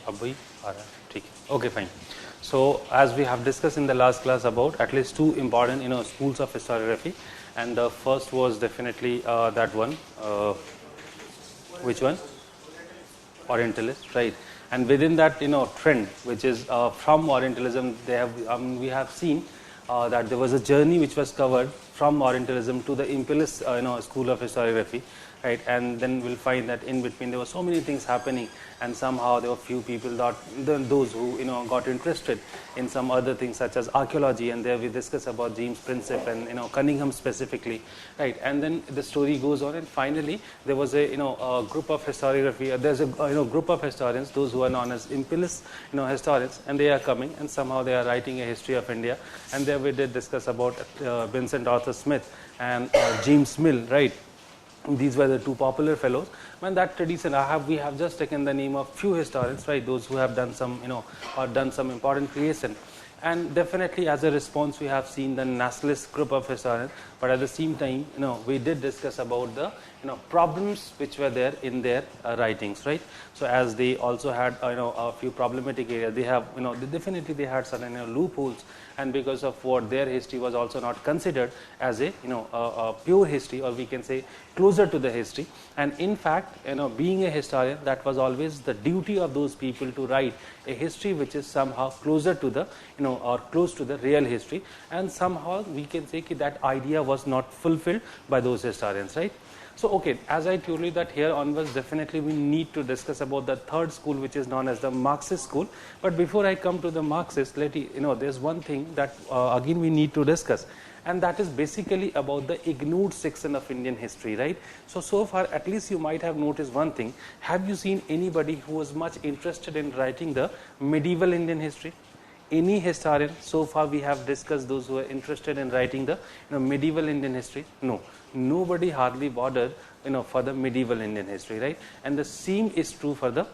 अभी आ रहा है, ठीक है, okay, fine. So as we have discussed in the last class about at least two important schools of historiography, and the first was definitely that one, which one? Orientalist, right? And within that trend, which is from Orientalism, they have we have seen that there was a journey which was covered from Orientalism to the imperialist school of historiography, right? And then we'll find that in between there were so many things happening, and somehow there were few people that those who got interested in some other things such as archaeology, and there we discuss about James Princip and Cunningham specifically, right? And then the story goes on, and finally there was a a group of historiography. There's a group of historians, those who are known as imperialist historians, and they are coming and somehow they are writing a history of India. And there we did discuss about Vincent Arthur Smith and James Mill, right? These were the two popular fellows. When that tradition, we have just taken the name of few historians, right? Those who have done some, or done some important creation. And definitely as a response, we have seen the nationalist group of historians. But at the same time, we did discuss about the, problems which were there in their writings, right? So as they also had, a few problematic areas, they have, definitely they had certain loopholes, and because of what their history was also not considered as a, a pure history, or we can say closer to the history. And in fact, being a historian, that was always the duty of those people to write a history which is somehow closer to the, or close to the real history. And somehow we can say that idea was not fulfilled by those historians, right? So, okay, as I told you that here onwards, definitely we need to discuss about the third school, which is known as the Marxist school. But before I come to the Marxist, there's one thing that again we need to discuss, and that is basically about the ignored section of Indian history, right? So far, at least you might have noticed one thing. Have you seen anybody who was much interested in writing the medieval Indian history? Any historian so far we have discussed those who are interested in writing the medieval Indian history? No, nobody hardly bothered for the medieval Indian history, right? And the same is true for the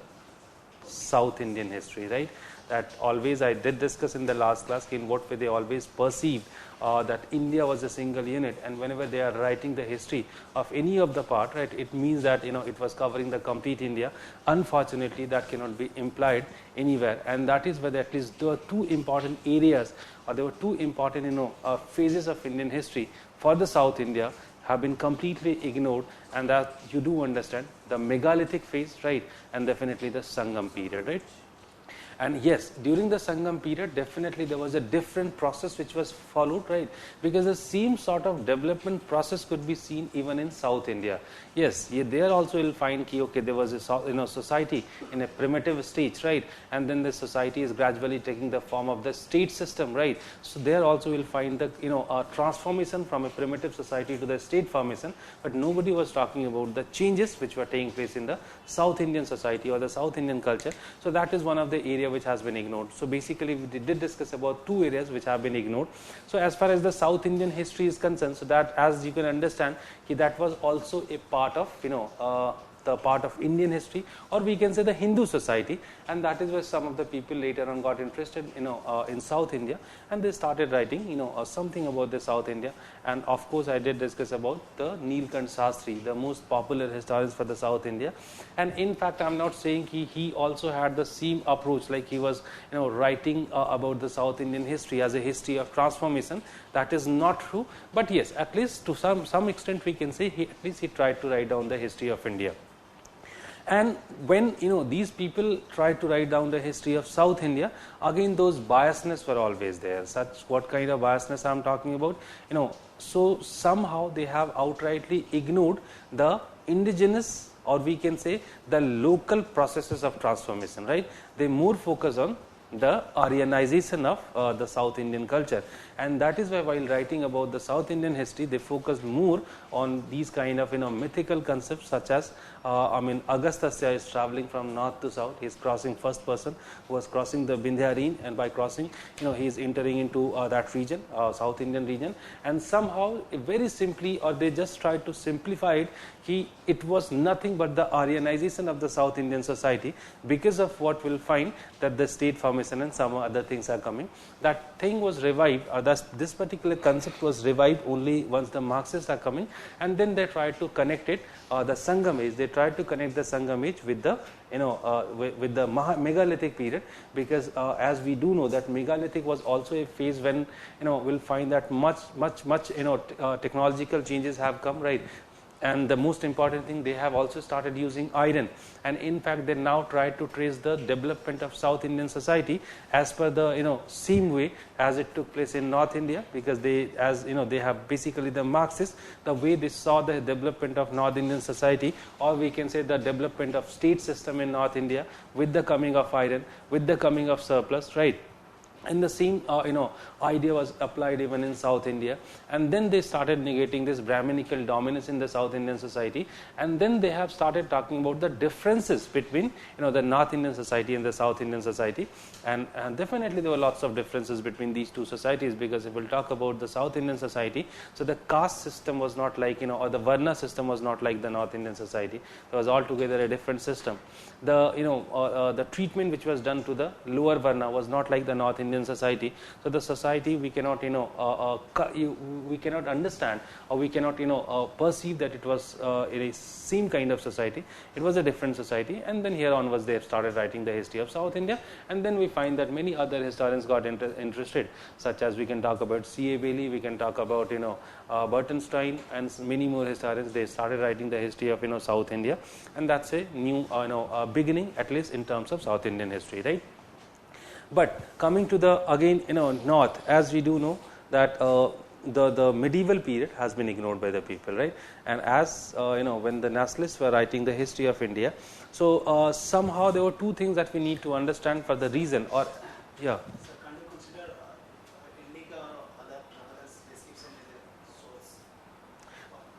South Indian history, right? That always I did discuss in the last class in what way they always perceived that India was a single unit, and whenever they are writing the history of any of the part, right, it means that it was covering the complete India. Unfortunately, that cannot be implied anywhere, and that is where at least there were two important areas, or there were two important phases of Indian history for the South India have been completely ignored, and that you do understand the megalithic phase, right, and definitely the Sangam period, right? And yes, during the Sangam period, definitely there was a different process which was followed, right? Because the same sort of development process could be seen even in South India. Yes, there also you'll find okay, there was a society in a primitive stage, right? And then the society is gradually taking the form of the state system, right? So there also you'll find the a transformation from a primitive society to the state formation. But nobody was talking about the changes which were taking place in the South Indian society or the South Indian culture. So that is one of the areas which has been ignored. So basically we did discuss about two areas which have been ignored. So as far as the South Indian history is concerned, so that as you can understand, that was also a part of the part of Indian history, or we can say the Hindu society, and that is where some of the people later on got interested in South India, and they started writing something about the South India. And of course I did discuss about the Neelkant Shastri, the most popular historians for the South India. And in fact I'm not saying he also had the same approach, like he was writing about the South Indian history as a history of transformation. That is not true, but yes, at least to some extent we can say at least he tried to write down the history of India. And when these people tried to write down the history of South India, again those biasness were always there. Such what kind of biasness I am talking about? So somehow they have outrightly ignored the indigenous, or we can say the local processes of transformation, right? They more focus on the Aryanization of the South Indian culture, and that is why while writing about the South Indian history they focus more on these kind of mythical concepts, such as Agastya is traveling from north to south. He is crossing first person, who was crossing the Vindhya range, and by crossing he is entering into that region, South Indian region, and somehow very simply, or they just tried to simplify it, it was nothing but the Aryanization of the South Indian society, because of what we'll find that the state formation information and some other things are coming. That thing was revived, or this particular concept was revived only once the Marxists are coming, and then they tried to connect it, the Sangam age. They tried to connect the Sangam age with the with the megalithic period, because as we do know that megalithic was also a phase when we'll find that much technological changes have come, right? And the most important thing, they have also started using iron, and in fact they now try to trace the development of South Indian society as per the same way as it took place in North India, because they, as they have basically the Marxists, the way they saw the development of North Indian society, or we can say the development of state system in North India with the coming of iron, with the coming of surplus, right? And the same idea was applied even in South India, and then they started negating this Brahminical dominance in the South Indian society, and then they have started talking about the differences between the North Indian society and the South Indian society, and definitely there were lots of differences between these two societies, because if we'll talk about the South Indian society, so the caste system was not like or the Varna system was not like the North Indian society. There was altogether a different system. The treatment which was done to the lower Varna was not like the North Indian society. So the society, we cannot we cannot understand, or we cannot perceive that it was a same kind of society. It was a different society, and then here onwards they have started writing the history of South India, and then we find that many other historians got interested, such as we can talk about C.A. Bailey, we can talk about Burtonstein, and many more historians. They started writing the history of South India, and that's a new beginning, at least in terms of South Indian history, right? But coming to the again north, as we do know that the medieval period has been ignored by the people, right? And as when the nationalists were writing the history of India, so somehow there were two things that we need to understand for the reason, or yeah. So can you consider Indica or other description as a source?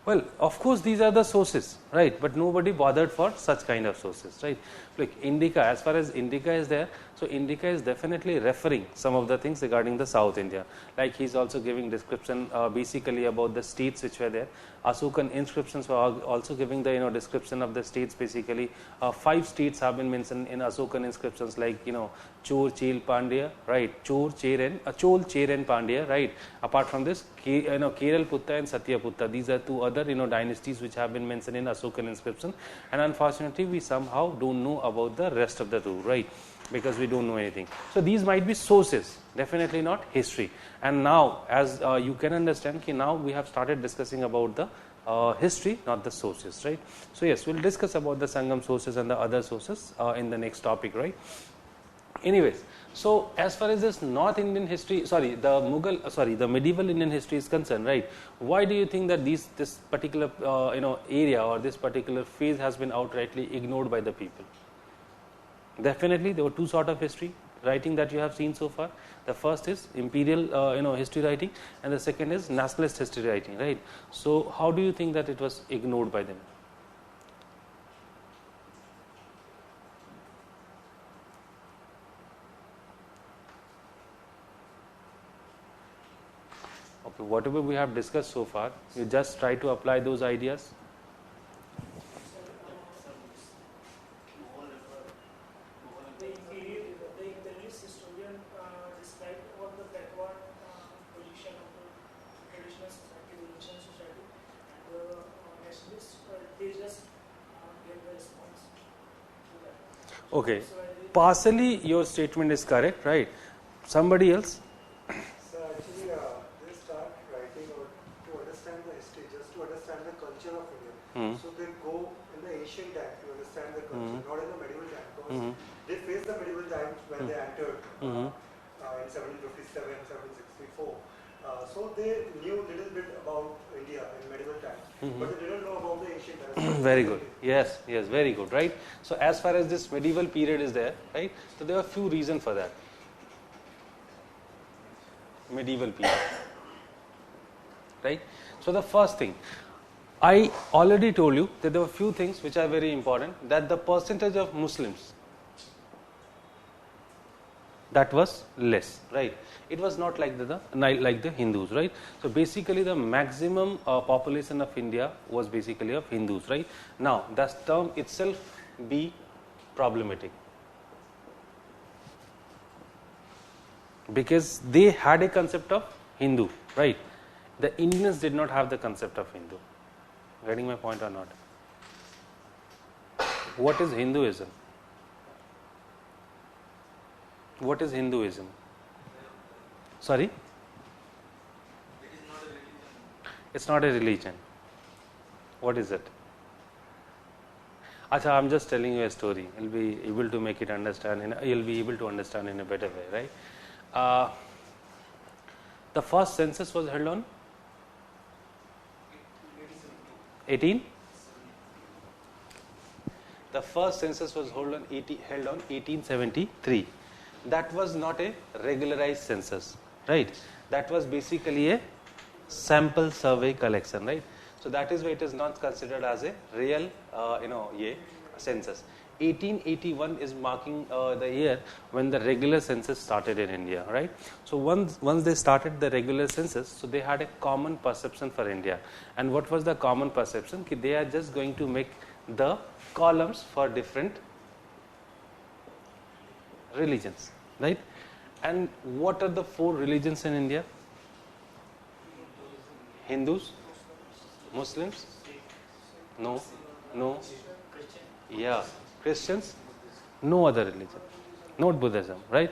Well, of course, these are the sources, right? But nobody bothered for such kind of sources, right? Like Indica, as far as Indica is there, so Indica is definitely referring some of the things regarding the South India. Like he's also giving description basically about the states which were there. Asukan inscriptions were also giving the description of the states. Basically, 5 states have been mentioned in Asukan inscriptions, like Chor, Chel, Pandya, right? Chol, Cher, and Pandya, right? Apart from this, Keral Putta and Satya Putta. These are 2 other dynasties which have been mentioned in Asukan inscription, and unfortunately we somehow don't know about the rest of the 2, right? Because we don't know anything. So these might be sources, definitely not history. And now, as you can understand, now we have started discussing about the history, not the sources, right? So yes, we'll discuss about the Sangam sources and the other sources in the next topic, right? Anyways, so as far as this North Indian history, the medieval Indian history is concerned, right? Why do you think that this particular area or this particular phase has been outrightly ignored by the people? Definitely, there were 2 sort of history writing that you have seen so far. The first is imperial, history writing, and the second is nationalist history writing, right? So, how do you think that it was ignored by them? Okay, whatever we have discussed so far, you just try to apply those ideas. Okay, partially your statement is correct, right? Somebody else? So actually, they start writing to understand the history, just to understand the culture of India. So they go in the ancient time to understand the culture, not in the medieval time, because they faced the medieval times when they entered in 1757, 1764. So they knew a little bit about India in medieval times, but they didn't know about the ancient times. Very good. Yes, very good, right? So as far as this medieval period is there, right? So there are a few reasons for that. Medieval period, right? So the first thing, I already told you that there were few things which are very important, that the percentage of Muslims, that was less, right? It was not like the Hindus, right? So basically the maximum population of India was basically of Hindus, right? Now that term itself be problematic. because they had a concept of Hindu, right? The Indians did not have the concept of Hindu. Getting my point or not? What is Hinduism? What is Hinduism? Sorry? It's not a religion. What is it? Acha, I'm just telling you a story. You'll be able to make it understand. You'll be able to understand in a better way, right? The first census was held on 18. The first census was held on 1873. That was not a regularized census, right? That was basically a sample survey collection, right? So that is why it is not considered as a real, census. 1881 is marking the year when the regular census started in India, right? So once they started the regular census, so they had a common perception for India. And what was the common perception? Ki they are just going to make the columns for different religions, right? And what are the 4 religions in India? Hindus, Muslims, no, yeah, Christians, no other religion, not Buddhism, right?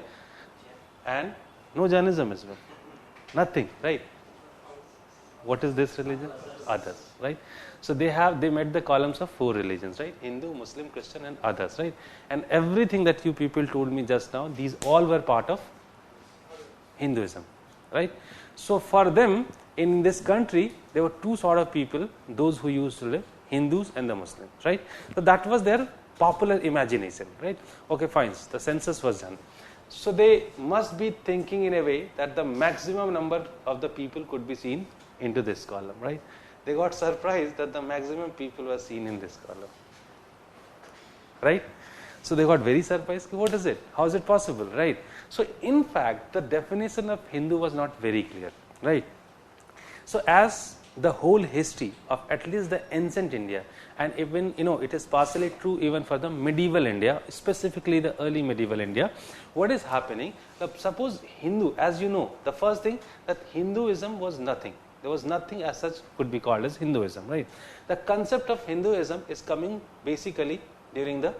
And no Jainism as well, nothing, right? What is this religion? Others, right? So they made the columns of 4 religions, right? Hindu, Muslim, Christian and others, right? And everything that you people told me just now, these all were part of Hinduism, right? So for them, in this country, there were 2 sort of people, those who used to live, Hindus and the Muslims, right? So that was their popular imagination, right? Okay, fine, the census was done. So they must be thinking in a way that the maximum number of the people could be seen into this column, right? They got surprised that the maximum people were seen in this column, right? So they got very surprised. What is it? How is it possible, right? So in fact, the definition of Hindu was not very clear, right? So as the whole history of at least the ancient India, and even it is partially true even for the medieval India, specifically the early medieval India, what is happening? Suppose Hindu, as you know, the first thing that Hinduism was nothing. There was nothing as such could be called as Hinduism, right? The concept of Hinduism is coming basically during the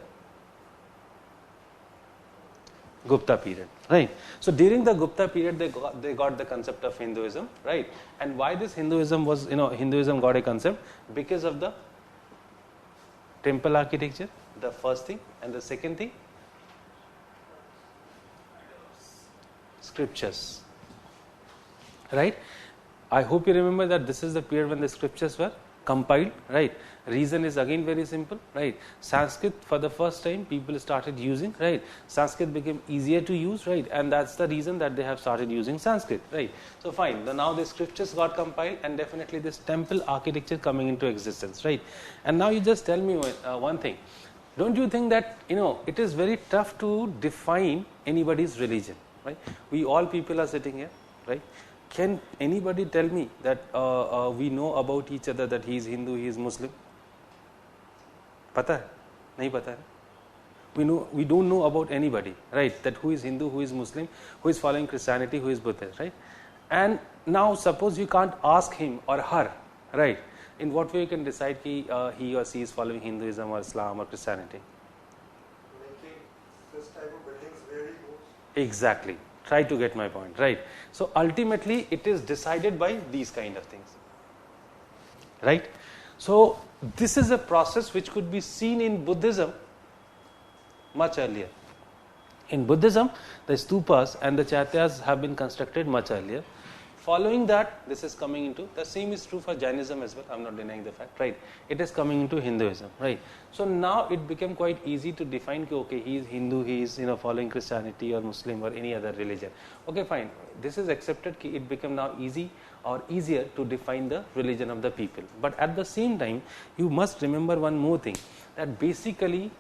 Gupta period, right? So during the Gupta period, they got the concept of Hinduism, right? And why this Hinduism was, Hinduism got a concept? Because of the temple architecture, the first thing, and the second thing, scriptures, right? I hope you remember that this is the period when the scriptures were compiled, right? Reason is again very simple, right? Sanskrit for the first time people started using, right? Sanskrit became easier to use, right? And that's the reason that they have started using Sanskrit, right? So fine, now the scriptures got compiled and definitely this temple architecture coming into existence, right? And now you just tell me one thing. Don't you think that, it is very tough to define anybody's religion, right? We all people are sitting here, right? Can anybody tell me that we know about each other that he is Hindu, he is Muslim? Pata hai? Nahi pata hai? We don't know about anybody, right? That who is Hindu, who is Muslim, who is following Christianity, who is Buddhist, right? And now suppose you can't ask him or her, right? In what way you can decide he or she is following Hinduism or Islam or Christianity? Making this type of buildings very good. Exactly. Try to get my point, right? So ultimately it is decided by these kind of things, right? So this is a process which could be seen in Buddhism much earlier. In Buddhism, the stupas and the chaityas have been constructed much earlier. Following that, this is coming into, the same is true for Jainism as well, I am not denying the fact, right? It is coming into Hinduism, right? So now it became quite easy to define, okay, he is Hindu, he is following Christianity or Muslim or any other religion. Okay, fine, this is accepted, it became now easy or easier to define the religion of the people. But at the same time, you must remember one more thing, that basically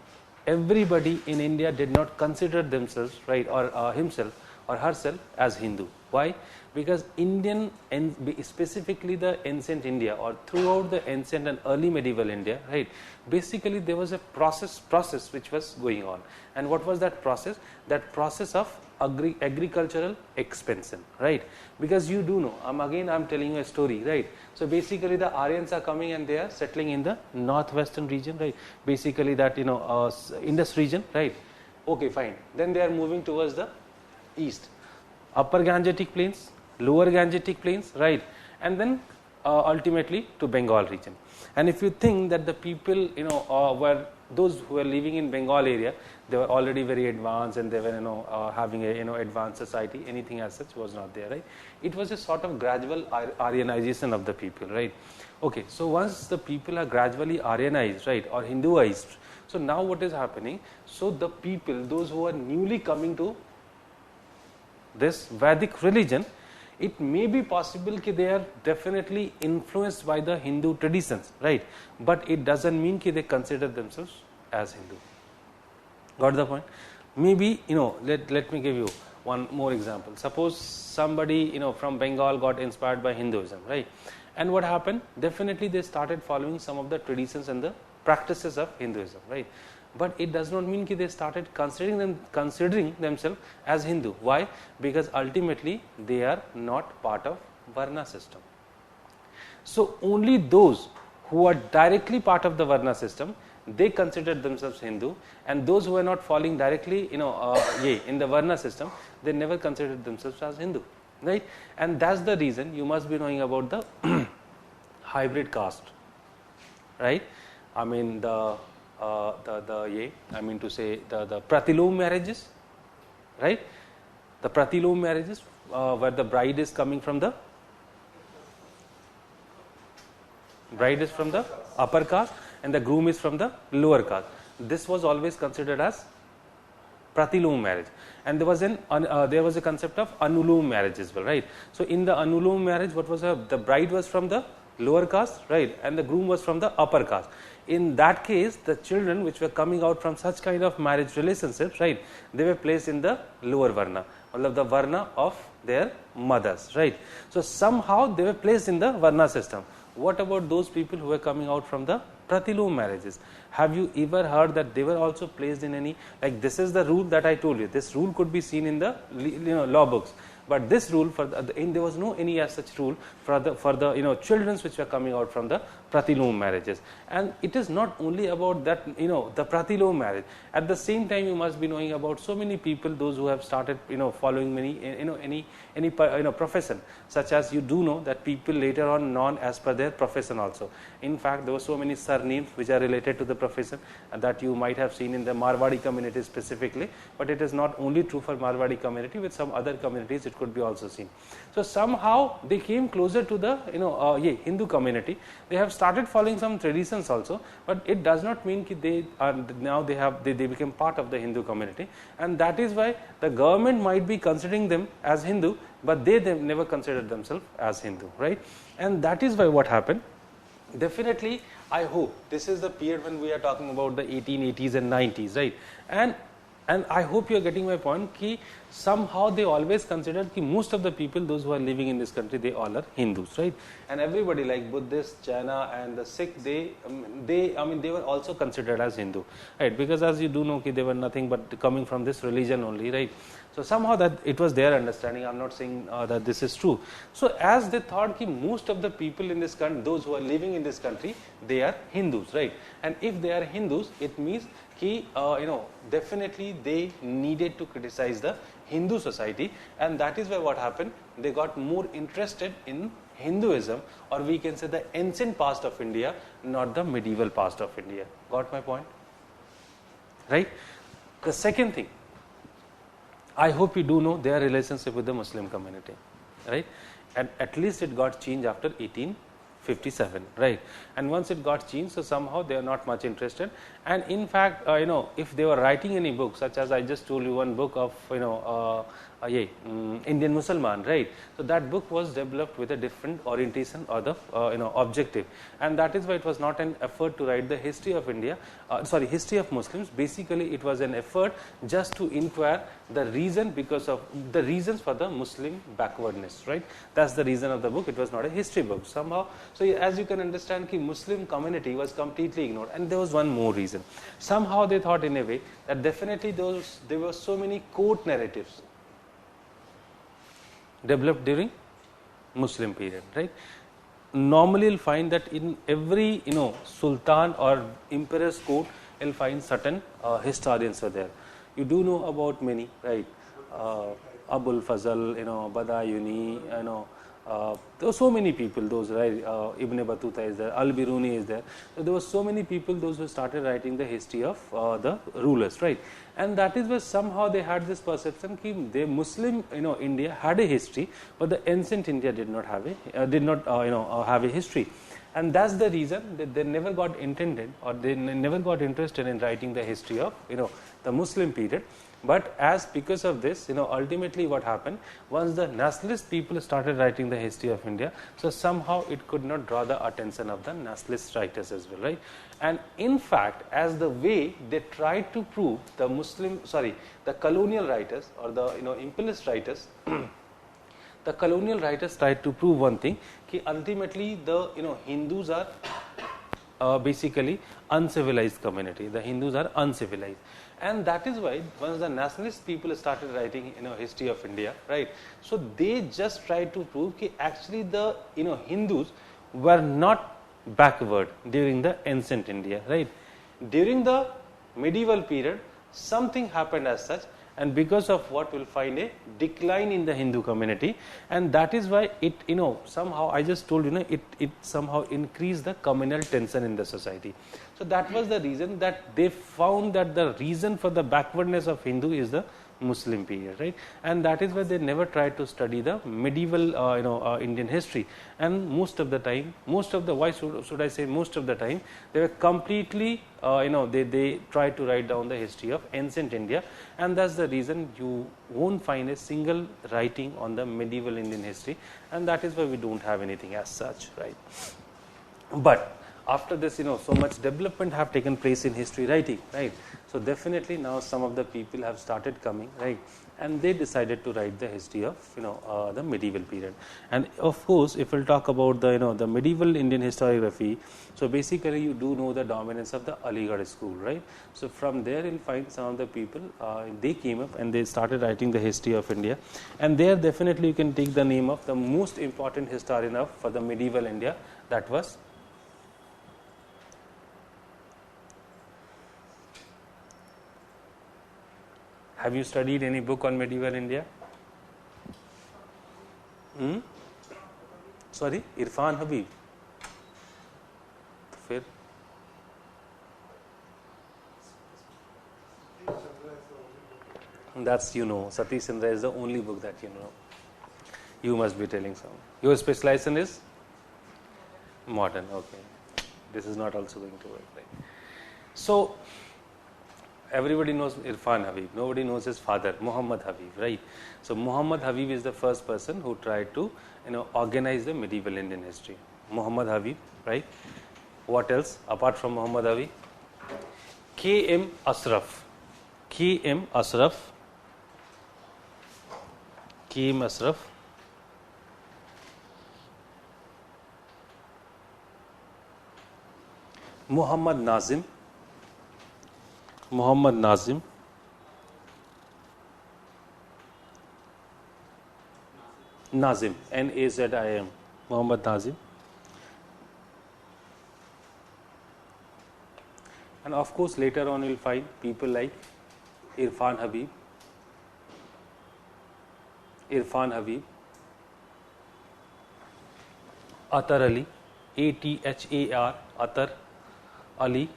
everybody in India did not consider themselves, right, or himself or herself as Hindu. Why? Because Indian, and specifically the ancient India or throughout the ancient and early medieval India, right, basically there was a process which was going on. And what was that process? That process of agricultural expansion, right? Because you do know, I'm telling you a story, right? So basically the Aryans are coming and they are settling in the northwestern region, right? Basically that, Indus region, right? Okay, fine. Then they are moving towards the east, upper Gangetic plains, lower Gangetic plains, right? And then ultimately to Bengal region. And if you think that the people, were those who were living in Bengal area, they were already very advanced and they were, having a, advanced society, anything as such was not there, right? It was a sort of gradual Aryanization of the people, right? Okay, so once the people are gradually Aryanized, right, or Hinduized, so now what is happening? So the people, those who are newly coming to this Vedic religion, it may be possible that they are definitely influenced by the Hindu traditions, right? But it doesn't mean that they consider themselves as Hindu. Got the point? Maybe, let me give you one more example. Suppose somebody, from Bengal got inspired by Hinduism, right? And what happened? Definitely they started following some of the traditions and the practices of Hinduism, right? But it does not mean that they started considering themselves as Hindu. Why? Because ultimately they are not part of Varna system. So only those who are directly part of the Varna system, they consider themselves Hindu, and those who are not falling directly, in the Varna system, they never considered themselves as Hindu, right? And that's the reason you must be knowing about the hybrid caste, right? I mean the Pratilom marriages, right? The Pratilom marriages where the bride is coming from the upper caste and the groom is from the lower caste. This was always considered as Pratilom marriage, and there was a concept of Anulom marriage as well, right? So in the Anulom marriage, what was the bride was from the lower caste, right, and the groom was from the upper caste. In that case, the children which were coming out from such kind of marriage relationships, right, they were placed in the lower Varna, or the Varna of their mothers, right? So somehow they were placed in the Varna system. What about those people who were coming out from the Pratilom marriages? Have you ever heard that they were also placed in any, like this is the rule that I told you. This rule could be seen in the law books. But this rule there was no any as such rule for the children which were coming out from the Pratilom marriages. And it is not only about that the Pratilom marriage. At the same time, you must be knowing about so many people, those who have started following many any profession, such as you do know that people later on known as per their profession also. In fact, there were so many surnames which are related to the profession that you might have seen in the Marwadi community specifically. But it is not only true for Marwadi community; with some other communities it could be also seen. So somehow they came closer to the Hindu community. They have started following some traditions also, but it does not mean that they are now they became part of the Hindu community, and that is why the government might be considering them as Hindu, but they never considered themselves as Hindu, right? And that is why what happened. Definitely, I hope this is the period when we are talking about the 1880s and 90s, right? And I hope you are getting my point. Ki somehow they always considered ki most of the people, those who are living in this country, they all are Hindus, right? And everybody like Buddhists, Jaina, and the Sikh, they were also considered as Hindu, right? Because as you do know, ki they were nothing but coming from this religion only, right? So somehow that it was their understanding. I'm not saying that this is true. So as they thought ki most of the people in this country, those who are living in this country, they are Hindus, right? And if they are Hindus, it means ki definitely they needed to criticize the Hindu society, and that is why what happened, they got more interested in Hinduism, or we can say the ancient past of India, not the medieval past of India. Got my point? Right? The second thing, I hope you do know their relationship with the Muslim community, right? And at least it got changed after 1857, right? And once it got changed, so somehow they are not much interested. And in fact, if they were writing any book, such as I just told you one book of Indian Musalman, right? So that book was developed with a different orientation or the objective, and that is why it was not an effort to write the history of India, history of Muslims. Basically, it was an effort just to inquire the reasons for the Muslim backwardness, right? That's the reason of the book. It was not a history book somehow. So as you can understand, the Muslim community was completely ignored, and there was one more reason. Somehow they thought in a way that definitely there were so many court narratives, developed during Muslim period, right? Normally you'll find that in every sultan or emperor's court you'll find certain historians are there. You do know about many, right? Abul Fazl, Badayuni, there were so many people, those, right? Ibn Battuta is there, Al-Biruni is there. So there were so many people, those who started writing the history of the rulers, right? And that is where somehow they had this perception that the Muslim, India had a history, but the ancient India did not have a history. And that's the reason that they never got intended, or they never got interested in writing the history of the Muslim period. But because of this, ultimately what happened, once the nationalist people started writing the history of India, so somehow it could not draw the attention of the nationalist writers as well, right? And in fact, as the way they tried to prove the colonial writers or the imperialist writers, the colonial writers tried to prove one thing, that ultimately the Hindus are basically uncivilized community. The Hindus are uncivilized. And that is why once the nationalist people started writing history of India, right? So they just tried to prove that actually the Hindus were not backward during the ancient India, right? During the medieval period, something happened as such, and because of what we'll find a decline in the Hindu community, and that is why it somehow, I just told it somehow increased the communal tension in the society. So that was the reason that they found that the reason for the backwardness of Hindu is the Muslim period, right? And that is why they never tried to study the medieval Indian history. And most of the time, why should I say most of the time, they were completely they tried to write down the history of ancient India, and that's the reason you won't find a single writing on the medieval Indian history, and that is why we don't have anything as such, right? But after this, so much development have taken place in history writing, right? So definitely now some of the people have started coming, right? And they decided to write the history of the medieval period. And of course, if we'll talk about the the medieval Indian historiography, so basically you do know the dominance of the Aligarh school, right? So from there you'll find some of the people they came up and they started writing the history of India. And there definitely you can take the name of the most important historian for the medieval India, that was Have you studied any book on medieval India? Sorry, Irfan Habib. फिर that's Satish Chandra is the only book that you know. You must be telling some. Your specialization is modern. Okay, this is not also going to work, right? So everybody knows Irfan Habib. Nobody knows his father, Muhammad Habib, right? So Muhammad Habib is the first person who tried to, organize the medieval Indian history. Muhammad Habib, right? What else apart from Muhammad Habib? K.M. Ashraf. K.M. Ashraf. K.M. Ashraf. Muhammad Nazim. Muhammad Nazim. Nazim, Nazim, Muhammad Nazim. And of course later on you'll find people like Irfan Habib, Atar Ali, Athar, Atar Ali,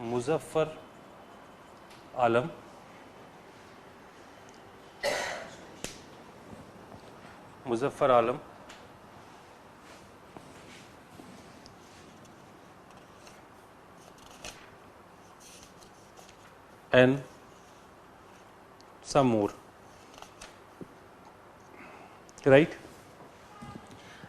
Muzaffar Alam, and some more, right?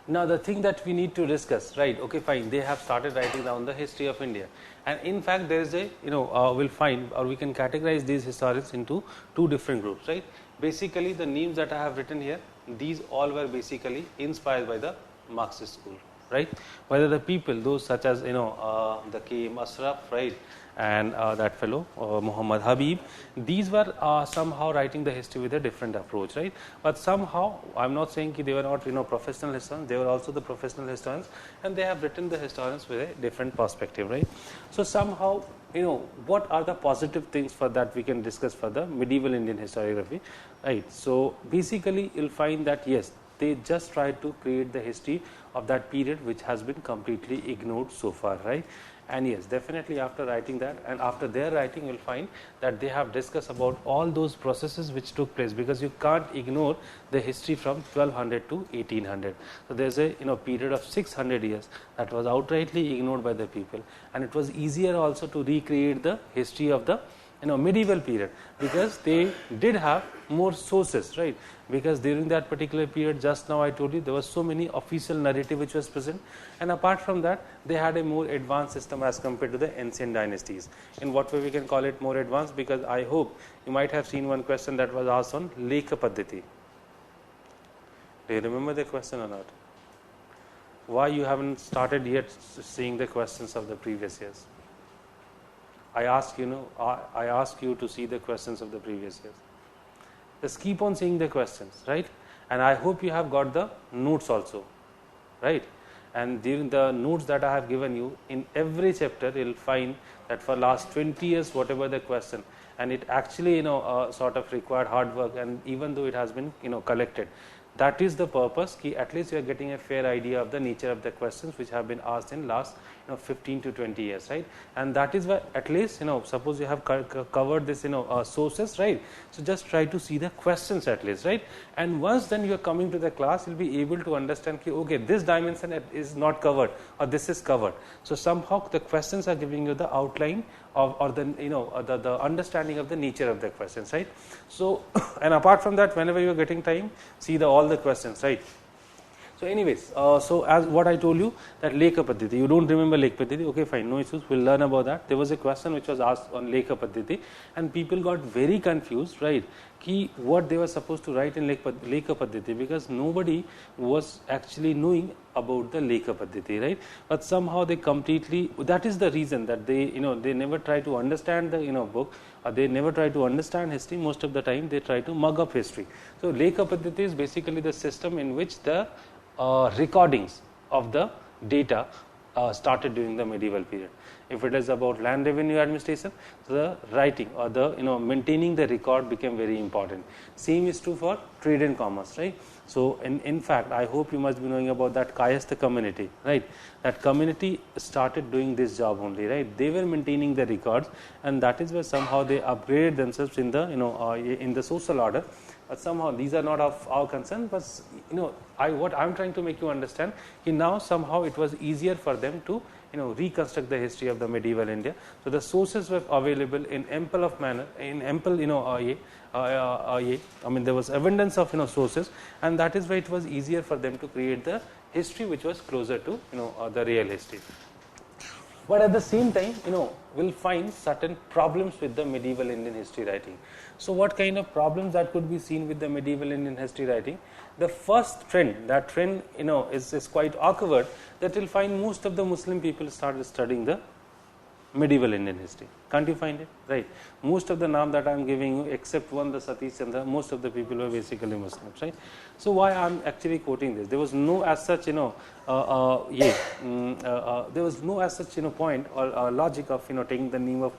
Now the thing that we need to discuss, right? Okay, fine. They have started writing down the history of India, and in fact, there is a we'll find, or we can categorize these historians into two different groups, right? Basically, the names that I have written here, these all were basically inspired by the Marxist school, right? Whether the people, those such as the K.M. Ashraf, right, and that fellow Muhammad Habib, these were somehow writing the history with a different approach, right? But somehow, I'm not saying they were not professional historians, they were also the professional historians, and they have written the historians with a different perspective, right? So somehow, what are the positive things for that we can discuss for the medieval Indian historiography, right? So basically, you'll find that yes, they just try to create the history of that period which has been completely ignored so far, right? And yes, definitely after writing that, and after their writing, you will find that they have discussed about all those processes which took place, because you can't ignore the history from 1200 to 1800. So there's a period of 600 years that was outrightly ignored by the people, and it was easier also to recreate the history of the medieval period, because they did have more sources, right? Because during that particular period, just now I told you, there was so many official narrative which was present, and apart from that, they had a more advanced system as compared to the ancient dynasties. In what way we can call it more advanced? Because I hope you might have seen one question that was asked on Lekha Paddhati. Do you remember the question or not? Why you haven't started yet seeing the questions of the previous years? I ask you to see the questions of the previous years. Just keep on seeing the questions, right? And I hope you have got the notes also, right? And during the notes that I have given you, in every chapter you will find that for last 20 years, whatever the question, and it actually sort of required hard work, and even though it has been collected, that is the purpose. At least you are getting a fair idea of the nature of the questions which have been asked in last 15 to 20 years, right? And that is why, at least suppose you have covered this sources, right? So just try to see the questions at least, right? And once then you are coming to the class, you'll be able to understand, okay, this dimension is not covered, or this is covered. So somehow the questions are giving you the outline of, or the the understanding of the nature of the questions, right? So and apart from that, whenever you are getting time, see all the questions, right? So anyways, so as what I told you, that Lekha Paddhati, you don't remember Lekha Paddhati, okay, fine, no issues, we'll learn about that. There was a question which was asked on Lekha Paddhati, and people got very confused, right, what they were supposed to write in Lekha Paddhati, because nobody was actually knowing about the Lekha Paddhati, right? But somehow they completely, that is the reason that they they never try to understand the book, or they never try to understand history. Most of the time they try to mug up history. So Lekha Paddhati is basically the system in which the recordings of the data started during the medieval period. If it is about land revenue administration, the writing or the maintaining the record became very important. Same is true for trade and commerce, right? So in fact, I hope you must be knowing about that Kayastha community, right? That community started doing this job only, right? They were maintaining the records, and that is where somehow they upgraded themselves in the in the social order. But somehow these are not of our concern, but what I'm trying to make you understand, now somehow it was easier for them to reconstruct the history of the medieval India. So the sources were available in ample of manner, in ample I mean, there was abundance of sources, and that is why it was easier for them to create the history which was closer to the real history. But at the same time, we'll find certain problems with the medieval Indian history writing. So what kind of problems that could be seen with the medieval Indian history writing? The first trend, that trend is quite awkward, that you'll find most of the Muslim people started studying the medieval Indian history. Can't you find it? Right. Most of the names that I am giving you, except one, the Satish Chandra, most of the people were basically Muslims, right? So why I am actually quoting this? There was no as such, there was no as such, point or logic of, taking the name of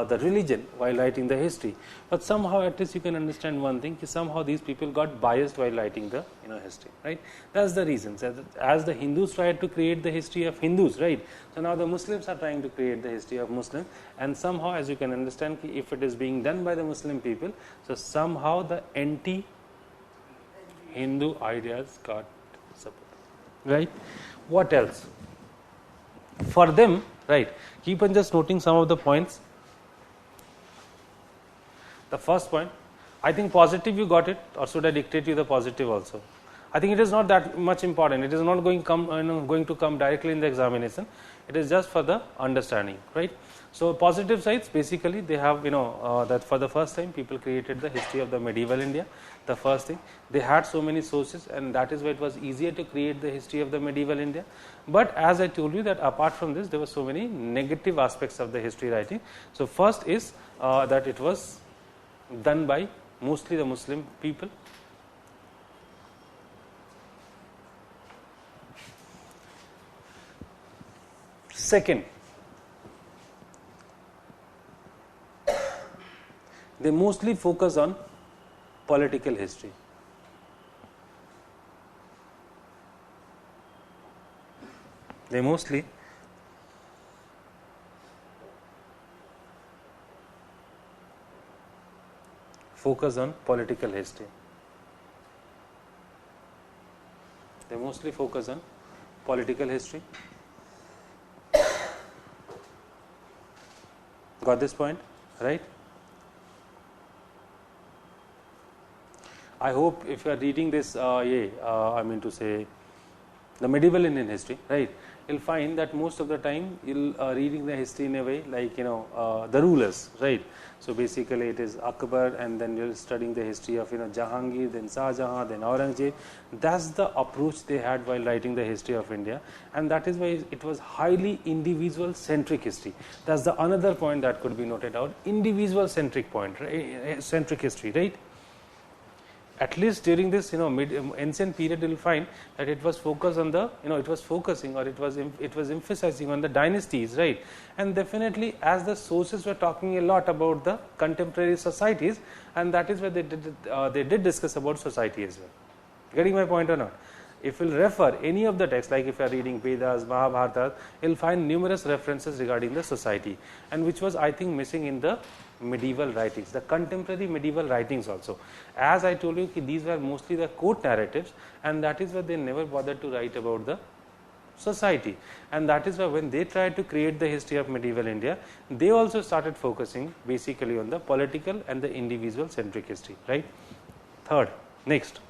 the religion while writing the history. But somehow at least you can understand one thing, somehow these people got biased while writing the history, right? That's the reason. As the Hindus tried to create the history of Hindus, right? So now the Muslims are trying to create the history of Muslims, and somehow, as you can understand, if it is being done by the Muslim people, so somehow the anti-Hindu ideas got support, right? What else? For them, right? Keep on just noting some of the points. The first point, I think positive you got it, or should I dictate you the positive also? I think it is not that much important. It is not going to come directly in the examination. It is just for the understanding, right? So positive sides, basically they have that for the first time people created the history of the medieval India. The first thing, they had so many sources, and that is why it was easier to create the history of the medieval India. But as I told you, that apart from this, there were so many negative aspects of the history writing. So first is that it was done by mostly the Muslim people. Second, they mostly focus on political history. They mostly focus on political history. They mostly focus on political history. Got this point, right? I hope if you are reading this, I mean to say, the medieval Indian history, right? You'll find that most of the time you'll reading the history in a way like the rulers, right? So basically it is Akbar, and then you're studying the history of Jahangir, then Shah Jahan, then Aurangzeb. That's the approach they had while writing the history of India, and that is why it was highly individual centric history. That's the another point that could be noted out. Individual centric point, right? Centric history, right? At least during this ancient period, you will find that it was focused on the it was focusing, or it was emphasizing on the dynasties, right? And definitely as the sources were talking a lot about the contemporary societies, and that is where they did discuss about society as well. Getting my point or not? If you will refer any of the texts, like if you are reading Vedas, Mahabharata, you will find numerous references regarding the society, and which was, I think, missing in the medieval writings, the contemporary medieval writings also. As I told you, these were mostly the court narratives, and that is why they never bothered to write about the society. And that is why when they tried to create the history of medieval India, they also started focusing basically on the political and the individual centric history, right? Third, next.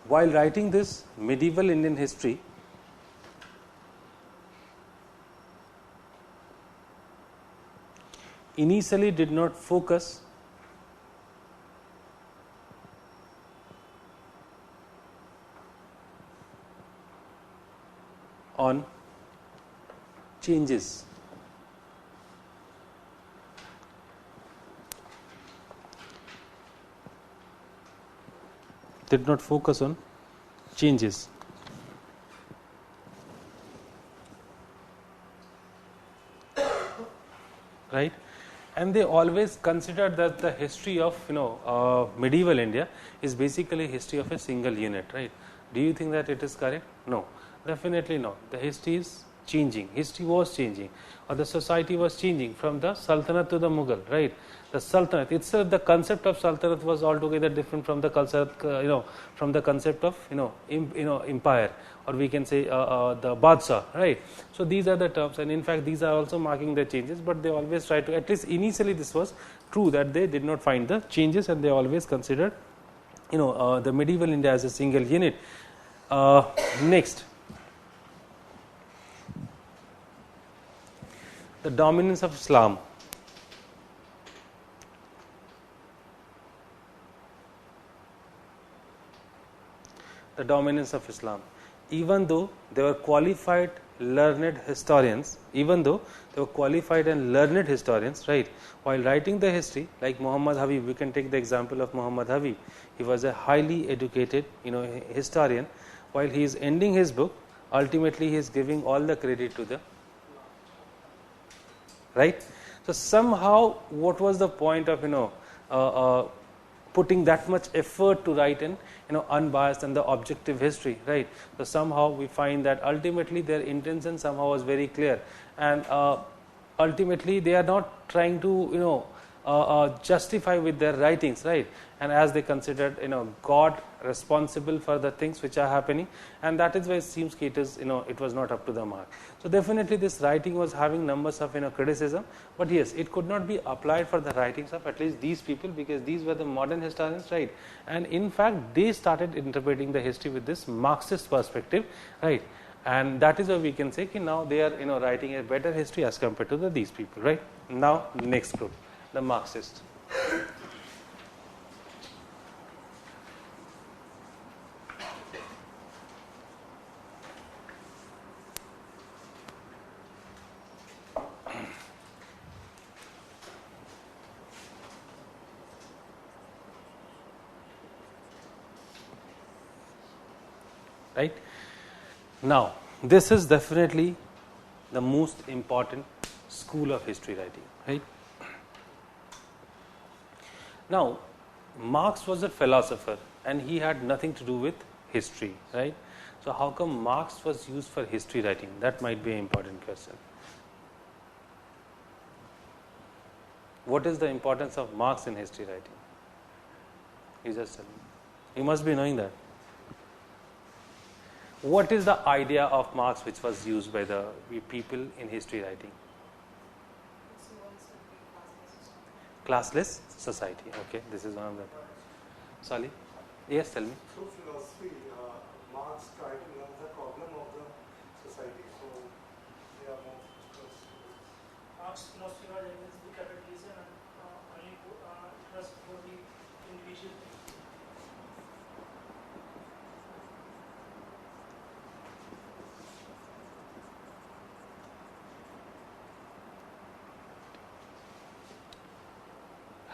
While writing this medieval Indian history, initially did not focus on changes. Did not focus on changes. Right? And they always considered that the history of medieval India is basically a history of a single unit, right? Do you think that it is correct? No, definitely not. The history is changing. History was changing, or the society was changing from the Sultanate to the Mughal, right? The Sultanate itself, the concept of Sultanate was altogether different from the concept, from the concept of empire, or we can say the Badshah, right? So these are the terms, and in fact these are also marking the changes. But they always try to, at least initially this was true, that they did not find the changes, and they always considered the medieval India as a single unit. Next, the dominance of Islam. The dominance of Islam. Even though they were qualified, learned historians, right, while writing the history, like Muhammad Habib, we can take the example of Muhammad Habib. He was a highly educated, historian. While he is ending his book, ultimately he is giving all the credit to the, right? So somehow, what was the point of putting that much effort to write an unbiased and the objective history, right? So somehow we find that ultimately their intention somehow was very clear, and ultimately they are not trying to justify with their writings, right? And as they considered, God responsible for the things which are happening, and that is why it seems it is, it was not up to the mark. So definitely this writing was having numbers of criticism, but yes, it could not be applied for the writings of at least these people, because these were the modern historians, right? And in fact they started interpreting the history with this Marxist perspective, right? And that is why we can say that now they are writing a better history as compared to these people, right? Now next group, the Marxists. Right? Now, this is definitely the most important school of history writing, right? Now, Marx was a philosopher and he had nothing to do with history, right? So, how come Marx was used for history writing? That might be an important question. What is the importance of Marx in history writing? You just tell me. You must be knowing that. What is the idea of Marx which was used by the people in history writing? Classless society. Okay, this is one of them. Sally? Yes, tell me. Through philosophy, Marx tried to learn the problem of the society. So they are more focused. Marx philosophy was against the capitalism and only it was for the individual.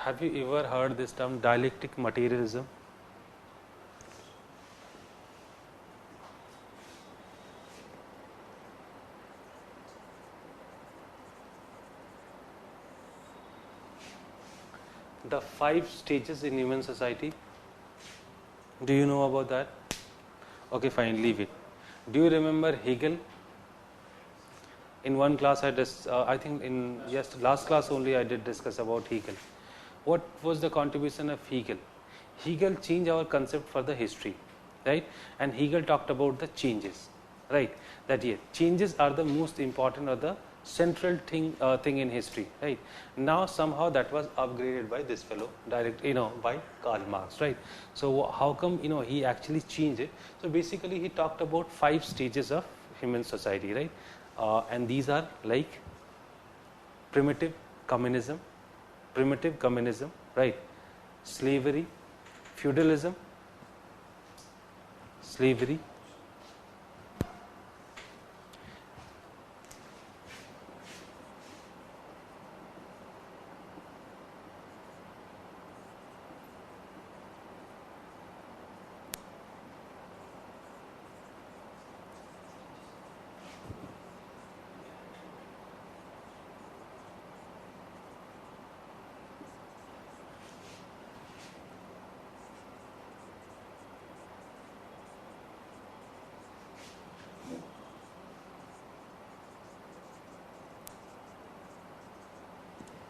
Have you ever heard this term dialectic materialism? The 5 stages in human society. Do you know about that? Okay, fine, leave it. Do you remember Hegel? In one class, I think in last class only I did discuss about Hegel. What was the contribution of Hegel? Hegel changed our concept for the history, right? And Hegel talked about the changes, right? That changes are the most important or the central thing in history, right? Now somehow that was upgraded by this fellow, by Karl Marx, right? So how come he actually changed it? So basically he talked about 5 stages of human society, right? And these are like primitive communism, right? Slavery, feudalism, slavery,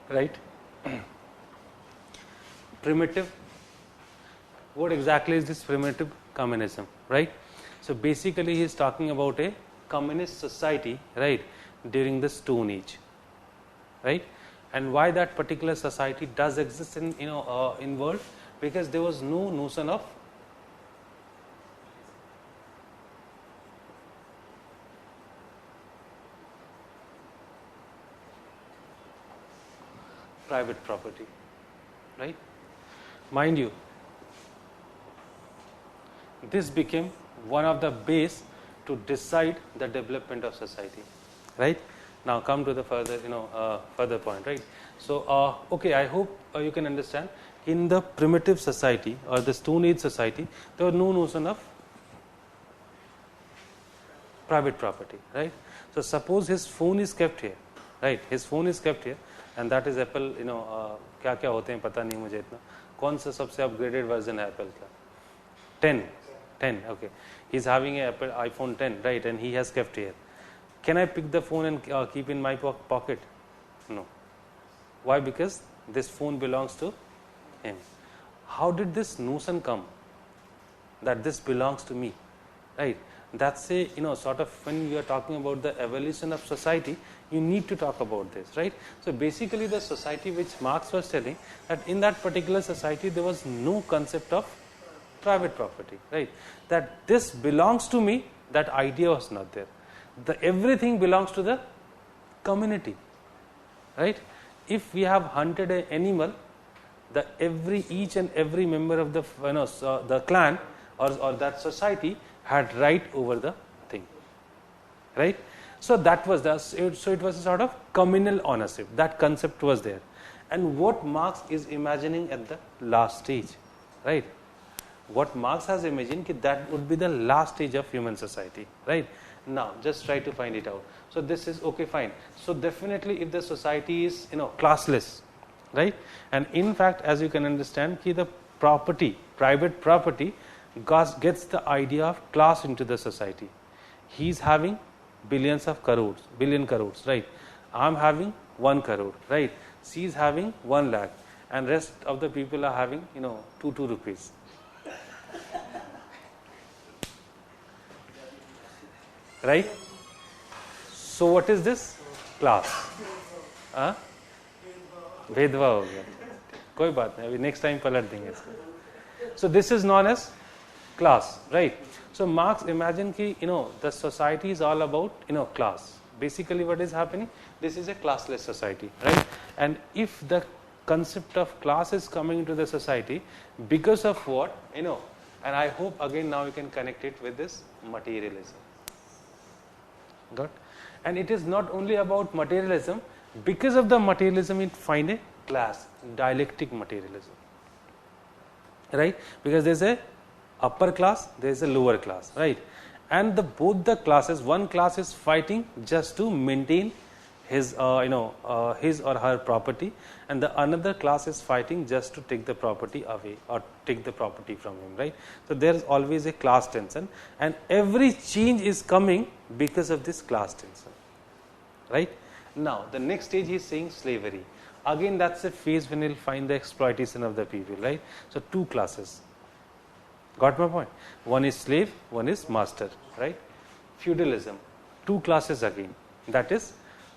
right? Primitive. What exactly is this primitive communism, right? So basically he is talking about a communist society, right, during the Stone Age, right? And why that particular society does exist in world? Because there was no notion of private property, right? Mind you, this became one of the base to decide the development of society, right? Now come to the further further point, right? So okay, I hope you can understand. In the primitive society or the Stone Age society, there was no notion of private property, right? So suppose his phone is kept here, right? His phone is kept here, and that is Apple, क्या क्या होते हैं पता नहीं मुझे इतना, कौन सा सबसे upgraded version है Apple का? 10, okay. He's having an Apple iPhone 10, right? And he has kept here. Can I pick the phone and keep in my pocket? No. Why? Because this phone belongs to him. How did this notion come that this belongs to me, right? That's a, sort of, when you are talking about the evolution of society, you need to talk about this, right? So basically the society which Marx was telling, that in that particular society there was no concept of private property, right? That this belongs to me, that idea was not there. Everything belongs to the community, right? If we have hunted an animal, each and every member of the clan or that society had right over the thing, right? So that was so it was a sort of communal ownership. That concept was there, and what Marx is imagining at the last stage, right? What Marx has imagined, that would be the last stage of human society, right? Now just try to find it out. So this is okay, fine. So definitely if the society is classless, right? And in fact, as you can understand, the private property gets the idea of class into the society. He's having billion crores, right? I'm having 1 crore, right? She's having 1 lakh, and rest of the people are having 2 rupees. Right? So what is this? Class. भेदभाव हो गया, कोई बात नहीं, अभी next time पलट देंगे इसको. So this is known as class, right? So Marx imagined the society is all about class. Basically what is happening, this is a classless society, right? And if the concept of class is coming into the society, because of what, and I hope again now you can connect it with this materialism. Got? And it is not only about materialism. Because of the materialism, it find a class, dialectic materialism, right? Because there is a upper class, there is a lower class, right? And both the classes, one class is fighting just to maintain his his or her property, and the another class is fighting just to take the property away or take the property from him, right? So there is always a class tension, and every change is coming because of this class tension, right? Now the next stage he is saying slavery. Again, that's a phase when you'll find the exploitation of the people, right? So 2 classes. Got my point? One is slave, one is master, right? Feudalism, 2 classes again. That is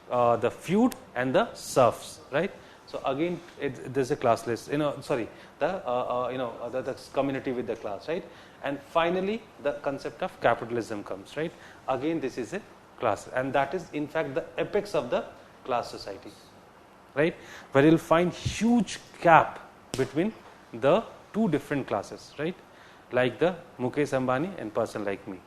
the feud and the serfs, right? So again, there's a classless, the community with the class, right? And finally, the concept of capitalism comes, right? Again, this is a class, and that is in fact the apex of the class society, right? Where you'll find huge gap between the 2 different classes, right? Like the Mukesh Ambani and person like me,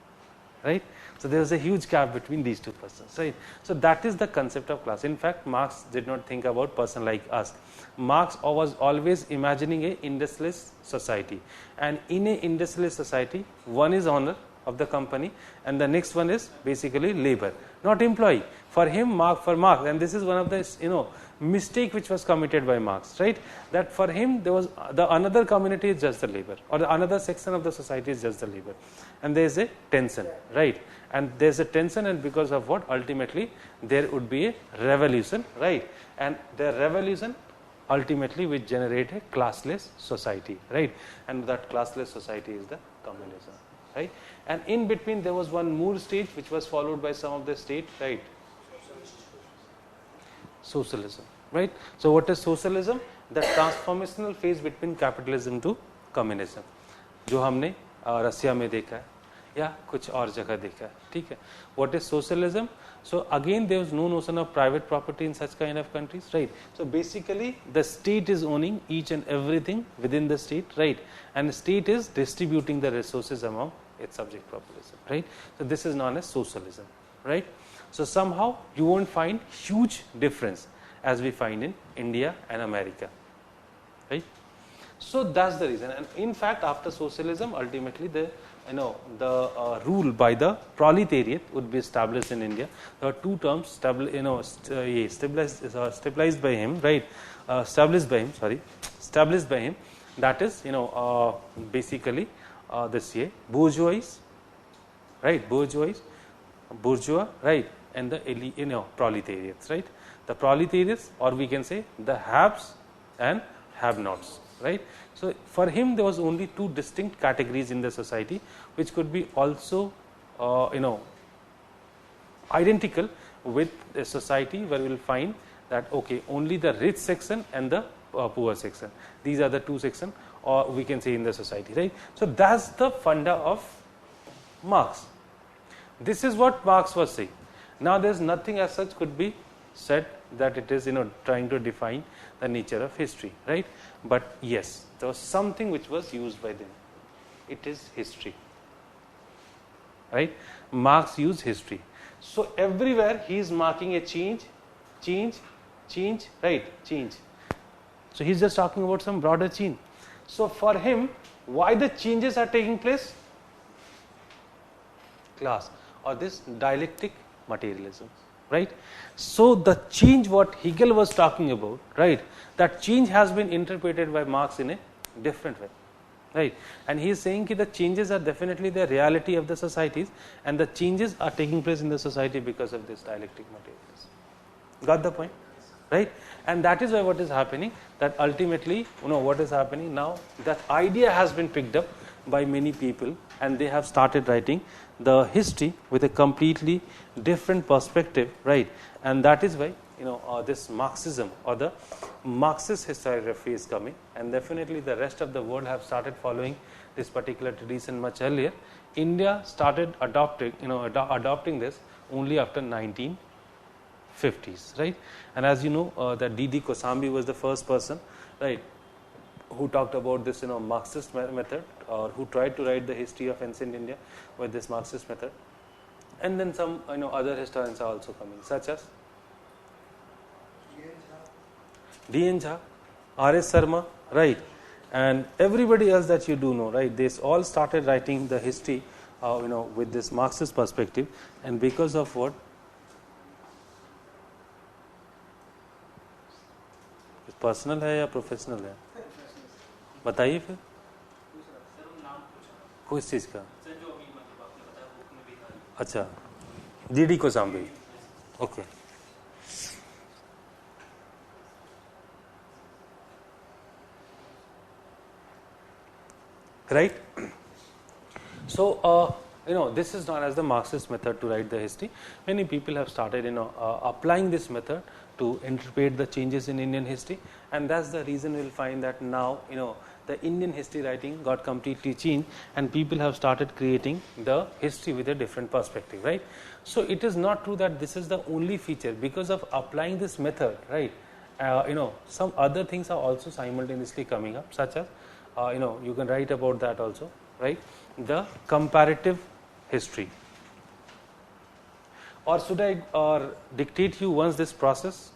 right? So there is a huge gap between these 2 persons, right? So that is the concept of class. In fact, Marx did not think about person like us. Marx was always imagining a industrialist society, and in a industrialist society, one is owner of the company, and the next one is basically labor, not employee. For him, Marx, and this is one of the mistake which was committed by Marx, right? That for him there was another community is just the labor, or the another section of the society is just the labor, and there is a tension, right? And there is a tension, and because of what, ultimately there would be a revolution, right? And the revolution ultimately will generate a classless society, right? And that classless society is the communism, right? And in between there was one more stage which was followed by some of the state, right? Socialism, right? So what is socialism? The transformational phase between capitalism to communism, जो हमने रसिया में देखा है या कुछ और जगह देखा है, ठीक है? What is socialism? So again there is no notion of private property in such kind of countries, right? So basically the state is owning each and everything within the state, right? And the state is distributing the resources among its subject population, right? So this is known as socialism, right? So somehow you won't find huge difference as we find in India and America, right? So that's the reason. And in fact, after socialism, ultimately the rule by the proletariat would be established in India. There are 2 terms stabilized by him, right? Established by him. That is, basically this year bourgeois, right? Bourgeois, right? And the proletariats, right? The proletariats, or we can say the haves and have-nots, right? So for him there was only two distinct categories in the society, which could be also identical with a society where we will find that okay, only the rich section and the poor section, these are the two sections, or we can say in the society, right? So that's the funda of Marx. This is what Marx was saying. Now there's nothing as such could be said that it is trying to define the nature of history, right? But yes, there was something which was used by them. It is history, right? Marx used history. So everywhere he is marking a change, right? Change. So he's just talking about some broader change. So for him, why the changes are taking place? Class, or this dialectic materialism, right? So the change what Hegel was talking about, right, that change has been interpreted by Marx in a different way, right? And he is saying that the changes are definitely the reality of the societies, and the changes are taking place in the society because of this dialectic materialism. Got the point, right? And that is why what is happening, that ultimately what is happening now, that idea has been picked up by many people, and they have started writing the history with a completely different perspective, right? And that is why this Marxism or the Marxist historiography is coming, and definitely the rest of the world have started following this particular tradition much earlier. India started adopting this only after 1950s, right? And as you know, that D.D. Kosambi was the first person, right, who talked about this Marxist method, or who tried to write the history of ancient India with this Marxist method. And then some other historians are also coming, such as D.N. Jha, R.S. Sharma, right, and everybody else that you do know, right? They all started writing the history with this Marxist perspective. And because of what? Personal है या professional है, बताइए फिर। किस चीज़ का? अच्छा, D.D. Kosambi, okay. Right? So, this is known as the Marxist method to write the history. Many people have started, applying this method to interpret the changes in Indian history, and that's the reason we'll find that now, the Indian history writing got completely changed, and people have started creating the history with a different perspective, right? So it is not true that this is the only feature. Because of applying this method, right, some other things are also simultaneously coming up, such as, you can write about that also, right? The comparative history. Or should I dictate you once this process?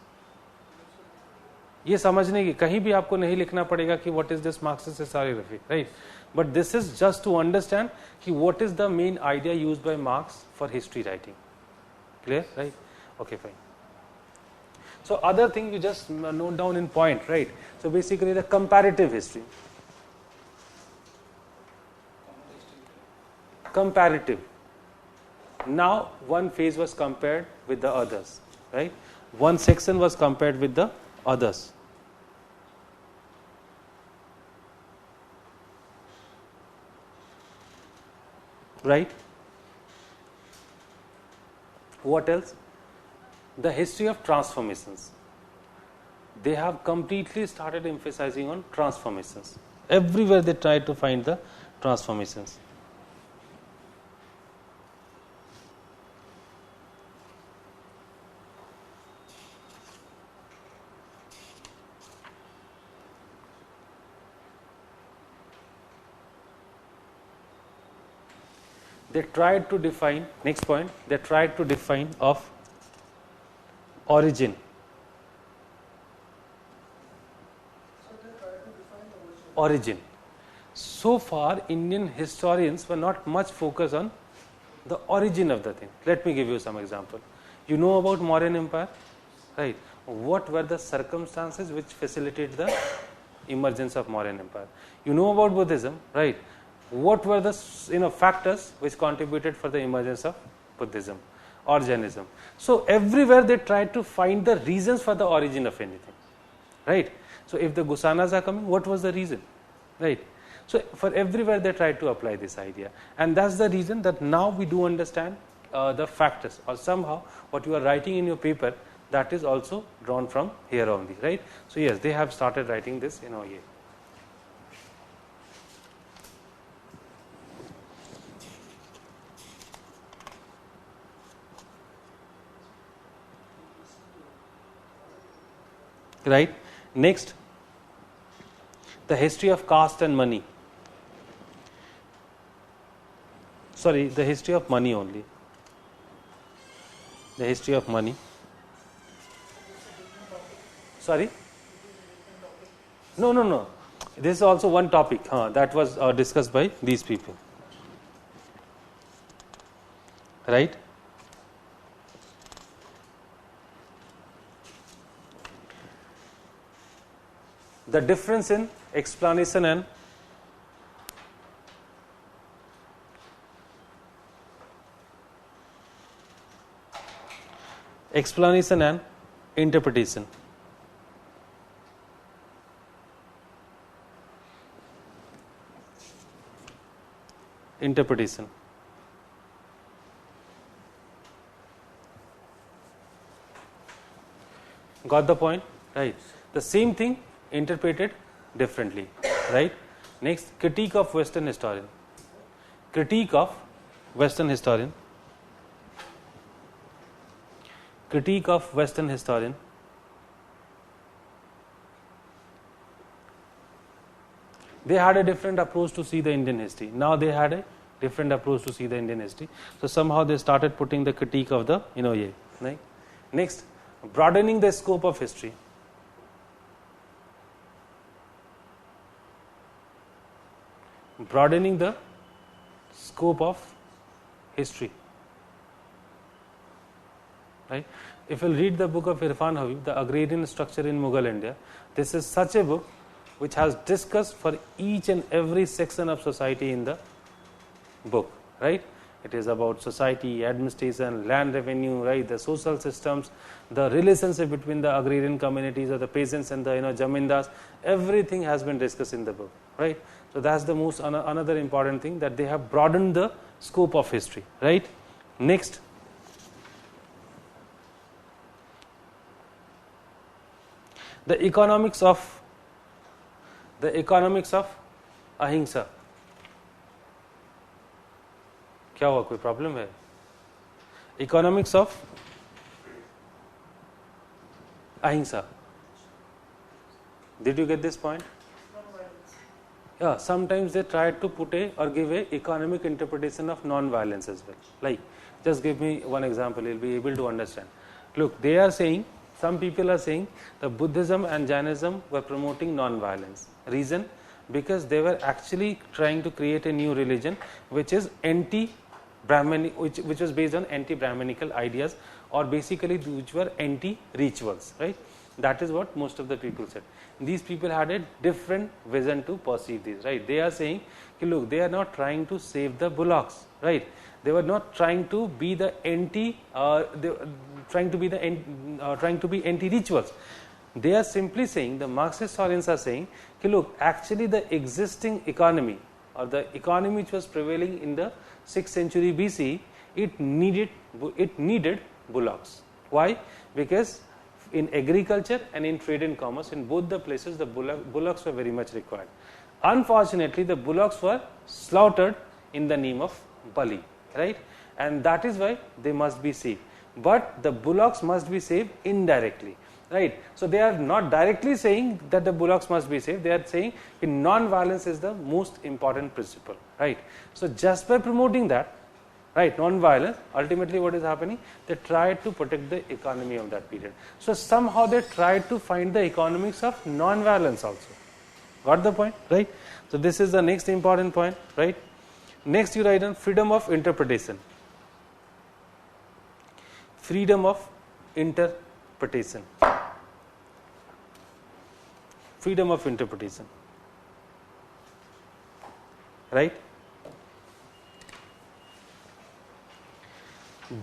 ये समझने की, कहीं भी आपको नहीं लिखना पड़ेगा कि what is this Marxist historiography, right? But this is just to understand कि what is the main idea used by Marx for history writing. Clear, right? Okay, fine. So other thing you just note down in point, right? So basically the comparative history. Comparative. Now one phase was compared with the others, right? One section was compared with the others. Right? What else? The history of transformations. They have completely started emphasizing on transformations. Everywhere they try to find the transformations. They tried to define, next point, they tried to define of origin. Origin. So far, Indian historians were not much focused on the origin of the thing. Let me give you some example. You know about Mauryan Empire, right? What were the circumstances which facilitated the emergence of Mauryan Empire? You know about Buddhism, right? What were the factors which contributed for the emergence of Buddhism or Jainism? So everywhere they tried to find the reasons for the origin of anything, right? So if the Gusanas are coming, what was the reason, right? So for everywhere they tried to apply this idea, and that's the reason that now we do understand the factors, or somehow what you are writing in your paper, that is also drawn from here only, right? So yes, they have started writing this in OA. Right. Next, the history of caste and money. Sorry, the history of money only. The history of money. Sorry? No. This is also one topic that was discussed by these people. Right? The difference in explanation and interpretation. Interpretation. Got the point? Right. The same thing interpreted differently, right? Next, critique of Western historian. Critique of Western historian. Critique of Western historian. They had a different approach to see the Indian history. Now they had a different approach to see the Indian history. So somehow they started putting the critique of the right? Next, broadening the scope of history. Broadening the scope of history, right? If you read the book of Irfan Habib, The Agrarian Structure in Mughal India, this is such a book which has discussed for each and every section of society in the book, right? It is about society, administration, land revenue, right? The social systems, the relationship between the agrarian communities or the peasants and the jamindars. Everything has been discussed in the book, right? So that's the most another important thing, that they have broadened the scope of history, right? Next, the economics of ahimsa. क्या हुआ, कोई problem है? Economics of ahimsa. Did you get this point? Yeah, sometimes they try to put or give a economic interpretation of non-violence as well. Like, just give me one example, you'll be able to understand. Look, they are saying, some people are saying that Buddhism and Jainism were promoting non-violence. Reason? Because they were actually trying to create a new religion which is anti-Brahmanic, which was based on anti-Brahmanical ideas, or basically which were anti-rituals, right? That is what most of the people said. These people had a different vision to perceive this, right? They are saying, look, they are not trying to save the bullocks, right? They were not trying to be the trying to be anti-rituals. They are simply saying, the Marxist historians are saying, look, actually the existing economy, or the economy which was prevailing in the 6th century BC, it needed bullocks. Why? Because in agriculture and in trade and commerce, in both the places, the bullocks were very much required. Unfortunately, the bullocks were slaughtered in the name of Bali, right? And that is why they must be saved. But the bullocks must be saved indirectly, right? So they are not directly saying that the bullocks must be saved. They are saying non-violence is the most important principle, right? So just by promoting that, right, non-violence, ultimately what is happening? They try to protect the economy of that period. So somehow they try to find the economics of non-violence also. Got the point, right? So this is the next important point, right? Next you write on freedom of interpretation. Freedom of interpretation. Freedom of interpretation. Right?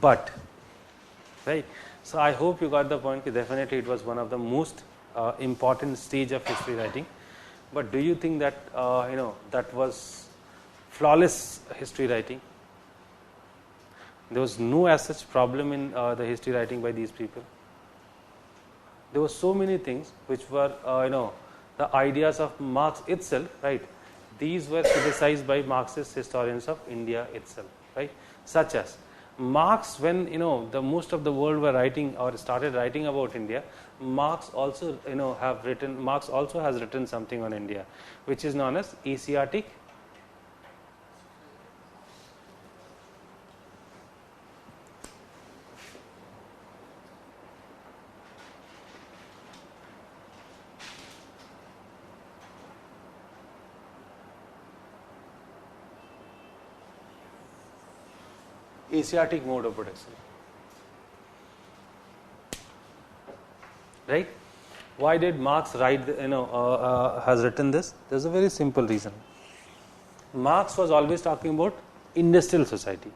But, right? So I hope you got the point. Definitely it was one of the most important stage of history writing. But do you think that that was flawless history writing? There was no as such problem in the history writing by these people. There were so many things which were the ideas of Marx itself, right? These were criticized by Marxist historians of India itself, right? Such as Marx, when the most of the world were writing or started writing about India, Marx also has written something on India, which is known as Asiatic mode of production, right? Why did Marx write has written this? There's a very simple reason. Marx was always talking about industrial society,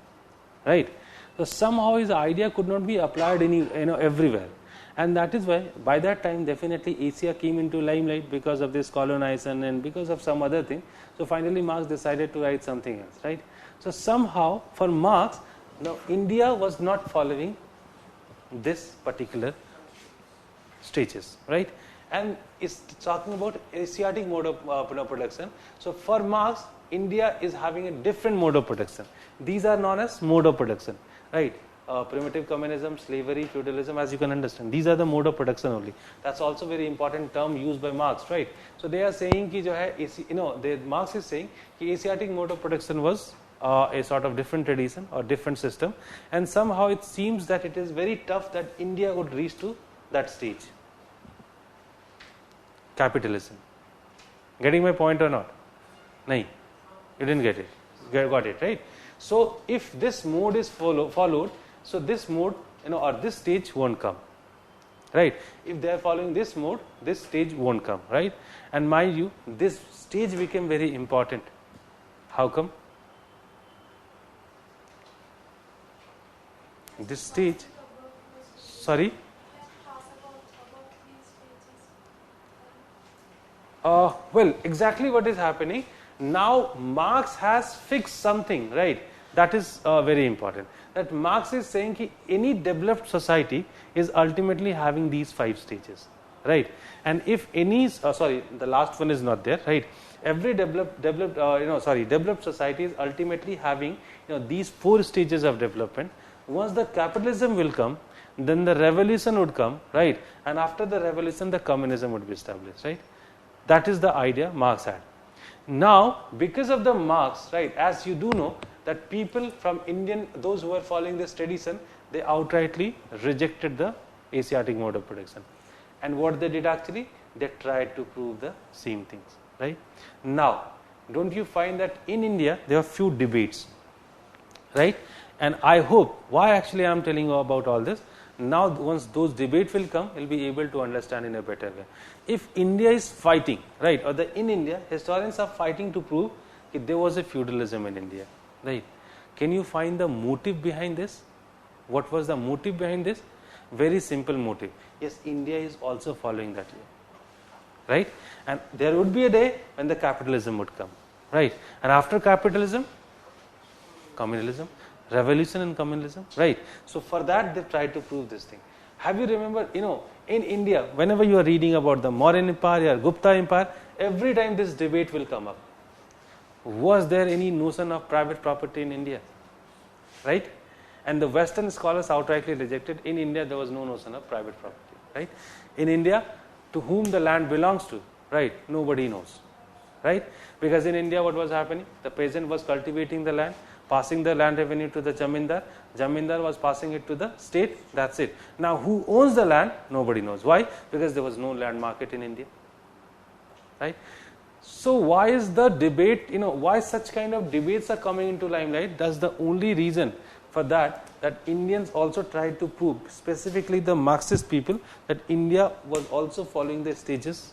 right? So somehow his idea could not be applied everywhere, and that is why by that time definitely Asia came into limelight because of this colonization and because of some other thing. So finally Marx decided to write something else, right? So somehow for Marx, now India was not following this particular stages, right? And it's talking about Asiatic mode of production. So for Marx, India is having a different mode of production. These are known as mode of production, right? Primitive communism, slavery, feudalism, as you can understand. These are the mode of production only. That's also very important term used by Marx, right? So they are saying ki Marx is saying ki Asiatic mode of production was a sort of different tradition or different system, and somehow it seems that it is very tough that India would reach to that stage. Capitalism. Getting my point or not? Nahi. You didn't get it. Got it, right? So if this mode is followed, so this mode or this stage won't come, right? If they are following this mode, this stage won't come, right? And mind you, this stage became very important. How come? This stage, sorry? Well, exactly what is happening now. Marx has fixed something, right? That is very important. That Marx is saying that any developed society is ultimately having these 5 stages, right? And if any, the last one is not there, right? Every developed society is ultimately having these 4 stages of development. Once the capitalism will come, then the revolution would come, right? And after the revolution, the communism would be established, right? That is the idea Marx had. Now, because of the Marx, right, as you do know, that people from those who were following this tradition, they outrightly rejected the Asiatic mode of production. And what they did actually, they tried to prove the same things, right? Now, don't you find that in India, there are few debates, right? And I hope, why actually I am telling you about all this, now once those debates will come, we'll be able to understand in a better way. If India is fighting, right, or in India, historians are fighting to prove that there was a feudalism in India, right? Can you find the motive behind this? What was the motive behind this? Very simple motive. Yes, India is also following that way, right? And there would be a day when the capitalism would come, right? And after capitalism, communalism. Revolution and communalism, right? So for that they tried to prove this thing. Have you remember, in India, whenever you are reading about the Mauryan Empire or Gupta Empire, every time this debate will come up. Was there any notion of private property in India? Right? And the Western scholars outrightly rejected. In India, there was no notion of private property, right? In India, to whom the land belongs to, right? Nobody knows, right? Because in India, what was happening? The peasant was cultivating the land, passing the land revenue to the Jamindar. Jamindar was passing it to the state. That's it. Now, who owns the land? Nobody knows. Why? Because there was no land market in India, right? So, why is the debate, why such kind of debates are coming into limelight? That's the only reason for that Indians also tried to prove, specifically the Marxist people, that India was also following the stages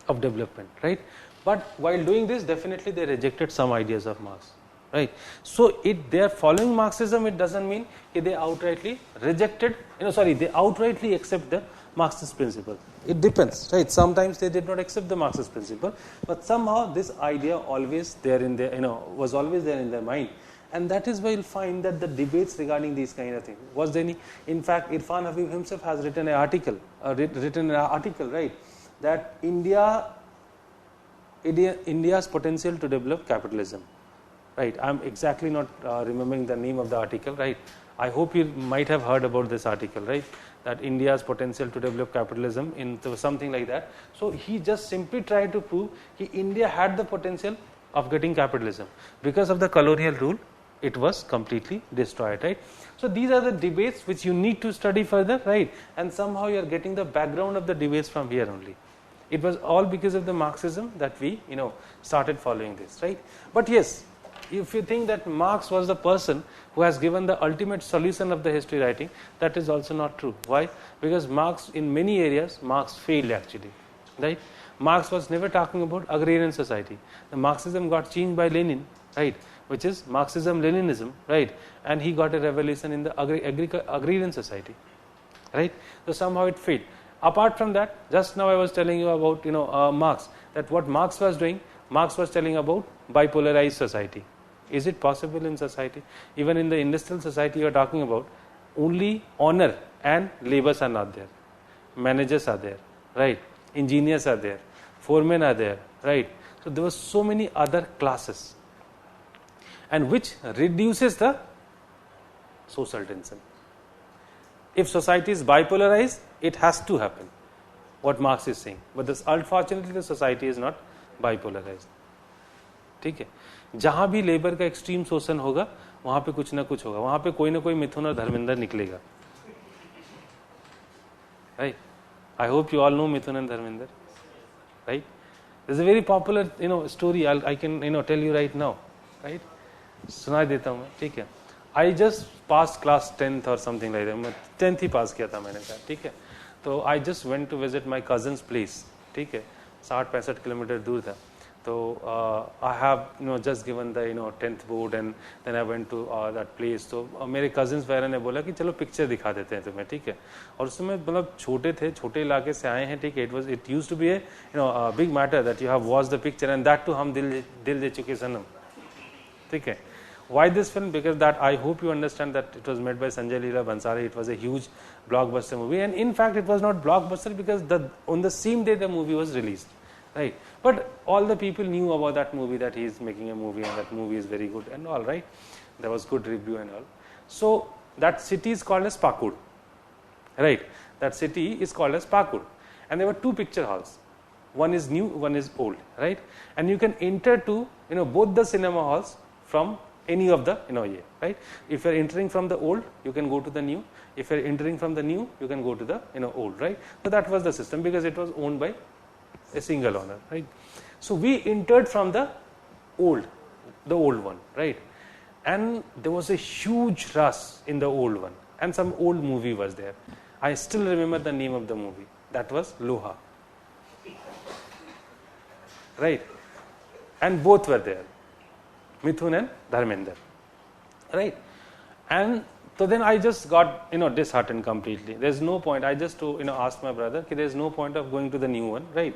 of development, right? But while doing this, definitely they rejected some ideas of Marx. Right. So they are following Marxism, it doesn't mean they outrightly rejected, they outrightly accept the Marxist principle. It depends, right? Sometimes they did not accept the Marxist principle, but somehow this idea always there in their, was always there in their mind. And that is why you'll find that the debates regarding these kind of things was there any. In fact, Irfan Habib himself has written an article, right, that India's potential to develop capitalism, right? I'm exactly not remembering the name of the article, right? I hope you might have heard about this article, right? That India's potential to develop capitalism into something like that. So he just simply tried to prove that India had the potential of getting capitalism. Because of the colonial rule, it was completely destroyed, right? So these are the debates which you need to study further, right? And somehow you are getting the background of the debates from here only. It was all because of the Marxism that we, started following this, right? But yes, if you think that Marx was the person who has given the ultimate solution of the history writing, that is also not true. Why? Because Marx, in many areas, Marx failed actually, right? Marx was never talking about agrarian society. The Marxism got changed by Lenin, right? Which is Marxism-Leninism, right? And he got a revolution in the agrarian society, right? So somehow it failed. Apart from that, just now I was telling you about, Marx, that what Marx was doing, Marx was telling about bipolarized society. Is it possible in society? Even in the industrial society you are talking about, only honor and labors are not there. Managers are there, right? Engineers are there. Foremen are there, right? So there were so many other classes, and which reduces the social tension. If society is bipolarized, it has to happen, what Marx is saying. But this, unfortunately, the society is not bipolarized. ठीक है, जहां भी labour का extreme शोषण होगा वहां पे कुछ ना कुछ होगा, वहां पे कोई ना कोई मिथुन और धर्मेंद्र निकलेगा, right? I hope you all know Mithun and Dharmender, right? There's a very popular story I can tell you right now, right? सुना देता हूँ मैं, ठीक है? I just passed class 10th or something like that. मैं 10th ही पास किया था मैंने कहा, ठीक है? तो I just went to visit my cousin's place, ठीक है? 60-65 किलोमीटर दूर था. So I have just given the 10th board and then I went to that place. तो मेरे cousins वगैरह ने बोला कि चलो पिक्चर दिखा देते हैं तुम्हें, ठीक है? और उसमें मतलब छोटे थे, छोटे इलाके से आए हैं, ठीक है? It used to be a big matter that you have watched the picture, and that too हम दिल दे चुके सनम, ठीक है? Why this film? Because that I hope you understand that it was made by Sanjay Leela Bhansali. It was a huge blockbuster movie, and in fact it was not blockbuster because on the same day the movie was released, right? But all the people knew about that movie, that he is making a movie and that movie is very good and all, right? There was good review and all. So that city is called as Pakur, right? That city is called as Pakur, and there were two picture halls. One is new, one is old, right? And you can enter to both the cinema halls from any of the year, right? If you are entering from the old, you can go to the new. If you are entering from the new, you can go to the old, right? So that was the system because it was owned by a single owner, right? So we entered from the old one, right? And there was a huge rush in the old one, and some old movie was there. I still remember the name of the movie. That was Loha, right? And both were there, Mithun and Dharmender, right? And so then I just got disheartened completely. There's no point. I just asked my brother, there's no point of going to the new one, right?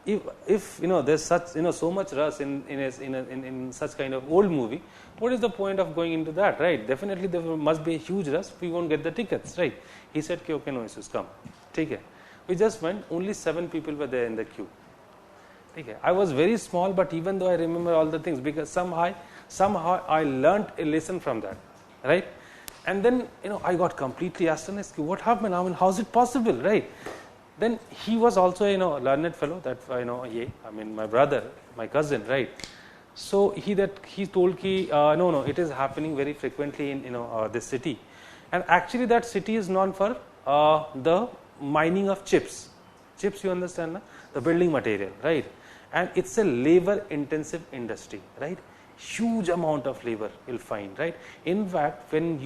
If there's such so much rush in such kind of old movie, what is the point of going into that, right? Definitely there must be a huge rush. We won't get the tickets, right? He said, okay, no issues, come. Okay. We just went. Only 7 people were there in the queue. Okay. I was very small, but even though I remember all the things, because somehow I learnt a lesson from that, right? And then I got completely astonished. What happened? I mean, how is it possible, right? Then he was also a learned fellow. That my brother, my cousin, right? So he told no, it is happening very frequently in this city, and actually that city is known for the mining of chips. Chips, you understand, na? The building material, right? And it's a labor-intensive industry, right? Huge amount of labor you'll find, right? In fact, when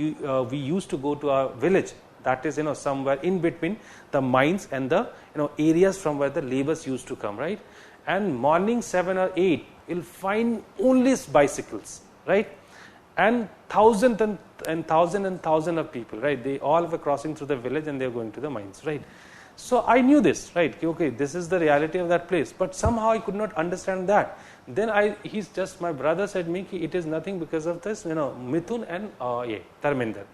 we used to go to our village, that is somewhere in between the mines and the areas from where the laborers used to come, right? And morning 7 or 8, you'll find only bicycles, right? And thousands of people, right? They all were crossing through the village and they were going to the mines, right? So I knew this, right? Okay, this is the reality of that place, but somehow I could not understand that. Then he's just, my brother said me, it is nothing because of this, Mithun and Dharmender.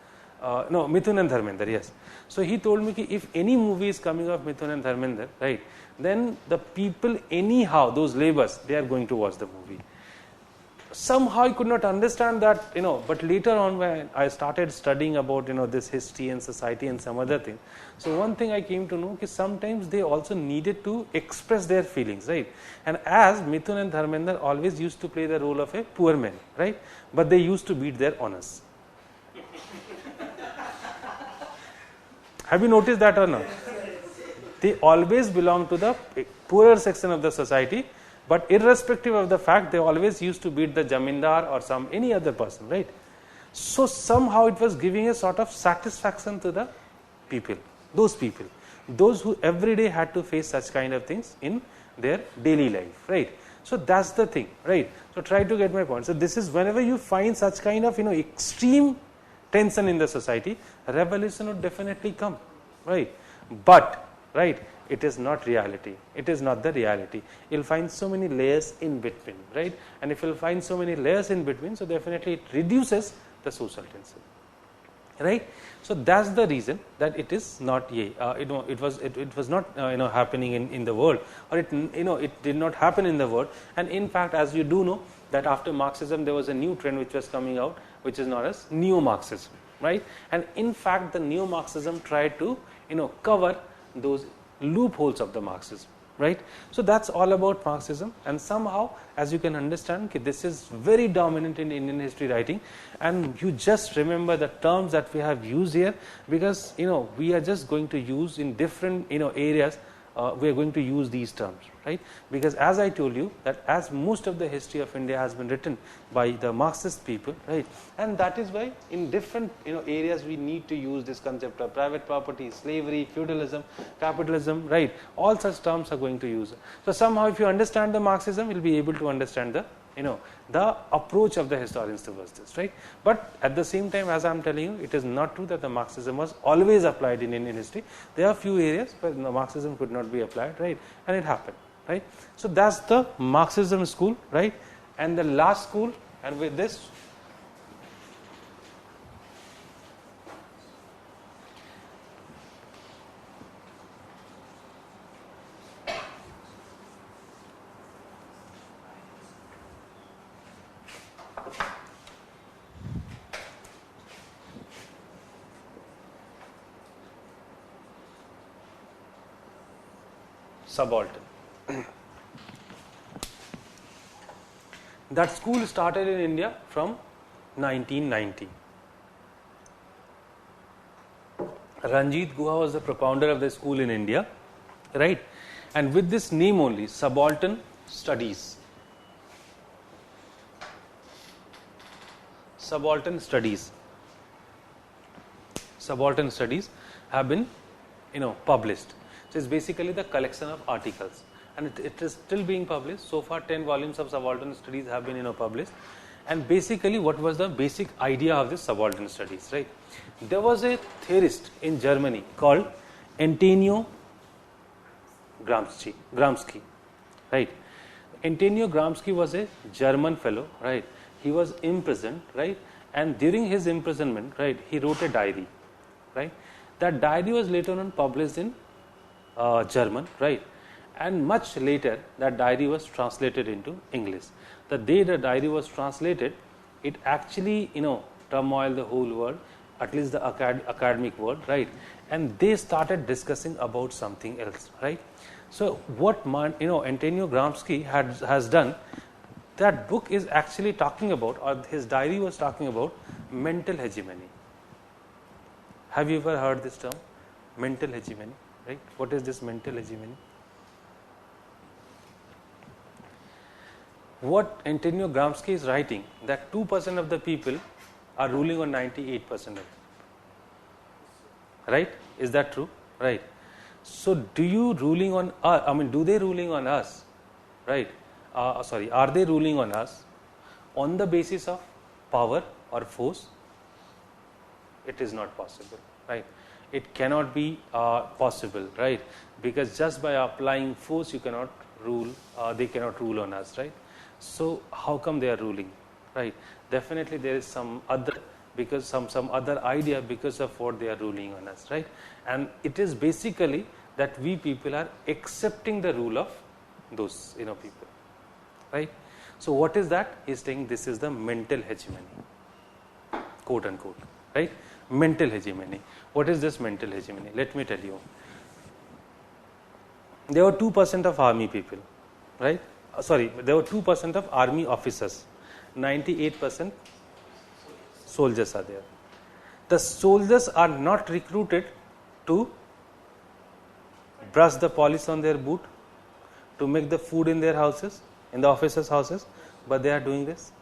No, Mithun and Dharmender, yes. So he told me if any movie is coming of Mithun and Dharmender, right, then the people anyhow, those labours, they are going to watch the movie. Somehow I could not understand that, but later on when I started studying about, this history and society and some other thing. So one thing I came to know is sometimes they also needed to express their feelings, right? And as Mithun and Dharmender always used to play the role of a poor man, right? But they used to beat their honors. Have you noticed that or not? They always belong to the poorer section of the society, but irrespective of the fact, they always used to beat the jamindar or any other person, right? So somehow it was giving a sort of satisfaction to the people, those who every day had to face such kind of things in their daily life, right? So that's the thing, right? So try to get my point. So this is whenever you find such kind of extreme tension in the society, revolution would definitely come, right? But right, it is not reality. It is not the reality. You'll find so many layers in between, right? And if you'll find so many layers in between, so definitely it reduces the social tension, right? So that's the reason that it is not it was not happening in the world, or it did not happen in the world. And in fact, as you do know, that after Marxism there was a new trend which was coming out, which is known as neo-Marxism, right? And in fact, the neo-Marxism tried to cover those loopholes of the Marxism, right? So that's all about Marxism, and somehow, as you can understand, this is very dominant in Indian history writing, and you just remember the terms that we have used here, because we are just going to use in different areas. We are going to use these terms, right? Because as I told you, that as most of the history of India has been written by the Marxist people, right? And that is why in different areas we need to use this concept of private property, slavery, feudalism, capitalism, right? All such terms are going to use. So somehow, if you understand the Marxism, you'll be able to understand the the approach of the historians towards this, right? But at the same time, as I am telling you, it is not true that the Marxism was always applied in Indian history. There are few areas where the Marxism could not be applied, right? And it happened, right? So that's the Marxism school, right? And the last school, and with this, Subaltern. That school started in India from 1990. Ranajit Guha was the propounder of the school in India, right? And with this name only, Subaltern Studies. Subaltern Studies have been published. So it's basically the collection of articles, and it is still being published. So far 10 volumes of Subaltern Studies have been published. And basically, what was the basic idea of this Subaltern Studies, right? There was a theorist in Germany called Antonio Gramsci, right? Antonio Gramsci was a German fellow, right? He was imprisoned, right? And during his imprisonment, right, he wrote a diary, right? That diary was later on published in German, right? And much later, that diary was translated into English. The day the diary was translated, it actually, turmoiled the whole world, at least the academic world, right? And they started discussing about something else, right? So what Antonio Gramsci has done, that book is actually talking about, or his diary was talking about, mental hegemony. Have you ever heard this term, mental hegemony? Right? What is this mental hegemony? What Antonio Gramsci is writing, that 2% of the people are ruling on 98% of it. Right? Is that true? Right. So do you ruling on do they ruling on us? Right? Are they ruling on us on the basis of power or force? It is not possible, right? it cannot be possible, right? Because just by applying force, you cannot rule. They cannot rule on us, right? So how come they are ruling, right? Definitely there is some other, because some other idea because of what they are ruling on us, right? And it is basically that we people are accepting the rule of those people, right? So what is that? He's saying this is the mental hegemony, quote unquote, right? Mental hegemony. What is this mental hegemony? Let me tell you. There were 2% of army people, right? There were 2% of army officers. 98% soldiers are there. The soldiers are not recruited to brush the polish on their boot, to make the food in their houses, in the officers' houses, but they are doing this.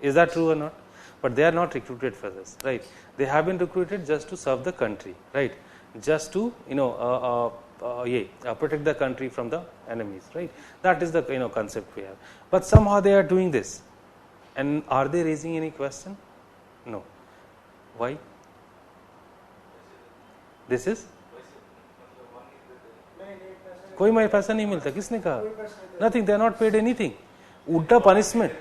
Is that true or not? But they are not recruited for this, right? They have been recruited just to serve the country, right? Just to protect the country from the enemies, right? That is the concept we have. But somehow they are doing this, and are they raising any question? No. Why? This is कोई मैं पैसा नहीं मिलता, किसने कहा? Nothing, they are not paid anything. उल्टा punishment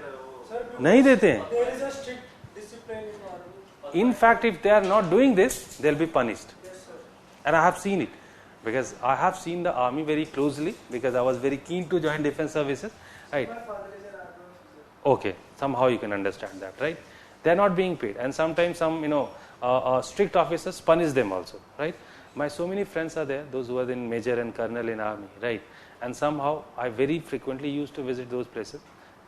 नहीं देते हैं. There is a strict discipline in army. In fact, if they are not doing this, they will be punished. Yes, sir. And I have seen it, because I have seen the army very closely, because I was very keen to join defense services, right? My father is an army officer. Okay, somehow you can understand that, right? They are not being paid, and sometimes some strict officers punish them also, right? My so many friends are there, those who are in major and colonel in army, right? And somehow I very frequently used to visit those places,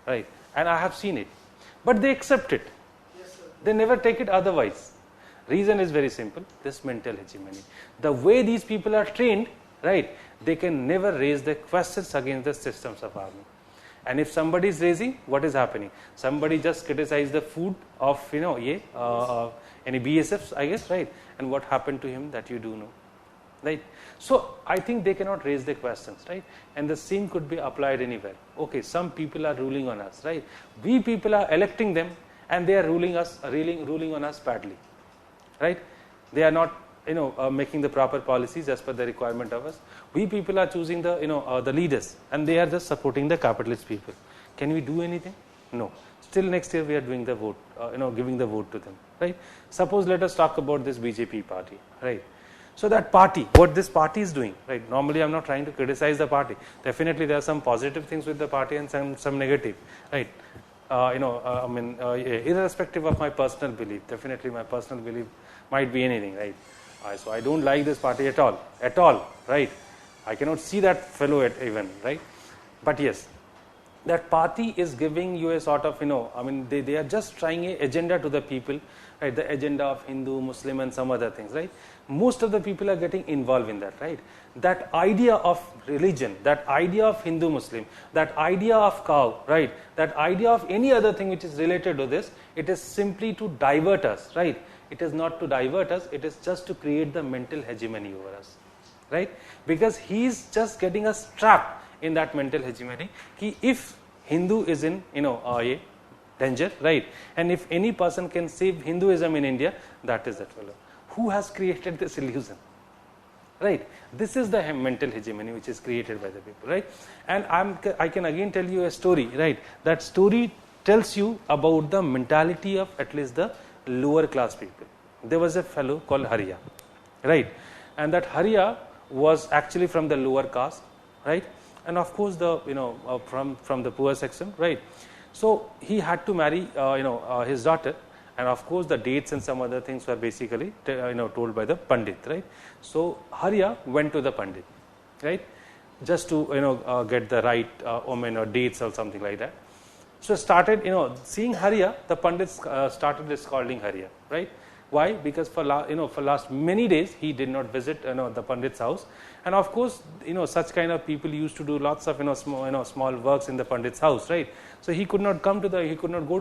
right? And I have seen it, but they accept it. Yes, sir. They never take it otherwise. Reason is very simple, this mental hegemony. The way these people are trained, right, they can never raise the questions against the systems of army. And if somebody is raising, what is happening? Somebody just criticized the food of, any BSFs, I guess, right? And what happened to him, that you do know, right? So I think they cannot raise the questions, right? And the same could be applied anywhere. Okay, some people are ruling on us, right? We people are electing them, and they are ruling on us badly, right? They are not, making the proper policies as per the requirement of us. We people are choosing the, the leaders, and they are just supporting the capitalist people. Can we do anything? No. Still next year we are doing the vote, giving the vote to them, right? Suppose let us talk about this BJP party, right? So that party, what this party is doing, right? Normally I am not trying to criticize the party. Definitely there are some positive things with the party and some negative, right? Irrespective of my personal belief, definitely my personal belief might be anything, right? So I don't like this party at all, right? I cannot see that fellow even, right? But yes, that party is giving you a sort of, they are just trying an agenda to the people, right? The agenda of Hindu, Muslim and some other things, right? Most of the people are getting involved in that, right? That idea of religion, that idea of Hindu, Muslim, that idea of cow, right? That idea of any other thing which is related to this, it is simply to divert us, right? It is not to divert us, it is just to create the mental hegemony over us, right? Because he is just getting us trapped in that mental hegemony. If Hindu is in, a danger, right? And if any person can save Hinduism in India, that is that fellow. Who has created this illusion? Right? This is the mental hegemony which is created by the people, right? And I can again tell you a story, right? That story tells you about the mentality of at least the lower class people. There was a fellow called Hariya, right? And that Hariya was actually from the lower caste, right? And of course the from the poor section, right? So he had to marry his daughter, and of course the dates and some other things were basically told by the Pandit, right? So Hariya went to the Pandit, right? Just to get the right omen or dates or something like that. So started seeing Hariya, the Pandits started scolding Hariya, right? Why? Because for last many days he did not visit the Pandit's house, and of course such kind of people used to do lots of small works in the Pandit's house, right? So he could not go to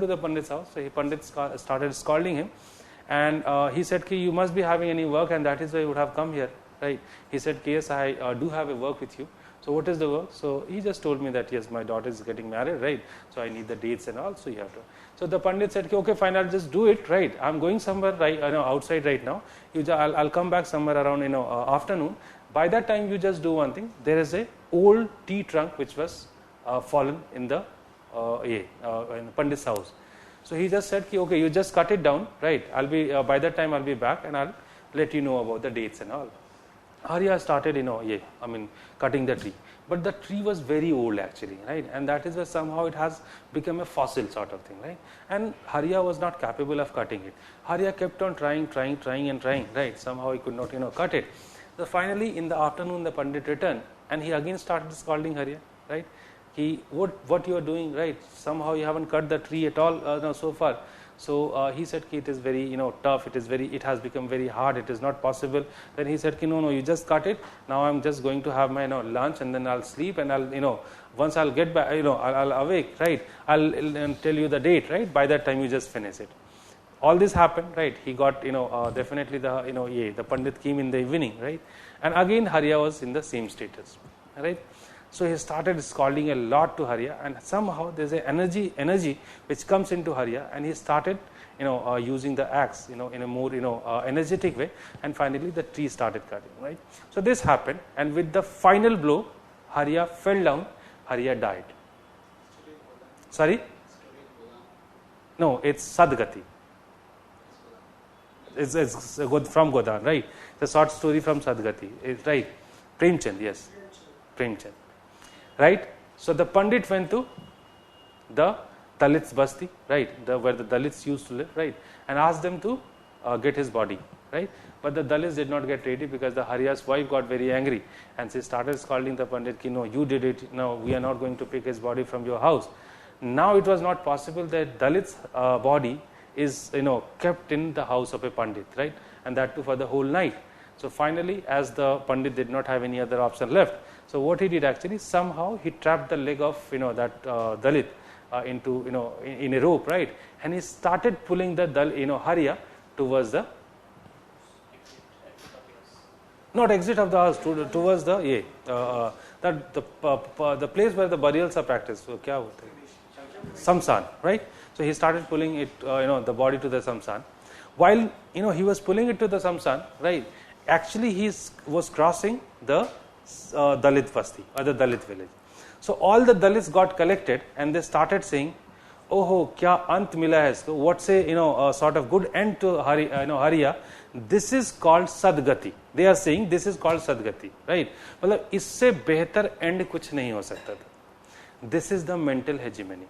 the Pandit's house. So Pandit started scolding him, and he said, "You must be having any work, and that is why you would have come here." Right? He said, "Yes, I do have a work with you." So what is the work? So he just told me that yes, my daughter is getting married, right? So I need the dates and all. So you have to. So the Pandit said, okay, fine, I'll just do it, right? I'm going somewhere right, outside right now. I'll come back somewhere around afternoon. By that time, you just do one thing. There is a old tea trunk which was fallen in the in Pandit's house. So he just said, okay, you just cut it down, right? I'll be by that time I'll be back and I'll let you know about the dates and all. Arya started, cutting the tree. But the tree was very old actually, right? And that is where somehow it has become a fossil sort of thing, right? And Arya was not capable of cutting it. Arya kept on trying, right? Somehow he could not, cut it. So finally, in the afternoon, the Pandit returned and he again started scolding Arya, right? What you are doing, right? Somehow you haven't cut the tree at all so far. So he said, it is very tough. It has become very hard. It is not possible. Then he said, no, you just cut it. Now I'm just going to have my lunch and then I'll sleep and I'll once I'll get back, I'll awake, right? I'll tell you the date, right? By that time you just finish it. All this happened, right? He got definitely the Pandit came in the evening, right? And again Harya was in the same status, right? So he started scolding a lot to Harya, and somehow there's an energy which comes into Harya, and he started, using the axe, in a more, energetic way, and finally the tree started cutting, right? So this happened, and with the final blow, Harya fell down, Harya died. Sorry? No, it's Sadgati. It's from Godan, right? The short story from Sadgati, right? Premchand, yes. Premchand. Right? So the Pandit went to the Dalits Basti, right? Where the Dalits used to live, right? And asked them to get his body, right? But the Dalits did not get ready because the Harya's wife got very angry and she started scolding the Pandit, no, you did it, no, we are not going to pick his body from your house. Now it was not possible that Dalit's body is, kept in the house of a Pandit, right? And that too for the whole night. So finally, as the Pandit did not have any other option left, so what he did actually, somehow he trapped the leg of that Dalit into in a rope, right? And he started pulling the Harya towards the not exit of the house, towards the the place where the burials are practiced. So kya hota hai? Samsan, right? So he started pulling it, the body to the Samsan. While he was pulling it to the Samsan, right? Actually, he was crossing the Dalit Basti or the Dalit village. So all the Dalits got collected and they started saying, "Oh, kya ant mila hai isko? What's a sort of good end to Harya? This is called Sadgati." They are saying this is called Sadgati, right? मतलब इससे बेहतर end कुछ नहीं हो सकता था. This is the mental hegemony.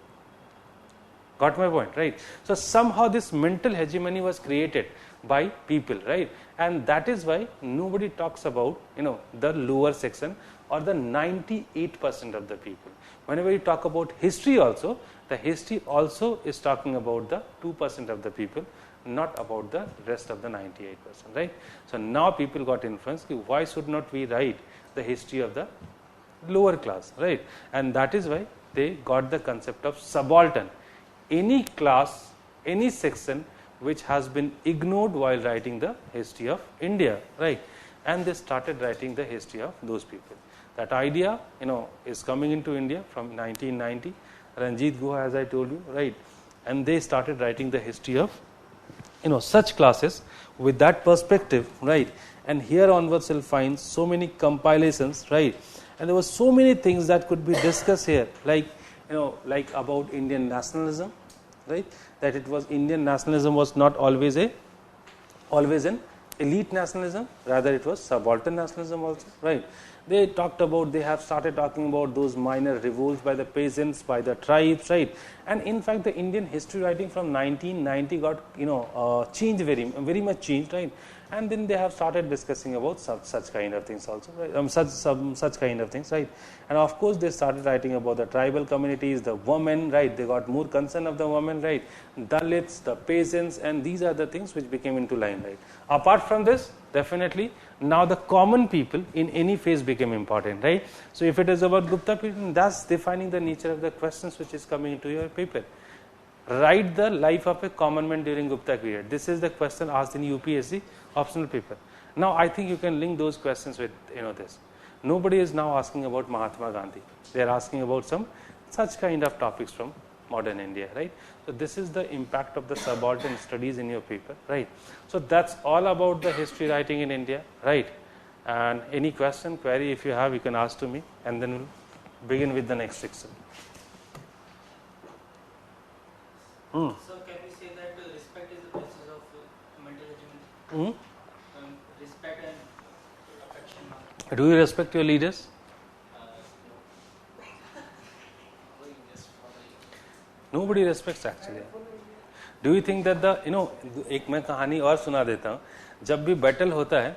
Got my point, right? So somehow this mental hegemony was created by people, right? And that is why nobody talks about the lower section or the 98% of the people. Whenever you talk about history also, the history also is talking about the 2% of the people, not about the rest of the 98%, right? So now people got influenced. Why should not we write the history of the lower class, right? And that is why they got the concept of subaltern. Any class, any section which has been ignored while writing the history of India, right? And they started writing the history of those people. That idea, is coming into India from 1990. Ranajit, Guha, as I told you, right? And they started writing the history of, such classes with that perspective, right? And here onwards you'll find so many compilations, right? And there were so many things that could be discussed here, like about Indian nationalism, right? That it was Indian nationalism was not always an elite nationalism, rather it was subaltern nationalism also, right? They have started talking about those minor revolts by the peasants, by the tribes, right? And in fact, the Indian history writing from 1990 got, changed very much changed, right? And then they have started discussing about such kind of things also, right? Such kind of things, right? And of course, they started writing about the tribal communities, the women, right? They got more concern of the women, right? Dalits, the peasants, and these are the things which became into limelight. Apart from this, definitely, now the common people in any phase became important, right? So if it is about Gupta period, that's defining the nature of the questions which is coming into your paper. Write the life of a common man during Gupta period. This is the question asked in UPSC optional paper. Now I think you can link those questions with this. Nobody is now asking about Mahatma Gandhi. They are asking about some such kind of topics from modern India, right? So this is the impact of the subaltern studies in your paper, right? So that's all about the history writing in India, right? And any question, query, if you have, you can ask to me, and then we'll begin with the next section. So can we say that respect is the basis of mental agility? Respect and affection. Do you respect your leaders? Nobody respects actually. Do you think that the एक मैं कहानी और सुना देता हूँ. जब भी battle होता है,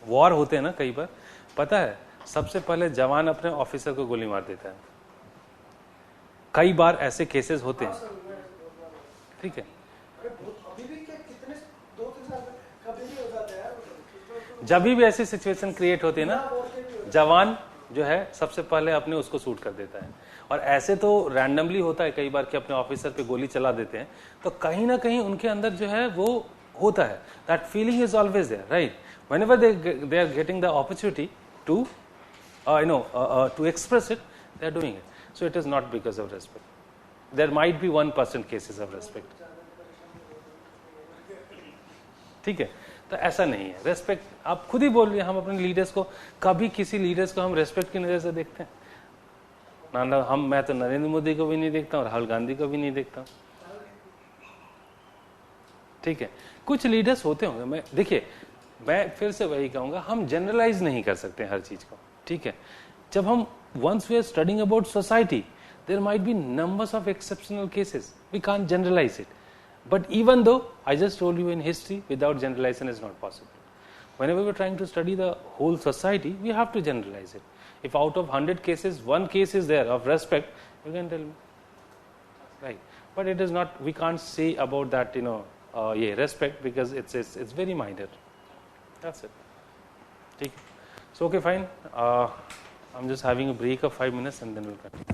वॉर होते हैं ना कई बार, पता है सबसे पहले जवान अपने ऑफिसर को गोली मार देता है. कई बार ऐसे केसेस होते हैं, ठीक है. जब भी ऐसी सिचुएशन क्रिएट होती है ना, जवान जो है सबसे पहले अपने उसको शूट कर देता है. और ऐसे तो रैंडमली होता है कई बार कि अपने ऑफिसर पे गोली चला देते हैं, तो कहीं ना कहीं उनके अंदर जो है वो होता है. That feeling is always there, right? Whenever they are getting the opportunity to to express it, they are doing it. So it is not because of respect. There might be 1% cases of respect. ठीक है, तो ऐसा नहीं है. Respect आप खुद ही बोल रहे हैं, हम अपने लीडर्स को कभी किसी लीडर्स को हम रेस्पेक्ट की नजर से देखते हैं ना. मैं तो नरेंद्र मोदी को भी नहीं देखता हूँ, राहुल गांधी को भी नहीं देखता हूँ. ठीक है, कुछ लीडर्स होते होंगे. मैं फिर से वही कहूंगा, हम जनरलाइज नहीं कर सकते हर चीज को. ठीक है, जब हम once we are studying about society, there might be numbers of exceptional cases. We can't generalize it. But even though I just told you in history, without generalization is not possible. Whenever we're trying to study the whole society, we have to generalize it. If out of 100 cases, one case is there of respect, you can tell me, right? But it is not. We can't say about that, respect, because it's very minor. That's it. Okay. So okay, fine. I'm just having a break of 5 minutes and then we'll continue.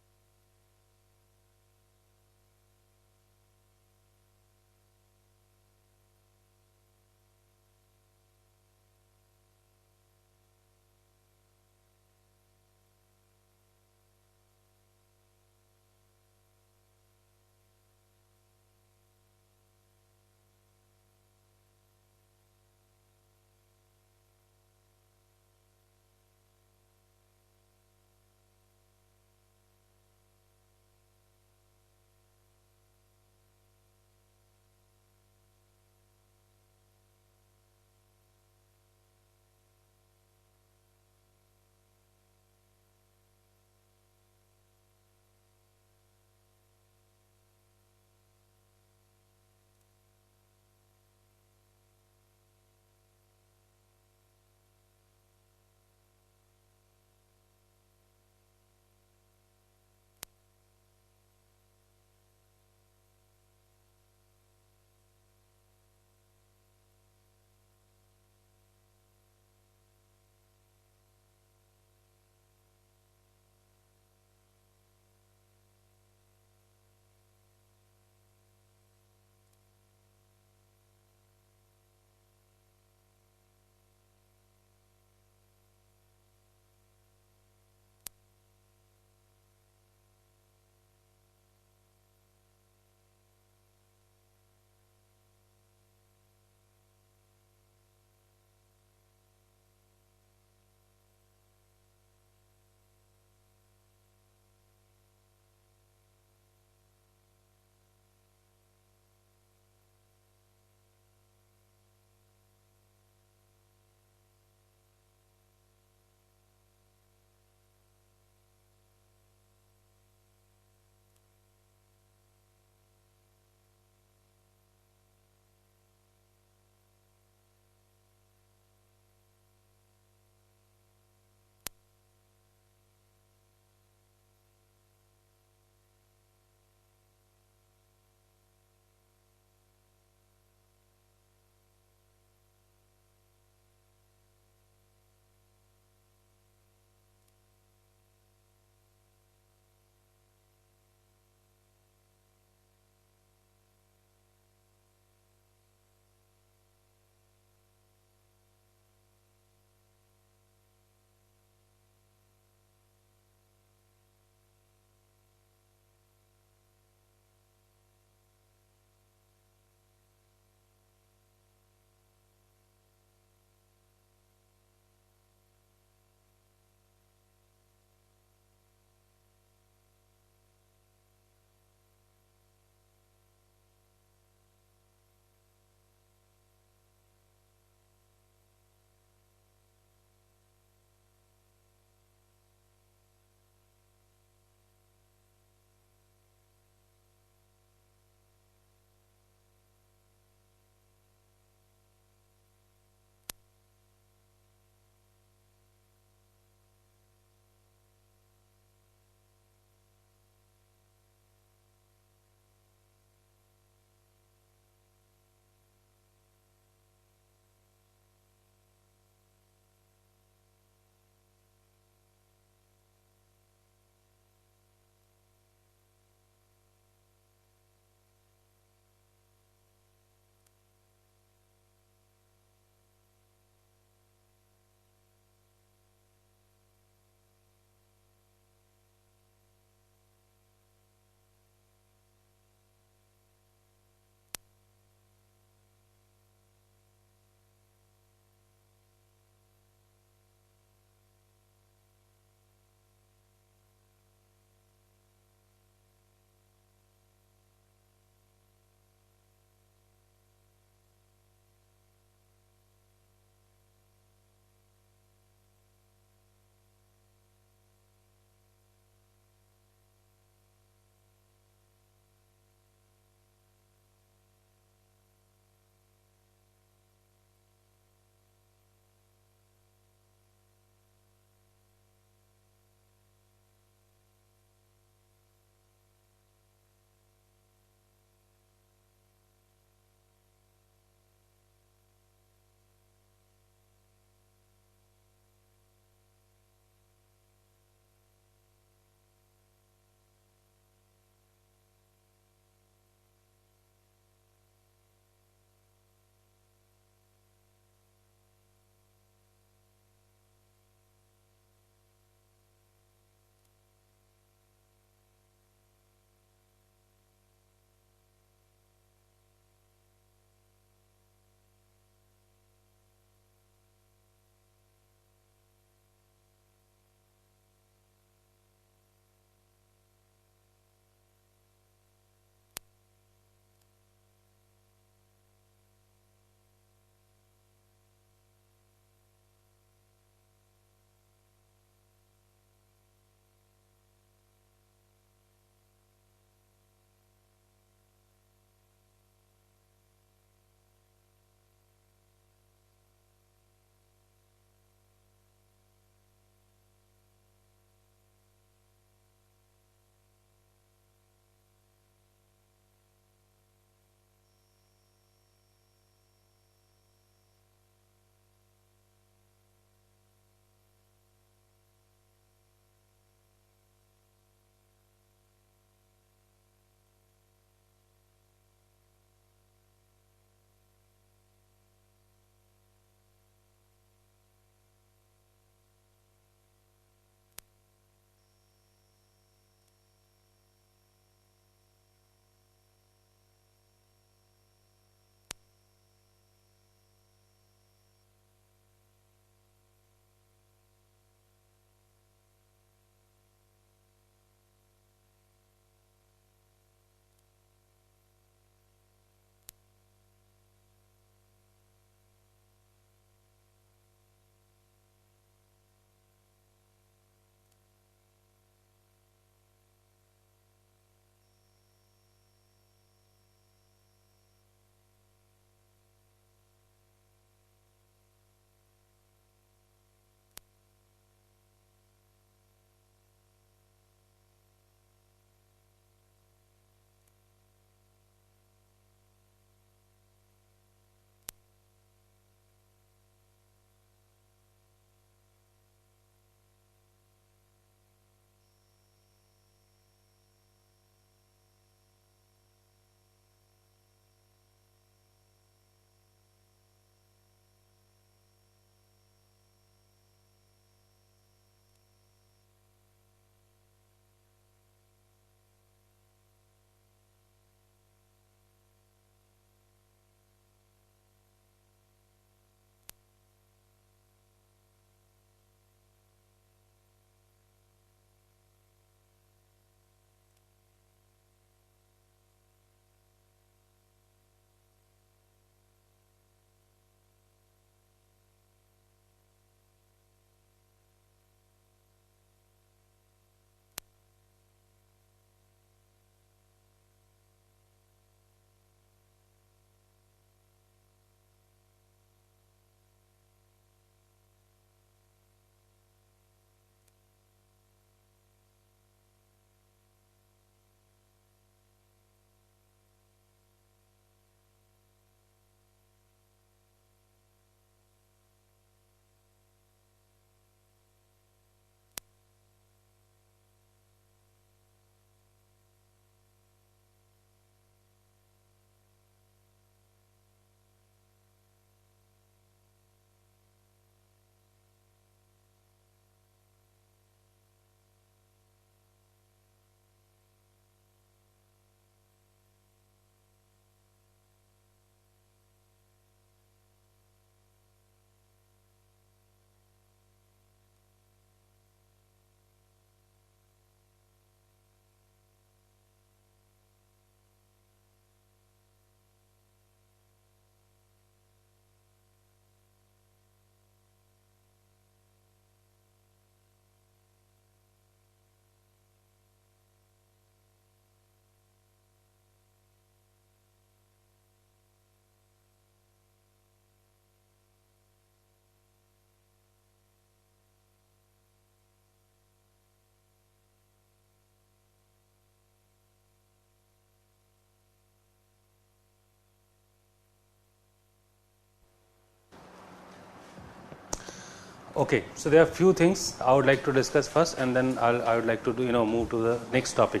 Okay, so there are few things I would like to discuss first, and then I would like to do, move to the next topic.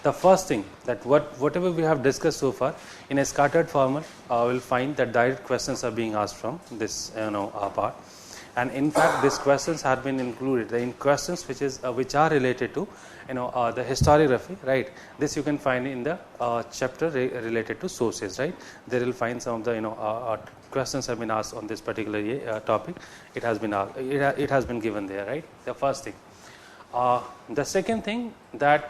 The first thing that whatever we have discussed so far in a scattered format, will find that direct questions are being asked from this part, and in fact these questions have been included in questions which are related to the historiography, right? This you can find in the chapter related to sources, right? There will find some of the questions have been asked on this particular topic. It has been it has been given there, right? The first thing. The second thing that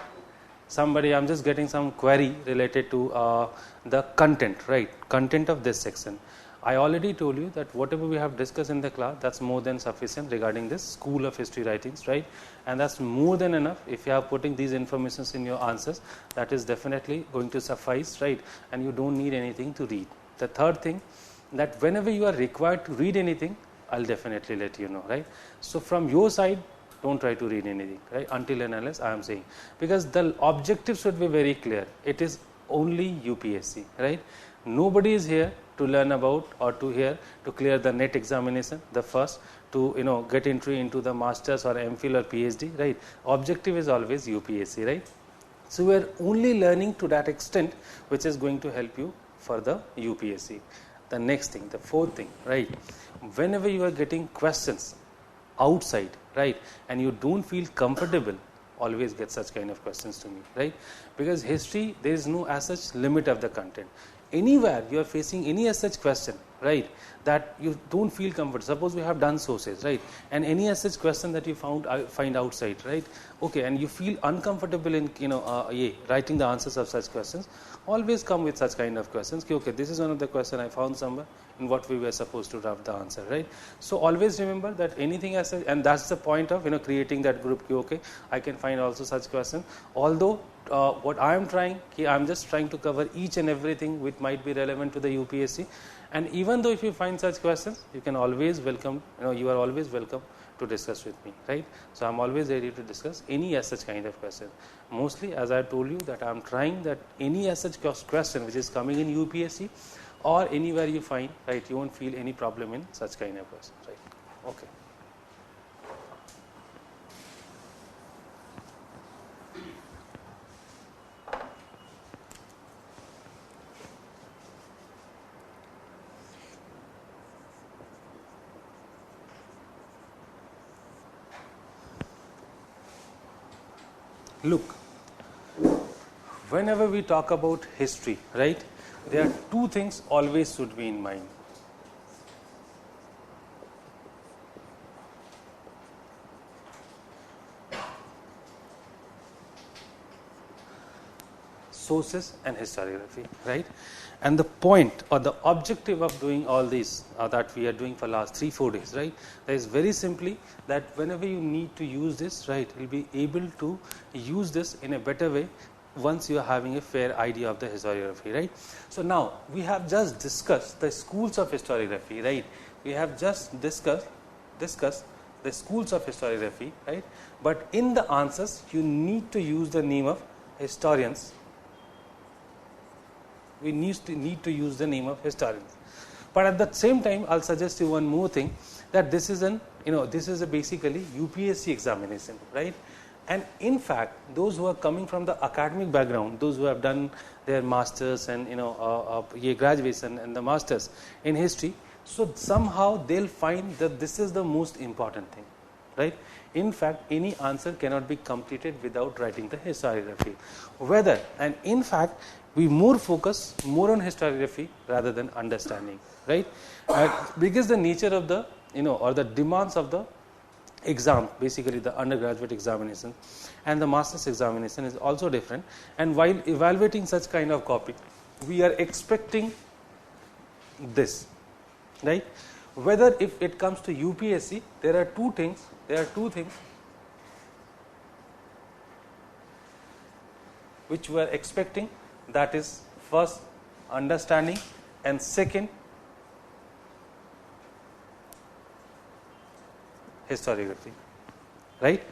I'm just getting some query related to the content, right? Content of this section. I already told you that whatever we have discussed in the class, that's more than sufficient regarding this school of history writings, right? And that's more than enough. If you are putting these informations in your answers, that is definitely going to suffice, right? And you don't need anything to read. The third thing, that whenever you are required to read anything, I'll definitely let you know, right? So from your side, don't try to read anything, right? Until and unless I am saying, because the objective should be very clear. It is only UPSC, right? Nobody is here to learn about or to clear the NET examination, the first, to get entry into the masters or MPhil or PhD, right? Objective is always UPSC, right? So we are only learning to that extent which is going to help you for the UPSC. The next thing, the fourth thing, right? Whenever you are getting questions outside, right, and you don't feel comfortable, always get such kind of questions to me, right? Because history, there is no as such limit of the content. Anywhere you are facing any as such question, right, that you don't feel comfortable. Suppose we have done sources, right, and any as such question that you find outside, right, okay, and you feel uncomfortable in writing the answers of such questions, always come with such kind of questions. Okay, this is one of the question I found somewhere in what we were supposed to draft the answer, right? So always remember that anything as such, and that's the point of creating that group. Okay, I can find also such question. Although what I am trying, I'm just trying to cover each and everything which might be relevant to the UPSC. And even though if you find such questions, you can always welcome. You are always welcome to discuss with me, right? So I'm always ready to discuss any as such kind of question. Mostly, as I told you, that I'm trying that any as such question which is coming in UPSC or anywhere you find, right, you won't feel any problem in such kind of question, right? Okay. Look, whenever we talk about history, right, there are two things always should be in mind. Sources and historiography, right? And the point or the objective of doing all these that we are doing for last 3-4 days, right, that is very simply that whenever you need to use this, right, you'll be able to use this in a better way once you are having a fair idea of the historiography, right? So now we have just discussed the schools of historiography, right? We have just discussed the schools of historiography, right? But in the answers you need to use the name of historians. We need to use the name of historians. But at the same time, I'll suggest you one more thing, that this is a basically UPSC examination, right? And in fact, those who are coming from the academic background, those who have done their masters and graduation and the masters in history, so somehow they'll find that this is the most important thing, right? In fact, any answer cannot be completed without writing the historiography. And in fact, we focus more on historiography rather than understanding, right? Because the nature of the or the demands of the exam, basically the undergraduate examination and the master's examination is also different. And while evaluating such kind of copy, we are expecting this, right? Whether if it comes to UPSC, there are two things which we are expecting, that is first understanding and second historiography, right?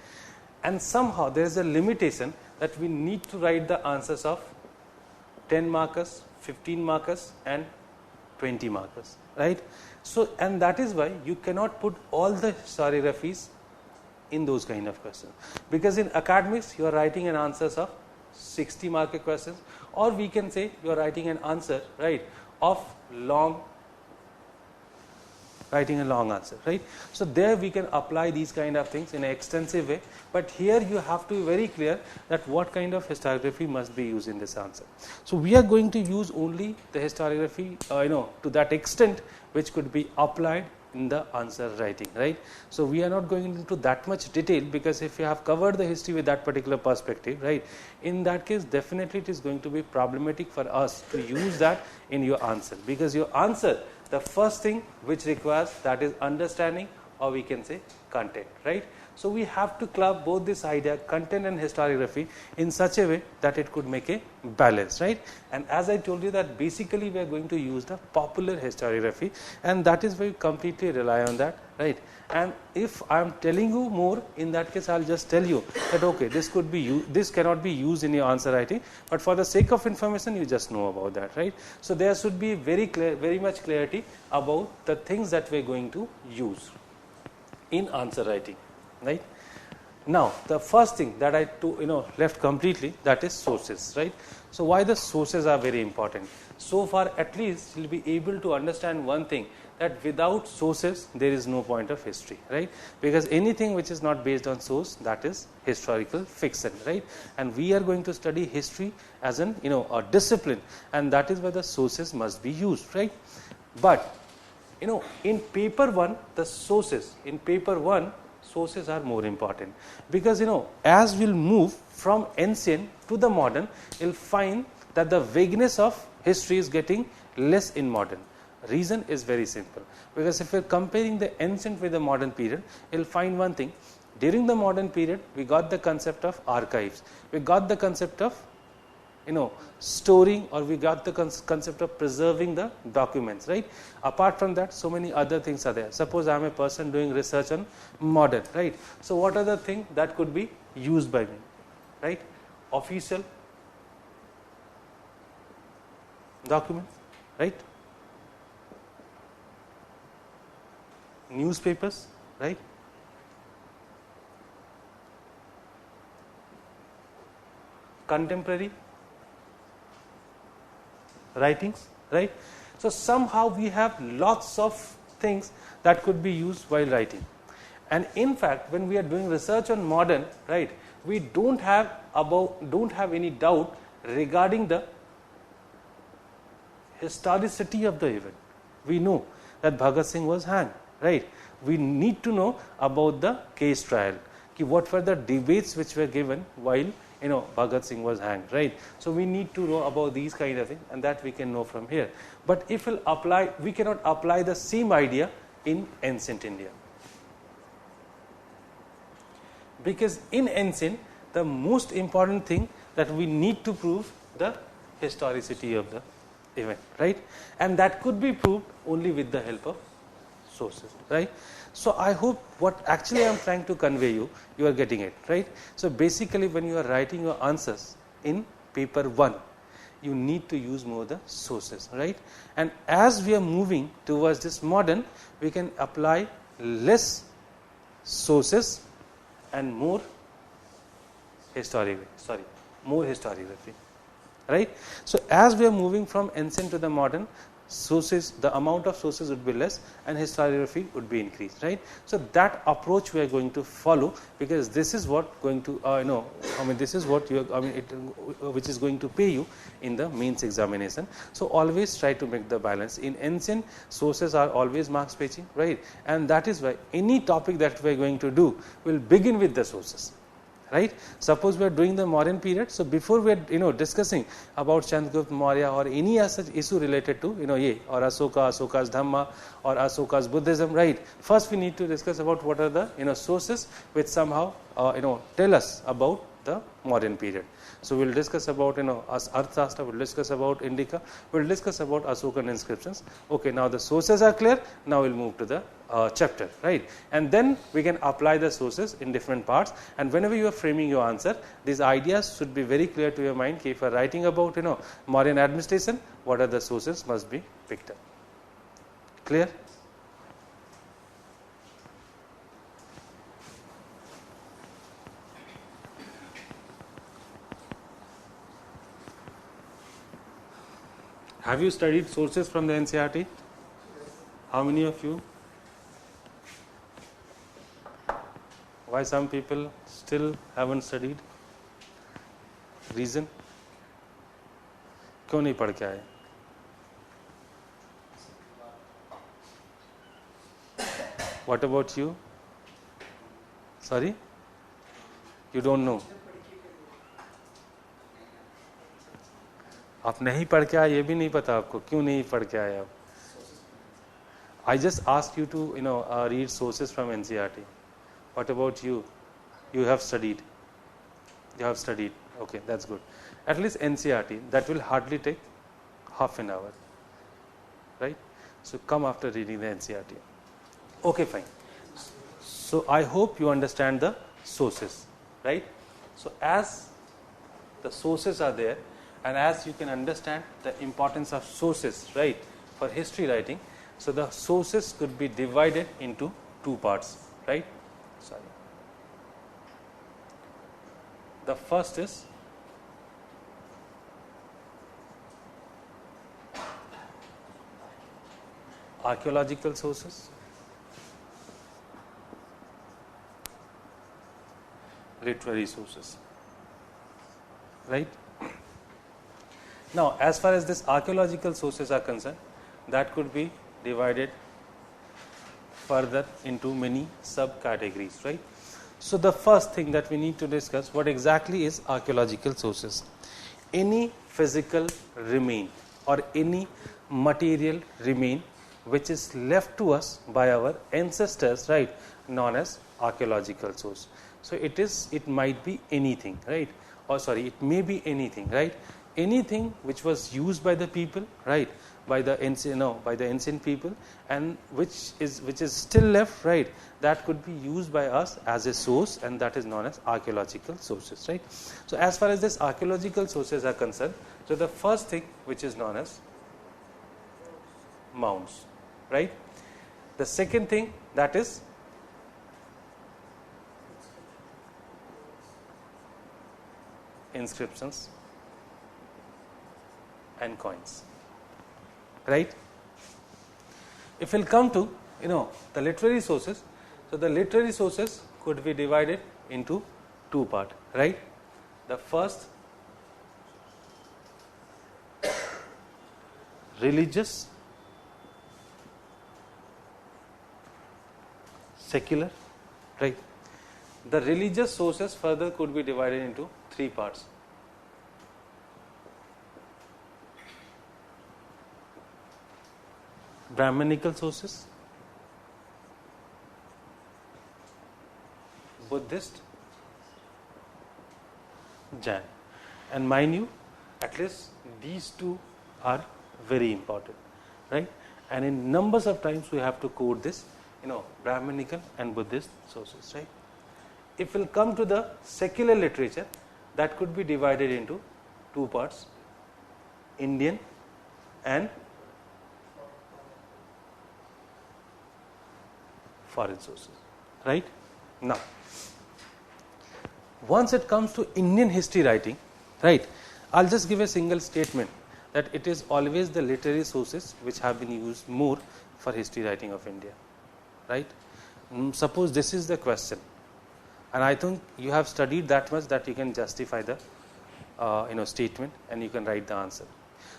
And somehow there is a limitation that we need to write the answers of 10 markers, 15 markers and 20 markers, right? So, and that is why you cannot put all the historiographies in those kind of questions, because in academics you are writing an answers of 60 marker questions, or we can say you are writing an answer, right, of writing a long answer, right? So there we can apply these kind of things in an extensive way, but here you have to be very clear that what kind of historiography must be used in this answer. So we are going to use only the historiography, to that extent which could be applied in the answer writing, right? So we are not going into that much detail, because if you have covered the history with that particular perspective, right, in that case definitely it is going to be problematic for us to use that in your answer, because your answer, the first thing which requires, that is understanding, or we can say content, right? So we have to club both this idea, content and historiography, in such a way that it could make a balance, right? And as I told you that basically we are going to use the popular historiography, and that is why we completely rely on that, right? And if I am telling you more, in that case I will just tell you that okay, this could be this cannot be used in your answer writing, but for the sake of information you just know about that, right? So there should be very much clarity about the things that we are going to use in answer writing, right? Now the first thing that I left completely, that is sources, right? So why the sources are very important? So far at least you will be able to understand one thing, that without sources there is no point of history, right? Because anything which is not based on source, that is historical fiction, right? And we are going to study history as an a discipline, and that is why the sources must be used, right? But in paper 1, the sources are more important, because as we'll move from ancient to the modern, you'll find that the vagueness of history is getting less in modern. Reason is very simple, because if you're comparing the ancient with the modern period, you'll find one thing. During the modern period, we got the concept of archives, we got the concept of storing, or we got the concept of preserving the documents, right? Apart from that, so many other things are there. Suppose I am a person doing research on modern, right? So what are the things that could be used by me, right? Official documents, right? Newspapers, right? Contemporary writings, right? So somehow we have lots of things that could be used while writing. And in fact, when we are doing research on modern, right, we don't have any doubt regarding the historicity of the event. We know that Bhagat Singh was hanged, right? We need to know about the case trial, what were the debates which were given while Bhagat Singh was hanged, right? So we need to know about these kind of things, and that we can know from here. But if we cannot apply the same idea in ancient India, because in ancient the most important thing that we need to prove the historicity of the event, right? And that could be proved only with the help of sources, right? So I hope what actually I am trying to convey you are getting it, right? So basically when you are writing your answers in paper 1, you need to use more the sources, right? And as we are moving towards this modern, we can apply less sources and more historiography, right? So as we are moving from ancient to the modern, sources, the amount of sources would be less and historiography would be increased, right? So that approach we are going to follow, because this is what going to this is what you which is going to pay you in the mains examination. So always try to make the balance. In ancient, sources are always marks fetching, right? And that is why any topic that we are going to do will begin with the sources, right? Suppose we are doing the modern period, so before we are discussing about Chandragupta Maurya or any such issue related to or Ashoka's Dhamma or Ashoka's Buddhism, right? First we need to discuss about what are the sources which somehow tell us about the modern period. So we will discuss about Arthashastra, we will discuss about Indica, we will discuss about Ashokan inscriptions. Okay, now the sources are clear. Now we will move to the chapter, right? And then we can apply the sources in different parts. And whenever you are framing your answer, these ideas should be very clear to your mind. If you are writing about modern administration, what are the sources must be picked up. Clear? Have you studied sources from the NCERT? How many of you? Why some people still haven't studied? Reason? क्यों नहीं पढ़ के आए? What about you? Sorry? You don't know? आप नहीं पढ़ के आए, ये भी नहीं पता आपको, क्यों नहीं पढ़ के आए आप? I just asked you to, read sources from NCERT. What about you? You have studied. You have studied. Okay, that's good. At least NCERT, that will hardly take half an hour. Right? So come after reading the NCERT. Okay, fine. So I hope you understand the sources. Right? So as the sources are there, and as you can understand the importance of sources, right, for history writing, so the sources could be divided into two parts, right? Sorry. The first is archaeological sources, literary sources, right? Now, as far as this archaeological sources are concerned, that could be divided further into many subcategories, right? So the first thing that we need to discuss, what exactly is archaeological sources? Any physical remain or any material remain which is left to us by our ancestors, right, known as archaeological source. So it might be anything, right? Or sorry, it may be anything, right? Anything which was used by the people, right, by the ancient people, and which is still left, right, that could be used by us as a source, and that is known as archaeological sources, right? So as far as this archaeological sources are concerned, so the first thing which is known as mounds, right? The second thing, that is inscriptions and coins, right? If we'll come to the literary sources, so the literary sources could be divided into two parts, right? The first, religious, secular, right? The religious sources further could be divided into three parts. Brahmanical sources, Buddhist, Jain, and mind you, at least these two are very important, right? And in numbers of times we have to quote this, Brahmanical and Buddhist sources, right? If we'll come to the secular literature, that could be divided into two parts, Indian and foreign sources, right? Now, once it comes to Indian history writing, right, I'll just give a single statement that it is always the literary sources which have been used more for history writing of India, right? Suppose this is the question, and I think you have studied that much that you can justify the statement and you can write the answer.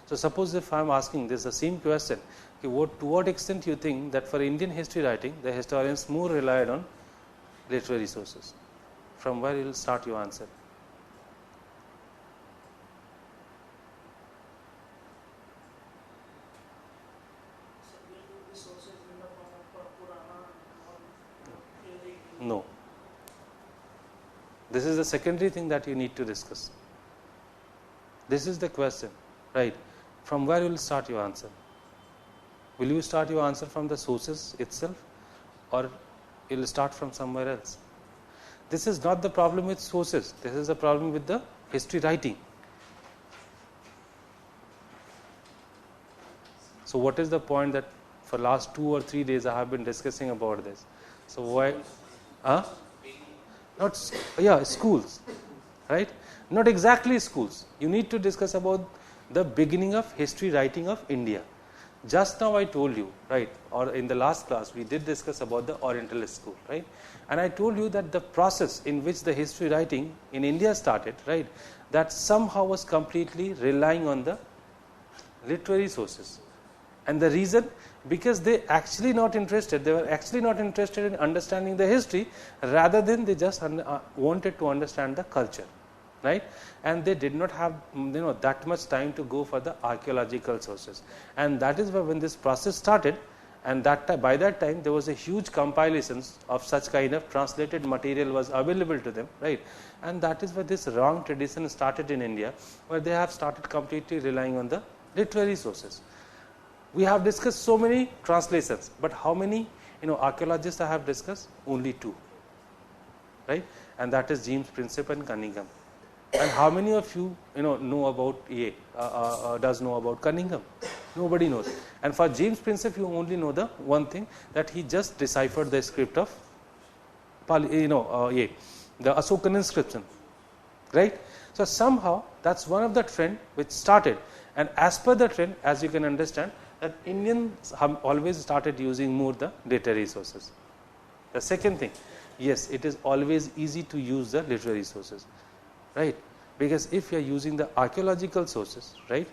So suppose if I am asking this the same question, to what extent you think that for Indian history writing the historians more relied on literary sources? From where you will start your answer? No. This is the secondary thing that you need to discuss. This is the question, right? From where you will start your answer? Will you start your answer from the sources itself, or you will start from somewhere else? This is not the problem with sources. This is the problem with the history writing. So what is the point that For last 2 or 3 days, I have been discussing about this. So why? Not schools, right? Not exactly schools. You need to discuss about the beginning of history writing of India. Just now I told you, right, or in the last class we did discuss about the Orientalist school, right? And I told you that the process in which the history writing in India started, right, that somehow was completely relying on the literary sources. And the reason, because they were actually not interested in understanding the history, rather than they just wanted to understand the culture, right? And they did not have that much time to go for the archaeological sources. And that is why when this process started, and by that time there was a huge compilations of such kind of translated material was available to them, right? And that is where this wrong tradition started in India, where they have started completely relying on the literary sources. We have discussed so many translations, but how many archaeologists I have discussed? Only 2, right? And that is James Prinsep and Cunningham. And how many of you know about does know about Cunningham? Nobody knows. And for James Prinsep, you only know the one thing, that he just deciphered the script of the Ashokan inscription, right? So somehow that's one of the trend which started, and as per the trend, as you can understand, that Indians have always started using more the literary sources. The second thing, yes, it is always easy to use the literary sources, right? Because if you are using the archaeological sources, right?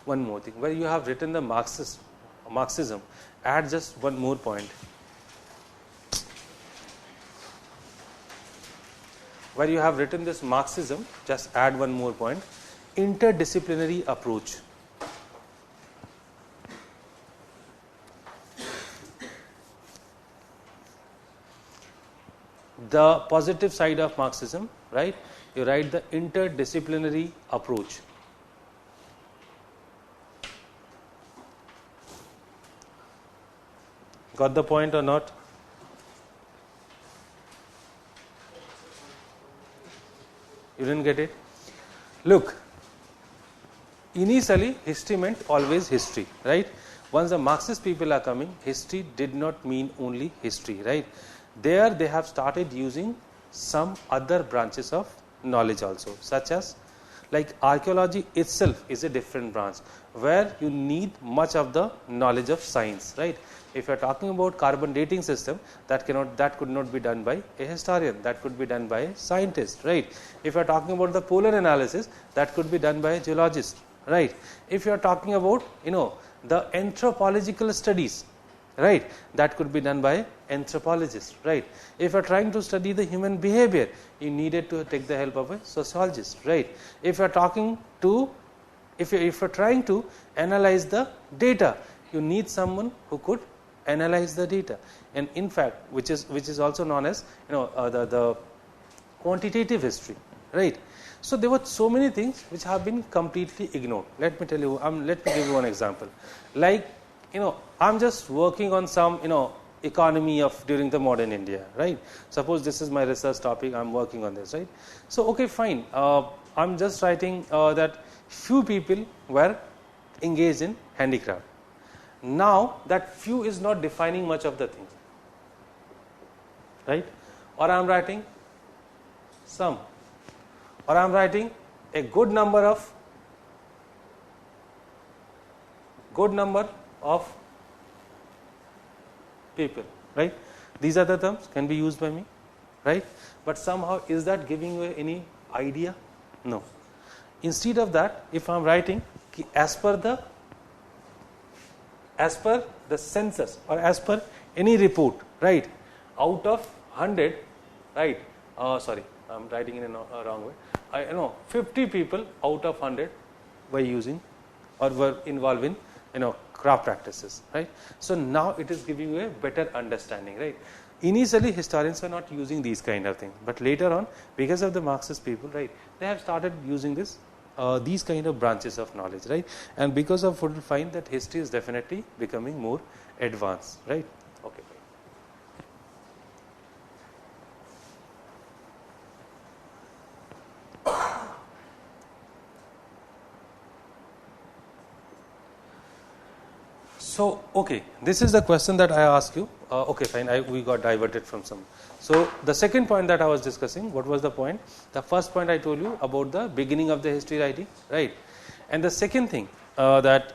One more thing, where you have written the Marxism, add just one more point. Where you have written this Marxism, just add one more point, interdisciplinary approach. The positive side of Marxism, right? You write the interdisciplinary approach. Got the point or not? You didn't get it? Look, initially history meant always history, right? Once the Marxist people are coming, history did not mean only history, right? There they have started using some other branches of knowledge also, such as like archaeology itself is a different branch where you need much of the knowledge of science, right? If you are talking about carbon dating system, that could not be done by a historian, that could be done by a scientist, right? If you are talking about the polar analysis, that could be done by a geologist, right? If you are talking about the anthropological studies, right, that could be done by anthropologists, right? If you are trying to study the human behavior, you needed to take the help of a sociologist, right? If you are trying to analyze the data, you need someone who could analyze the data, and in fact, which is also known as the quantitative history, right? So there were so many things which have been completely ignored. Let me tell you. Let me give you one example. Like I'm just working on some economy of during the modern India, right? Suppose this is my research topic. I'm working on this, right? So okay, fine. I'm just writing that few people were engaged in handicraft. Now that few is not defining much of the thing, right? Or I'm writing some, or I'm writing a good number of people, right? These are the terms can be used by me, right? But somehow is that giving you any idea? No. Instead of that, if I'm writing as per the census or as per any report, right, out of 100, right, sorry, I'm writing in a wrong way, 50 people out of 100 were using or were involved in craft practices, right? So now it is giving you a better understanding, right? Initially historians were not using these kind of things, but later on, because of the Marxist people, right, they have started using these kind of branches of knowledge, right? And because of it, find that history is definitely becoming more advanced, right? Okay. So, okay, this is the question that I asked you. Okay, fine, we got diverted from some. So, the second point that I was discussing, what was the point? The first point I told you about the beginning of the history writing, right? And the second thing that,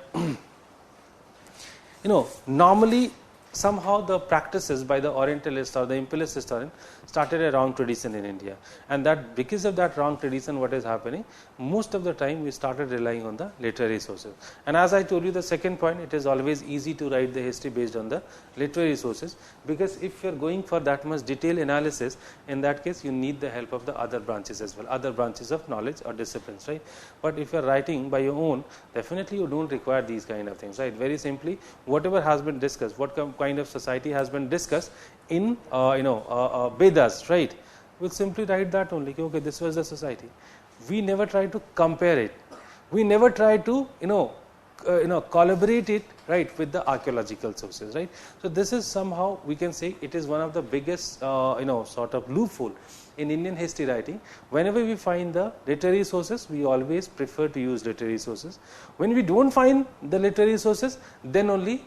normally somehow the practices by the Orientalist or the imperialist historian started a wrong tradition in India, and that because of that wrong tradition, what is happening, most of the time we started relying on the literary sources. And as I told you, the second point, it is always easy to write the history based on the literary sources, because if you are going for that much detailed analysis, in that case you need the help of the other branches as well, other branches of knowledge or disciplines, right? But if you are writing by your own, definitely you don't require these kind of things, right? Very simply, whatever has been discussed, what kind of society has been discussed in Vedas, right? We'll simply write that only. Okay, this was the society. We never try to compare it. We never try to collaborate it, right, with the archaeological sources, right? So this is somehow we can say it is one of the biggest sort of loophole in Indian history writing. Whenever we find the literary sources, we always prefer to use literary sources. When we don't find the literary sources, then only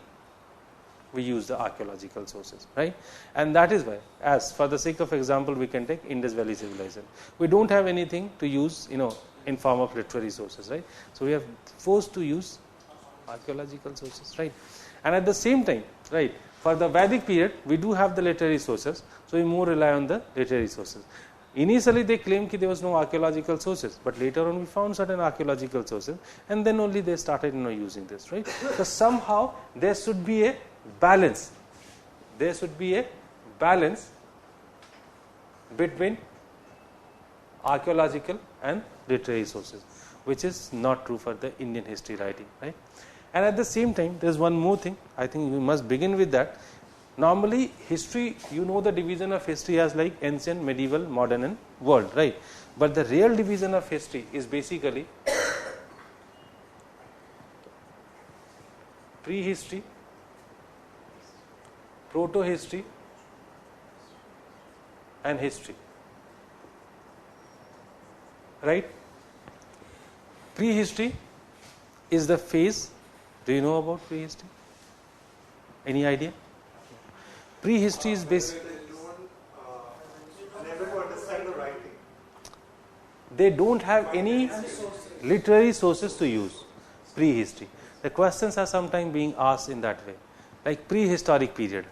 we use the archaeological sources, right? And that is why, as for the sake of example, we can take Indus Valley civilization. We don't have anything to use, in form of literary sources, right? So we are forced to use archaeological sources, right? And at the same time, right, for the Vedic period, we do have the literary sources, so we more rely on the literary sources. Initially, they claimed that there was no archaeological sources, but later on we found certain archaeological sources, and then only they started using this, right? So somehow there should be a balance. There should be a balance between archaeological and literary sources, which is not true for the Indian history writing, right? And at the same time, there is one more thing. I think we must begin with that. Normally, history, the division of history as like ancient, medieval, modern, and world, right? But the real division of history is basically prehistory, proto-history, and history, right? Prehistory is the phase. Do you know about prehistory? Any idea? Prehistory is basically unable to understand the writing. They don't have any literary sources to use. Prehistory. The questions are sometimes being asked in that way, like prehistoric period,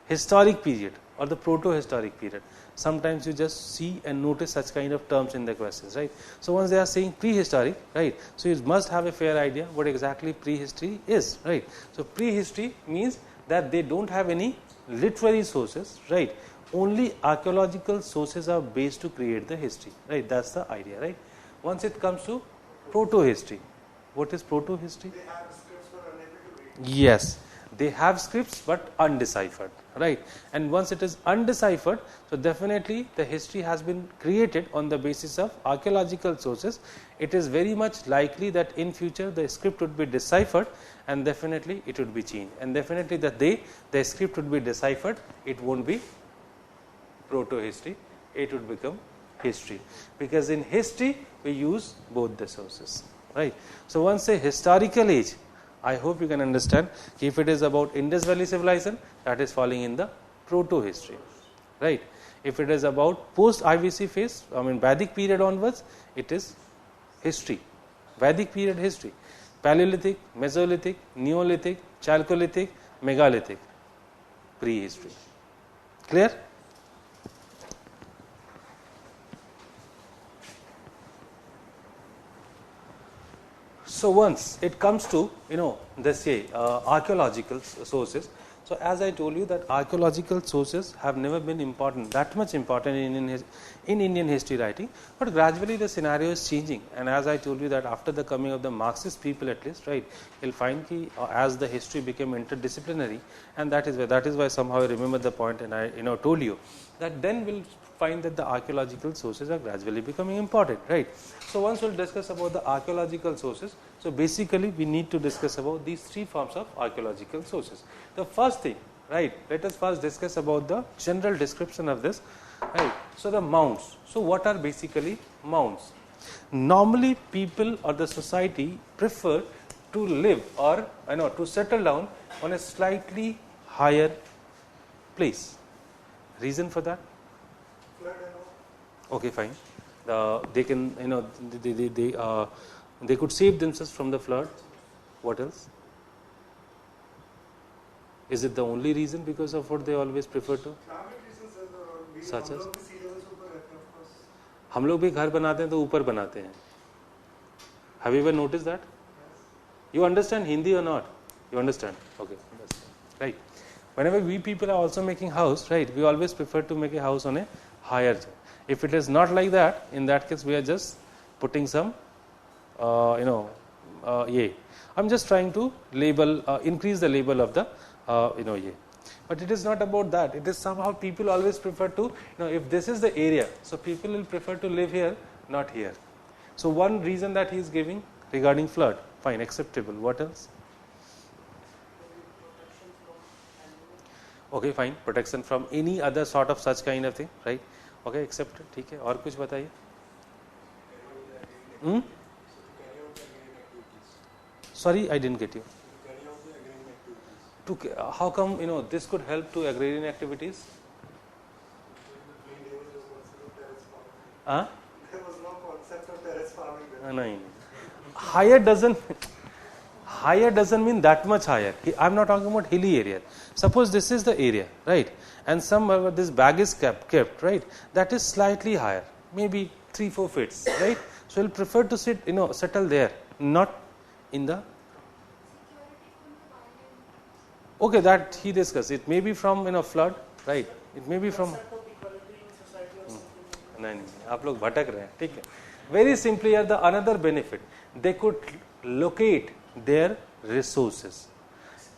historic period, or the proto-historic period. Sometimes you just see and notice such kind of terms in the questions, right? So once they are saying prehistoric, right, so you must have a fair idea what exactly prehistory is, right? So prehistory means that they don't have any literary sources, right? Only archaeological sources are based to create the history, right? That's the idea, right? Once it comes to proto-history, what is proto-history? They have scripts but unable to read. Yes, they have scripts but undeciphered, right? And once it is undeciphered, so definitely the history has been created on the basis of archaeological sources. It is very much likely that in future the script would be deciphered, and definitely it would be changed, and definitely the script would be deciphered, it won't be proto-history, it would become history, because in history we use both the sources, right? So once a historical age, I hope you can understand, if it is about Indus Valley civilization, that is falling in the proto-history, right? If it is about post-IVC phase, Vedic period onwards, it is history, Vedic period history, Paleolithic, Mesolithic, Neolithic, Chalcolithic, Megalithic, prehistory. Clear? So once it comes to archaeological sources, so as I told you that archaeological sources have never been that much important in Indian history writing, but gradually the scenario is changing, and as I told you that after the coming of the Marxist people, at least, right, you'll find as the history became interdisciplinary, and that is why somehow I remember the point, and I told you that then we'll find that the archaeological sources are gradually becoming important, right? So once we'll discuss about the archaeological sources, so basically we need to discuss about these three forms of archaeological sources. The first thing, right, let us first discuss about the general description of this, right? So the mounds. So what are basically mounds? Normally people or the society prefer to live or to settle down on a slightly higher place. Reason for that? Okay, fine. They can they could save themselves from the flood. What else? Is it the only reason because of what they always prefer to? Such as? हम लोग भी घर बनाते हैं तो ऊपर बनाते हैं. Have you ever noticed that? You understand Hindi or not? You understand? Okay, right. Whenever we people are also making house, right, we always prefer to make a house on a higher. If it is not like that, in that case we are just putting some, I'm just trying to label, increase the label of the, But it is not about that. It is somehow people always prefer to, if this is the area, so people will prefer to live here, not here. So one reason that he is giving regarding flood, fine, acceptable. What else? Okay, fine, protection from any other sort of such kind of thing, right? Okay, accepted. ठीक है. और कुछ बताइए. Sorry, I didn't get you. How come this could help to agrarian activities? There was no concept of terrace farming there. No. Higher doesn't mean that much higher. I'm not talking about hilly area. Suppose this is the area, right? And somewhere this bag is kept, right? That is slightly higher, maybe 3-4 feet, right? So you'll prefer to settle there, not in the. Okay, that he discussed. It may be from flood, right? It may be from. नहीं, आप लोग भटक रहे हैं, ठीक है. Very simply, here the another benefit, they could locate their resources.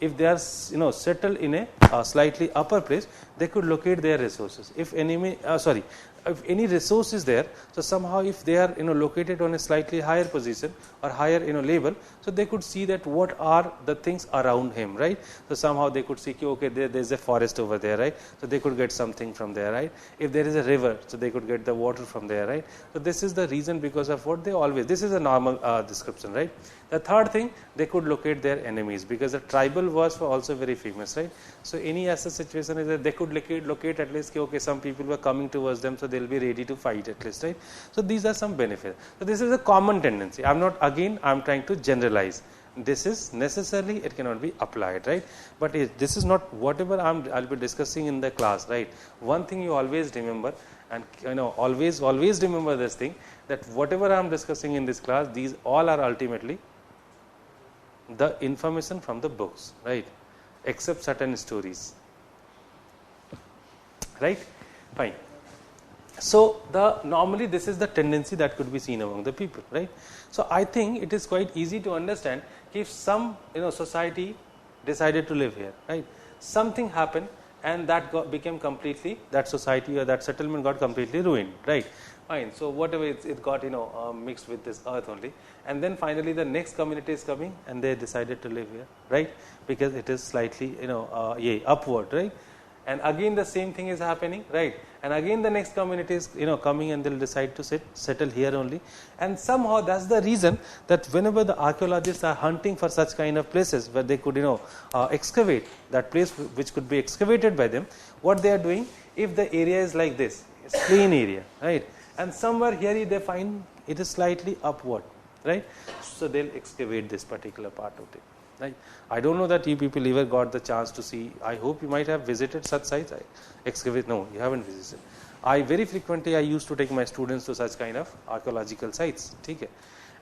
If they are settled in a slightly upper place, they could locate their resources. If any resource is there, so somehow if they are located on a slightly higher position or higher label, so they could see that what are the things around him, right? So somehow they could see okay, there is a forest over there, right? So they could get something from there, right? If there is a river, so they could get the water from there, right? So this is the reason because of what they always. This is a normal description, right? The third thing, they could locate their enemies because the tribal wars were also very famous, right? So any such situation is that they could locate at least okay, some people were coming towards them, so they'll be ready to fight at least, right? So these are some benefits. So this is a common tendency. I'm trying to generalize. This is necessarily, it cannot be applied, right? But this is not whatever I'll be discussing in the class, right? One thing you always remember, and always remember this thing, that whatever I'm discussing in this class, these all are ultimately the information from the books, right? Except certain stories, right? Fine. So normally this is the tendency that could be seen among the people, right? So I think it is quite easy to understand if some society decided to live here, right? Something happened and that became completely, that society or that settlement got completely ruined, right? Fine. So whatever it got mixed with this earth only, and then finally the next community is coming and they decided to live here, right? Because it is slightly upward, right? And again the same thing is happening, right? And again the next community is coming and they'll decide to settle here only. And somehow that's the reason that whenever the archaeologists are hunting for such kind of places where they could excavate that place which could be excavated by them, what they are doing, if the area is like this, it's plain area, right? And somewhere here they find it is slightly upward, right? So they'll excavate this particular part of it, right? I don't know that you people ever got the chance to see. I hope you might have visited such sites. No, you haven't visited. Very frequently I used to take my students to such kind of archaeological sites, okay?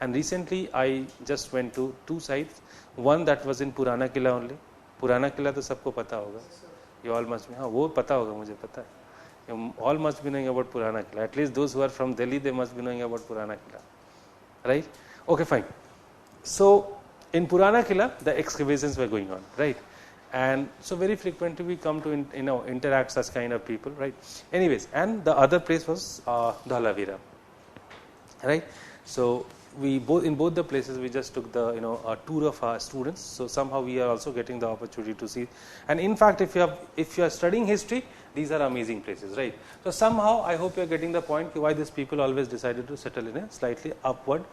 And recently I just went to 2 sites. One that was in Purana Killa only. Purana Killa तो सबको पता होगा. You all must be. हाँ, वो पता होगा, मुझे पता है. You all must be knowing about Purana Killa. At least those who are from Delhi, they must be knowing about Purana Killa, right? Okay, fine. So in Purana Killa, the excavations were going on, right? And so very frequently we come to interact such kind of people, right? Anyways, and the other place was Dhalavira, right? So we both in both the places we just took the a tour of our students. So somehow we are also getting the opportunity to see, and in fact if you are studying history, these are amazing places, right? So somehow I hope you are getting the point why these people always decided to settle in a slightly upward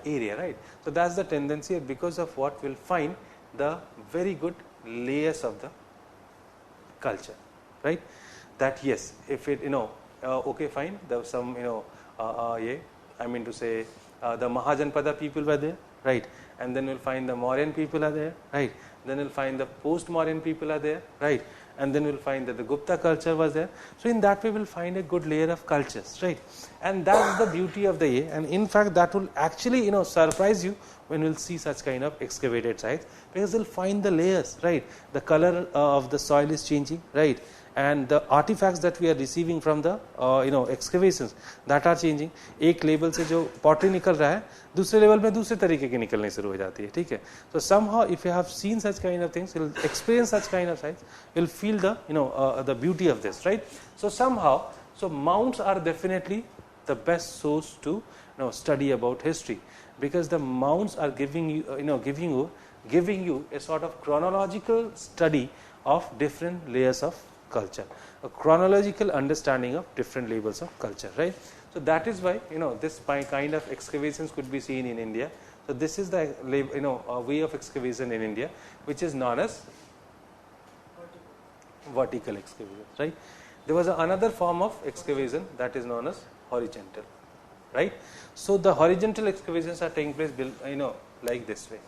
area, right? So that's the tendency, because of what we'll find the very good layers of the culture, right? That yes, if it okay, fine, there was some I mean to say the Mahajanpada people were there, right? And then we'll find the Mauryan people are there, right? Then we'll find the post-Mauryan people are there, right? And then we'll find that the Gupta culture was there. So in that way we'll find a good layer of cultures, right? And that's the beauty of the A. And in fact that will actually surprise you when we'll see such kind of excavated sites, because you'll find the layers, right? The color of the soil is changing, right? And the artifacts that we are receiving from the excavations that are changing. एक level से जो pottery निकल रहा है, दूसरे level में दूसरे तरीके की निकलने शुरू हो जाती है, ठीक है? So somehow if you have seen such kind of things, you'll experience such kind of sites, you'll feel the the beauty of this, right? So somehow, so mounds are definitely the best source to study about history, because the mounds are giving you giving you a sort of chronological study of different layers of culture, a chronological understanding of different levels of culture, right? So that is why this kind of excavations could be seen in India. So this is the way of excavation in India, which is known as vertical excavation, right? There was another form of excavation that is known as horizontal, right? So the horizontal excavations are taking place like this way.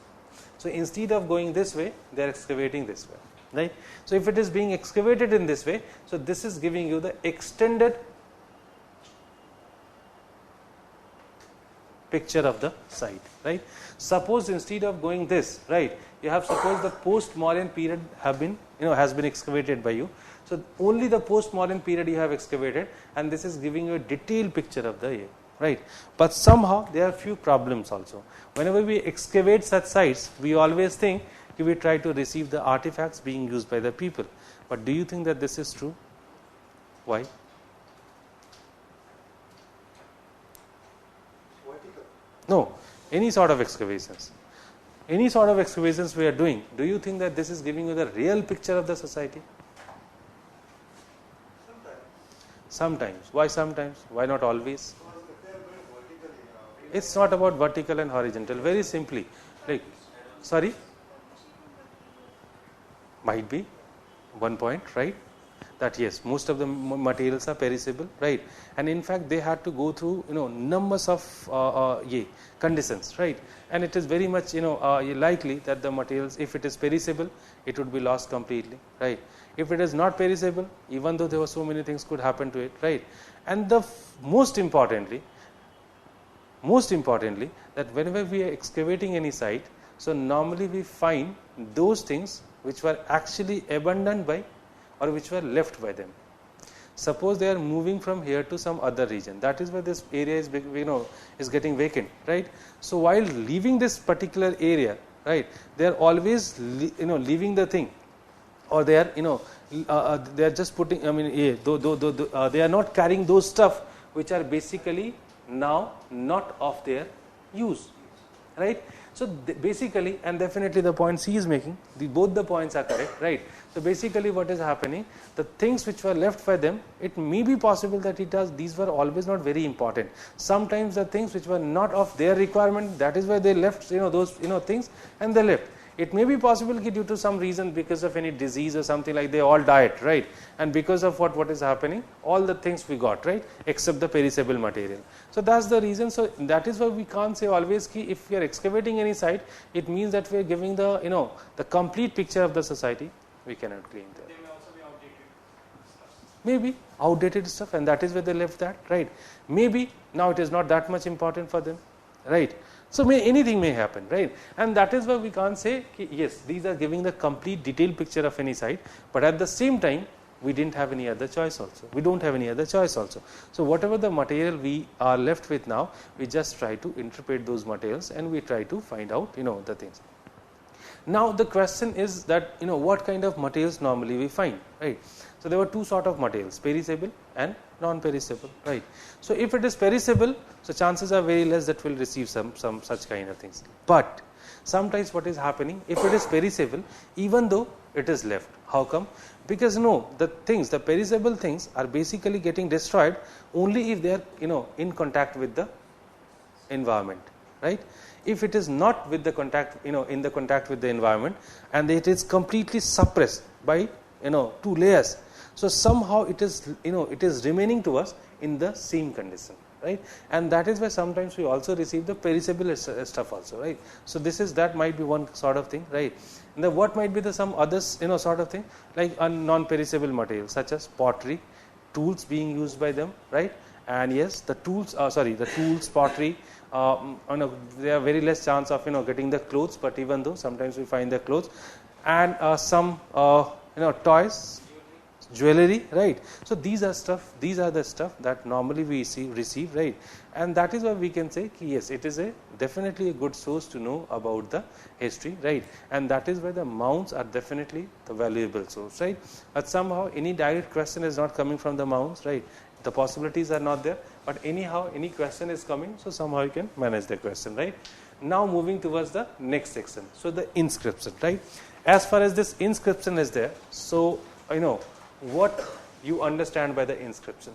So instead of going this way, they are excavating this way, right? So if it is being excavated in this way, so this is giving you the extended picture of the site, right? Suppose instead of going this, right, you have suppose the post-Mauryan period have been has been excavated by you. So only the post-Mauryan period you have excavated, and this is giving you a detailed picture of the area, right? But somehow there are few problems also. Whenever we excavate such sites, we always think we try to receive the artifacts being used by the people. But do you think that this is true? Why? No, any sort of excavations. Any sort of excavations we are doing, do you think that this is giving you the real picture of the society? Sometimes. Why sometimes? Why not always? It's not about vertical and horizontal. Very simply, like, sorry? Might be one point, right? That yes, most of the materials are perishable, right? And in fact they had to go through numbers of conditions, right? And it is very much likely that the materials, if it is perishable, it would be lost completely, right? If it is not perishable, even though there were so many things could happen to it, right? And the most importantly, that whenever we are excavating any site, so normally we find those things which were actually abandoned by or which were left by them. Suppose they are moving from here to some other region, that is where this area is is getting vacant, right? So while leaving this particular area, right, they are always leaving the thing, or they are they are just putting, I mean they are not carrying those stuff which are basically now not of their use, right? So basically, and definitely the point C is making, both the points are correct, right? So basically what is happening, the things which were left by them, it may be possible that these were always not very important. Sometimes the things which were not of their requirement, that is why they left those things, and they left. It may be possible due to some reason, because of any disease or something like, they all died, right? And because of what is happening, all the things we got, right, except the perishable material. So that's the reason. So that is why we can't say always if we are excavating any site, it means that we are giving the the complete picture of the society. We cannot claim that. They may also be outdated stuff. Maybe outdated stuff, and that is where they left that, right? Maybe now it is not that much important for them, right? So anything may happen, right? And that is why we can't say yes, these are giving the complete detailed picture of any site, but at the same time we didn't have any other choice also. We don't have any other choice also. So whatever the material we are left with now, we just try to interpret those materials and we try to find out the things. Now the question is that, what kind of materials normally we find, right? So there were two sort of materials, perishable and non-perishable, right? So if it is perishable, so chances are very less that we'll receive some such kind of things. But sometimes what is happening, if it is perishable, even though it is left, how come? Because the perishable things are basically getting destroyed only if they are, in contact with the environment, right? If it is not with the contact, in the contact with the environment, and it is completely suppressed by, two layers, so somehow it is, it is remaining to us in the same condition, right? And that is why sometimes we also receive the perishable stuff also, right? So that might be one sort of thing, right? And then what might be the some others, sort of thing, like a non-perishable material such as pottery, tools being used by them, right? And yes, the tools, pottery, there are very less chance of getting the clothes, but even though sometimes we find the clothes, and some toys, jewelry, right? So these are the stuff that normally we receive, right? And that is why we can say yes, it is definitely a good source to know about the history, right? And that is why the mounds are definitely the valuable source, right? But somehow any direct question is not coming from the mounds, right? The possibilities are not there, but anyhow any question is coming, so somehow you can manage the question, right? Now moving towards the next section, so the inscription, right? As far as this inscription is there, so what you understand by the inscription?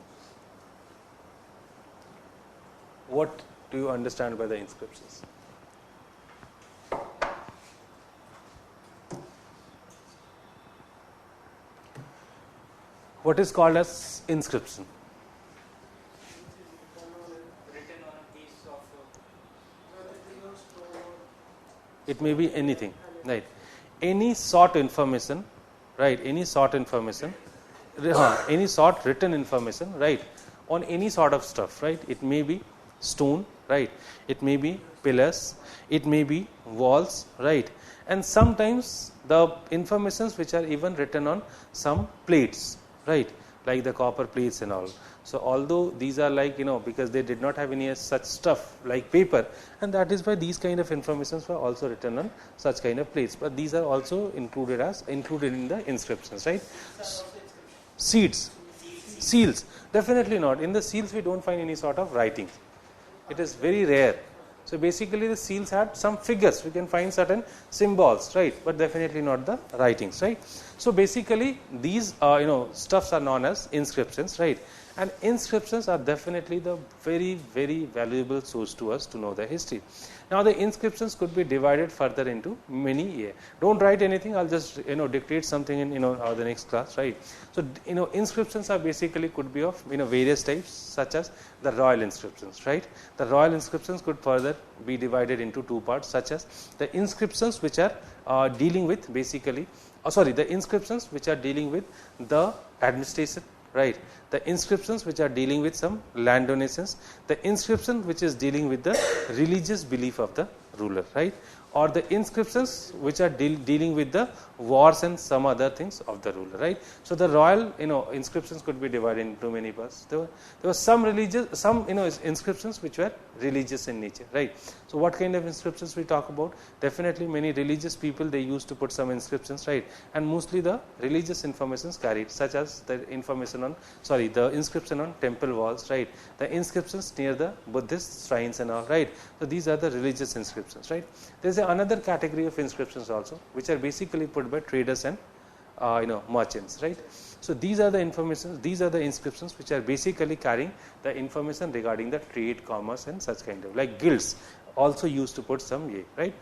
What do you understand by the inscriptions? What is called as inscription? Written on a piece of It may be anything, right? Any sort information, right? Any sort information, any sort written information, right? On any sort of stuff, right? It may be stone, right? It may be pillars, it may be walls, right? And sometimes the informations which are even written on some plates, right? Like the copper plates and all. So although these are like, because they did not have any such stuff like paper, and that is why these kind of informations were also written on such kind of plates, but these are also included in the inscriptions, right? Seeds, seals, definitely not. In the seals we don't find any sort of writing. It is very rare. So basically the seals had some figures, we can find certain symbols, right? But definitely not the writings, right? So basically these stuffs are known as inscriptions, right? And inscriptions are definitely the very, very valuable source to us to know the history. Now the inscriptions could be divided further into many. Don't write anything, I'll just dictate something in the next class, right? So inscriptions are basically could be of various types, such as the royal inscriptions, right? The royal inscriptions could further be divided into two parts, such as the inscriptions which are dealing with basically the inscriptions which are dealing with the administration, right? The inscriptions which are dealing with some land donations, the inscription which is dealing with the religious belief of the ruler, right? Or the inscriptions which are dealing with the wars and some other things of the ruler, right? So the royal inscriptions could be divided into many parts. There were some religious, inscriptions which were religious in nature, right? So what kind of inscriptions we talk about? Definitely many religious people, they used to put some inscriptions, right? And mostly the religious informations carried, such as the inscription on temple walls, right? The inscriptions near the Buddhist shrines and all, right? So these are the religious inscriptions, right? There is another category of inscriptions also, which are basically put by traders and merchants, right? So these are the informations, these are the inscriptions which are basically carrying the information regarding the trade, commerce, and such kind of, like guilds also used to put some right?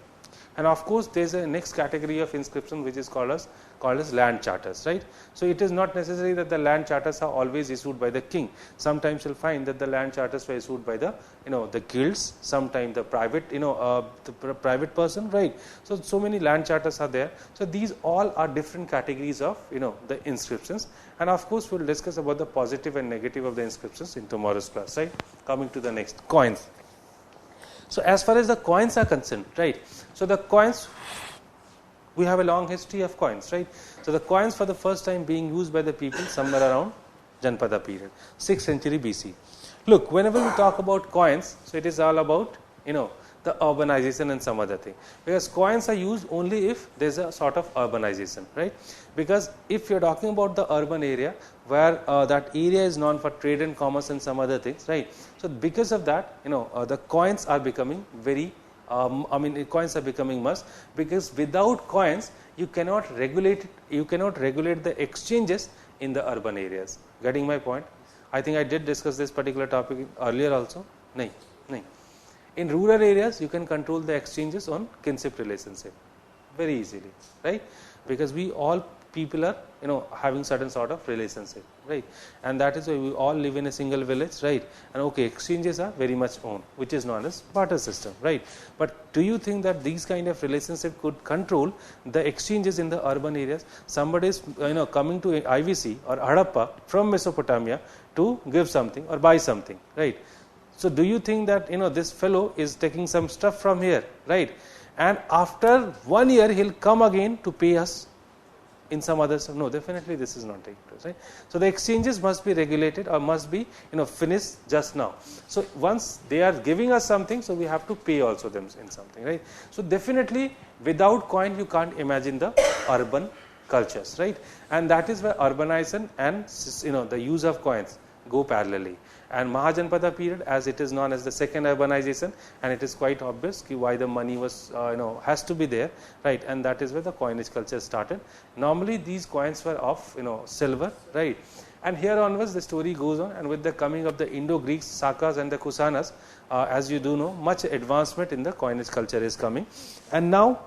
And of course there is a next category of inscription which is called as land charters, right? So it is not necessary that the land charters are always issued by the king. Sometimes you'll find that the land charters were issued by the the guilds, sometimes the private the private person, right? So many land charters are there. So these all are different categories of the inscriptions, and of course we'll discuss about the positive and negative of the inscriptions in tomorrow's class, right? Coming to the next, coins. So as far as the coins are concerned, right? So the coins, we have a long history of coins, right? So the coins for the first time being used by the people somewhere around Janpada period, 6th century BC. Look, whenever we talk about coins, so it is all about the urbanization and some other thing, because coins are used only if there is a sort of urbanization, right? Because if you are talking about the urban area where that area is known for trade and commerce and some other things, right? So because of that, the coins are becoming very coins are becoming must, because without coins you cannot regulate the exchanges in the urban areas. Getting my point? I think I did discuss this particular topic earlier also. No. In rural areas you can control the exchanges on kinship relationship very easily, right? Because we all people are having certain sort of relationship, right? And that is why we all live in a single village, right? And okay, exchanges are very much owned, which is known as barter system, right? But do you think that these kind of relationship could control the exchanges in the urban areas? Somebody is coming to IVC or Harappa from Mesopotamia to give something or buy something, right? So do you think that this fellow is taking some stuff from here, right? And after 1 year he'll come again to pay us in some other stuff? No, definitely this is not taking place, right? So the exchanges must be regulated or must be finished just now. So once they are giving us something, so we have to pay also them in something, right? So definitely without coin you can't imagine the urban cultures, right? And that is where urbanization and the use of coins go parallelly. And Mahajanpada period, as it is known as the second urbanization, and it is quite obvious why the money was has to be there, right? And that is where the coinage culture started. Normally these coins were of silver, right? And here onwards the story goes on, and with the coming of the Indo-Greeks, Sakas and the Kusanas, as you do know, much advancement in the coinage culture is coming. And now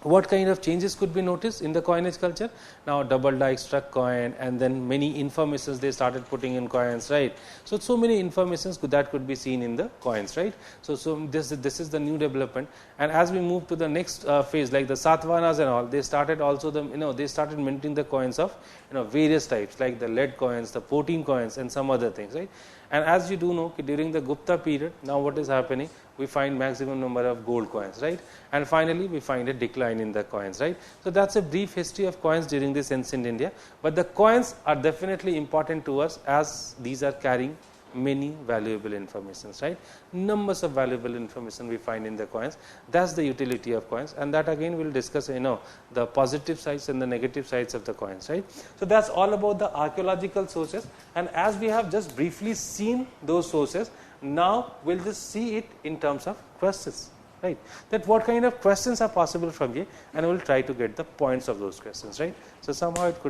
what kind of changes could be noticed in the coinage culture? Now double die struck coin, and then many informations they started putting in coins, right? So many informations that could be seen in the coins, right? So this is the new development. And as we move to the next phase, like the Satavahanas and all, they started also they started minting the coins of various types, like the lead coins, the protein coins, and some other things, right? And as you do know, during the Gupta period, now what is happening? We find maximum number of gold coins, right? And finally we find a decline in the coins, right? So that's a brief history of coins during this ancient India. But the coins are definitely important to us, as these are carrying many valuable informations, right? Numbers of valuable information we find in the coins. That's the utility of coins, and that again we'll discuss the positive sides and the negative sides of the coins, right? So that's all about the archaeological sources. And as we have just briefly seen those sources, now we'll just see it in terms of questions, right? That what kind of questions are possible from here, and we'll try to get the points of those questions, right? So somehow it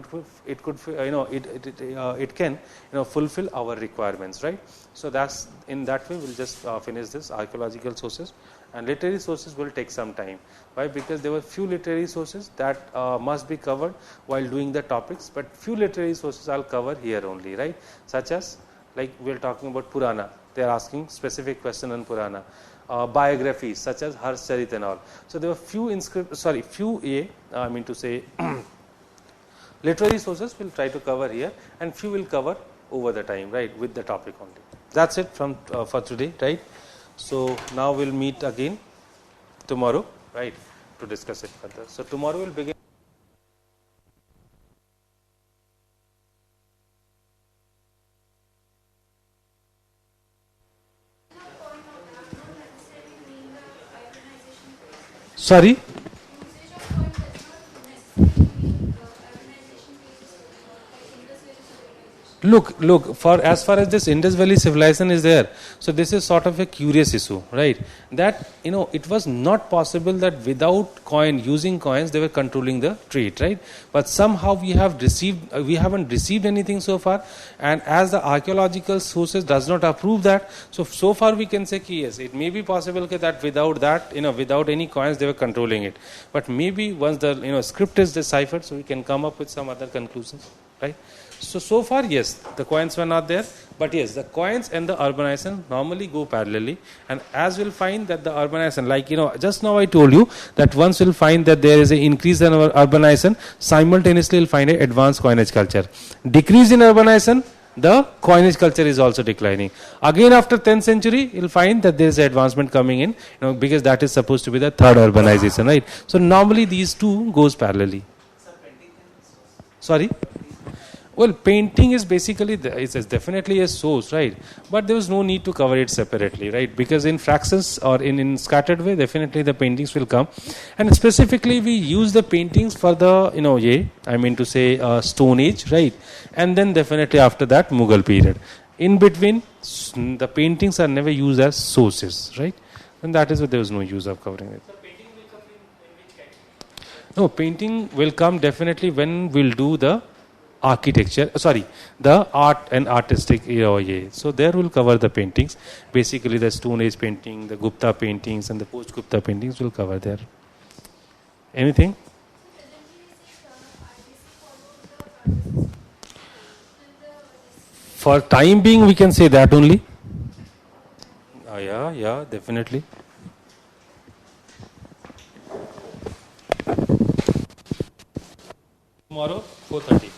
can fulfill our requirements, right? So that's in that way we'll just finish this archaeological sources. And literary sources will take some time. Why? Because there were few literary sources that must be covered while doing the topics, but few literary sources I'll cover here only, right? Such as, like we're talking about Purana, they are asking specific question on Purana. Biographies such as Harcharit and all. So there were few literary sources we'll try to cover here, and few will cover over the time, right, with the topic only. That's it from for today, right? So now we'll meet again tomorrow, right, to discuss it further. So tomorrow we'll begin. Sorry? Look, for as far as this Indus Valley civilization is there, so this is sort of a curious issue, right? That it was not possible that without using coins they were controlling the trade, right? But somehow we haven't received anything so far, and as the archaeological sources does not approve that, so far we can say yes, it may be possible that without that, without any coins they were controlling it. But maybe once the script is deciphered, so we can come up with some other conclusions, right? So far, yes, the coins were not there, but yes, the coins and the urbanization normally go parallelly. And as we'll find that the urbanization, like just now I told you that once we'll find that there is an increase in our urbanization, simultaneously we'll find an advanced coinage culture. Decrease in urbanization, the coinage culture is also declining. Again after 10th century, you'll find that there is an advancement coming in, because that is supposed to be the third urbanization, right? So normally these two goes parallelly. Sorry? Well, painting is basically, it's definitely a source, right? But there was no need to cover it separately, right? Because in fractions or in scattered way, definitely the paintings will come. And specifically, we use the paintings for the, Stone Age, right? And then definitely after that, Mughal period. In between, the paintings are never used as sources, right? And that is why there was no use of covering it. So painting will come in which category? No, painting will come definitely when we'll do the architecture, the art and artistic era. So there will cover the paintings. Basically the Stone Age painting, the Gupta paintings and the post-Gupta paintings will cover there. Anything? For time being we can say that only. Yeah, definitely. Tomorrow 4:30.